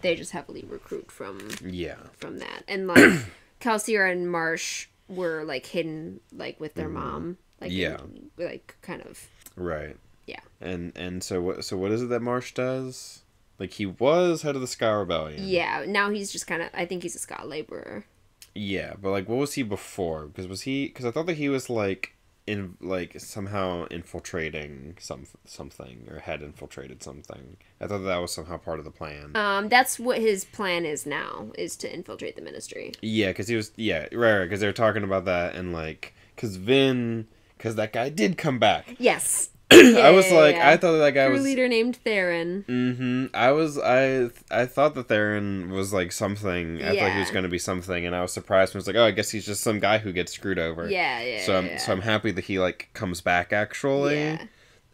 They just heavily recruit from that. And, like, Kelsier and Marsh were, like, hidden, like, with their mom. Like, kind of... Right. Yeah. And so what is it that Marsh does? Like, he was head of the Ska Rebellion. Yeah, now he's just kind of... I think he's a Ska laborer. Yeah, but, like, what was he before? Because I thought that he was, like, somehow infiltrating something, or had infiltrated something. I thought that was somehow part of the plan. That's what his plan is now, is to infiltrate the Ministry. Yeah, because he was... Yeah, right, because they were talking about that, and, like... Because that guy did come back. Yes. I was like, I thought that guy was... a leader named Theron. Mm-hmm. I thought that Theron was, like, something. I thought he was going to be something, and I was surprised when I was like, oh, I guess he's just some guy who gets screwed over. Yeah. So I'm happy that he, like, comes back, actually. Yeah.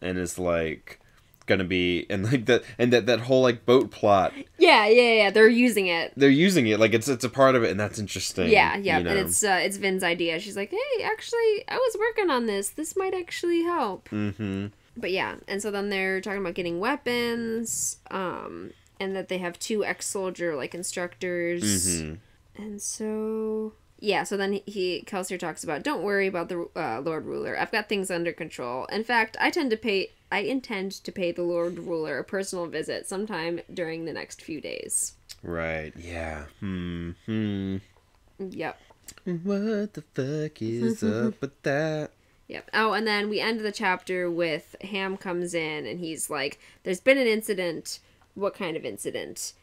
And is, like, gonna be... And, like, that whole, like, boat plot. Yeah. They're using it. Like, it's a part of it, and that's interesting. Yeah. You know? And it's Vin's idea. She's like, hey, actually, I was working on this. This might actually help. Mm-hmm. But yeah, and so then they're talking about getting weapons, and that they have 2 ex-soldier, like, instructors. Mm-hmm. And so... Yeah, so then Kelsier talks about, don't worry about the Lord Ruler. I've got things under control. In fact, I intend to pay the Lord Ruler a personal visit sometime during the next few days. Right, yeah. Yep. What the fuck is up with that? Yep. Oh, and then we end the chapter with Ham comes in, and he's like, there's been an incident. What kind of incident?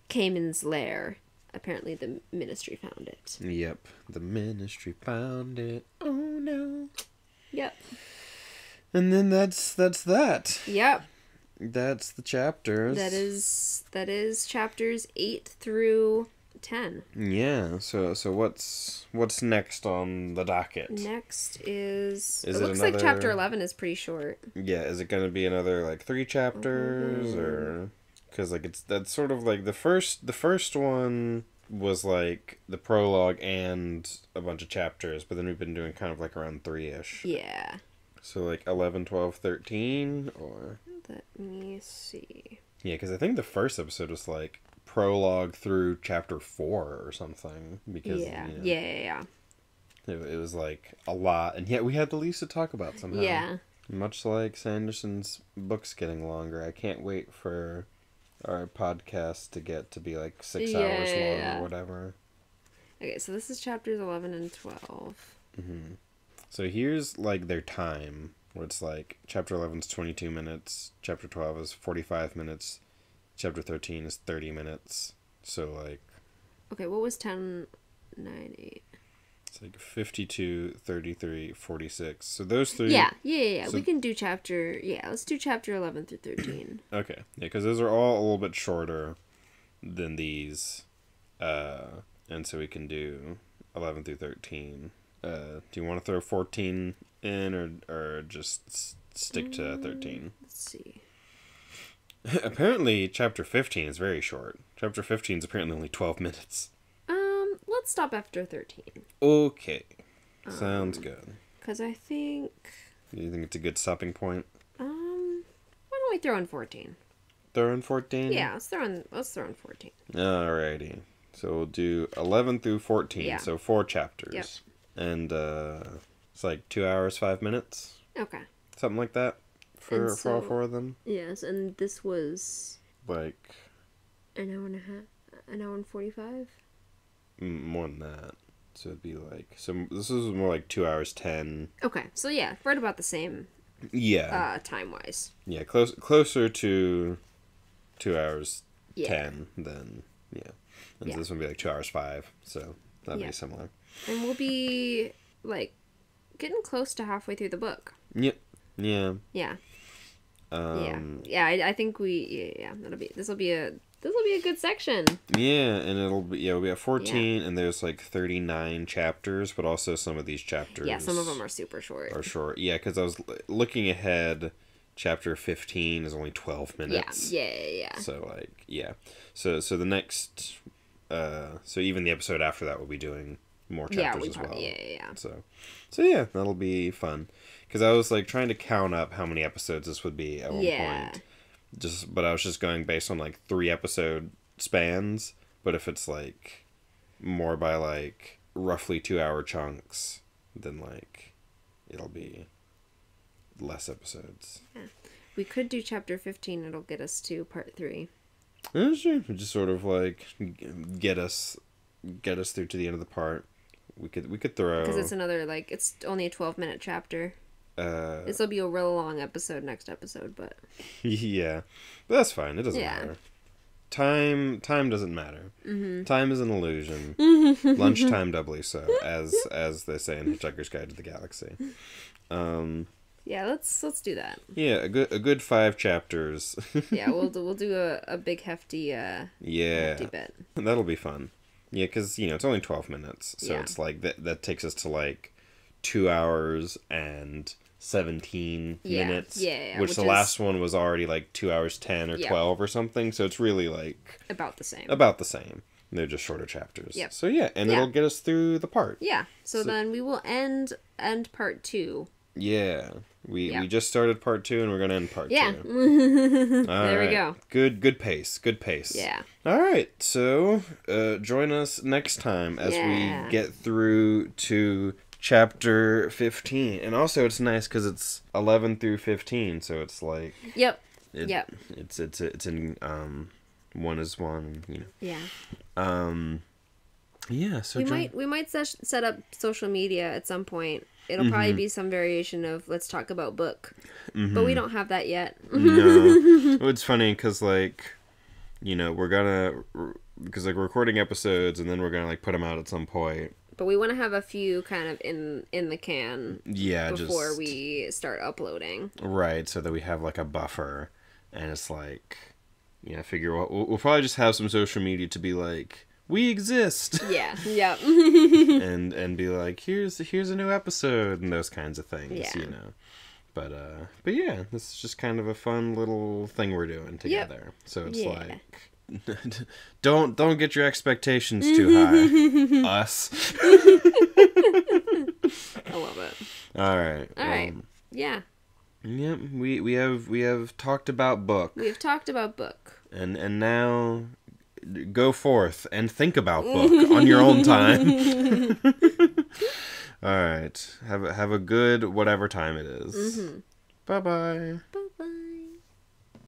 Cayman's lair. Apparently the Ministry found it. Yep. The Ministry found it. Oh, no. Yep. And then that's that. Yep. That's the chapters. That is chapters 8 through 10. Yeah. So what's next on the docket? Next is it looks another... like chapter 11 is pretty short. Yeah, is it going to be another like 3 chapters or cuz like that's sort of like the first one was like the prologue and a bunch of chapters, but then we've been doing kind of like around 3ish. Yeah. So like 11, 12, 13 or let me see. Yeah, cuz I think the first episode was like prologue through chapter 4 or something because yeah. It was like a lot, and yet we had the least to talk about somehow. Yeah. Much like Sanderson's books getting longer, I can't wait for our podcast to get to be like 6 hours long or whatever. Okay, so this is chapters 11 and 12. Mm-hmm. So here's like their time, where it's like chapter 11 is 22 minutes, chapter 12 is 45 minutes, chapter 13 is 30 minutes. So like... Okay, what was 10, 9, 8? It's like 52, 33, 46. So those 3... Yeah. So we can do chapter... Yeah, let's do chapter 11 through 13. Okay. Yeah, because those are all a little bit shorter than these. And so we can do 11 through 13. Do you want to throw 14 in or just stick to 13? Let's see. Apparently, chapter 15 is very short. Chapter 15 is apparently only 12 minutes. Let's stop after 13. Okay. Sounds good. Because I think... You think it's a good stopping point? Why don't we throw in 14? Throw in 14? Yeah, let's throw in 14. Alrighty. So we'll do 11 through 14. Yeah. So 4 chapters. Yep. And it's like 2 hours, 5 minutes. Okay. Something like that. for all 4 of them. Yes, and this was like an hour and a half, an hour and 45. More than that. So it'd be like this is more like 2 hours 10. Okay, so yeah, right about the same. Yeah. Time wise. Yeah, closer to 2 hours 10 than and this one would be like 2 hours 5. So that'd be similar. And we'll be like getting close to halfway through the book. Yep. Yeah. Yeah. I think this will be a good section. Yeah, and we'll be at 14, and there's like 39 chapters, but also some of these chapters. Yeah, some of them are super short. Yeah, because I was looking ahead. Chapter 15 is only 12 minutes. Yeah. So like, yeah. So the next, so even the episode after that will be doing more chapters as well. Yeah. So yeah, that'll be fun. Because I was like trying to count up how many episodes this would be at one point. But I was just going based on like 3 episode spans. But if it's like more by like roughly 2 hour chunks, then like it'll be less episodes. Yeah. We could do chapter 15. It'll get us to part 3. Yeah, sure. Just sort of like get us through to the end of the part. We could throw, because it's another like it's only a 12-minute chapter. This will be a real long episode next episode, but yeah, but that's fine. It doesn't matter. Time doesn't matter. Mm-hmm. Time is an illusion. Lunchtime doubly so, as they say in Hitchhiker's Guide to the Galaxy. Yeah, let's do that. Yeah, a good 5 chapters. Yeah, we'll do a big hefty bit. That'll be fun. Yeah, because it's only 12 minutes, so it's like that takes us to like 2 hours and 17 minutes. Yeah. Which the last one was already like 2 hours 10 or 12 or something. So it's really like about the same. They're just shorter chapters. Yep. So yeah, and it'll get us through the part. Yeah. So then we will end part 2. Yeah. We just started part 2 and we're going to end part 2. Yeah. There we go. Good pace. Yeah. All right. So join us next time as we get through to chapter 15. And also it's nice because it's 11 through 15. So it's like... Yep. It's in 1 is 1. Yeah. Yeah. So we might set up social media at some point. It'll probably be some variation of let's talk about book. Mm-hmm. But we don't have that yet. No. It's funny because, like, we're going to... Because, like, we're recording episodes and then we're going to, like, put them out at some point. But we want to have a few kind of in the can before we start uploading. Right, so that we have, like, a buffer. And it's like... I figure we'll probably just have some social media to be like... We exist. Yeah. Yep. and be like, here's a new episode and those kinds of things. Yeah. But yeah, this is just kind of a fun little thing we're doing together. Yep. So it's like, don't get your expectations too high. Us. I love it. All right. Yeah. Yep. We have talked about book. We have talked about book. And now. Go forth and think about book on your own time. All right. Have a good whatever time it is. Mm-hmm. Bye-bye.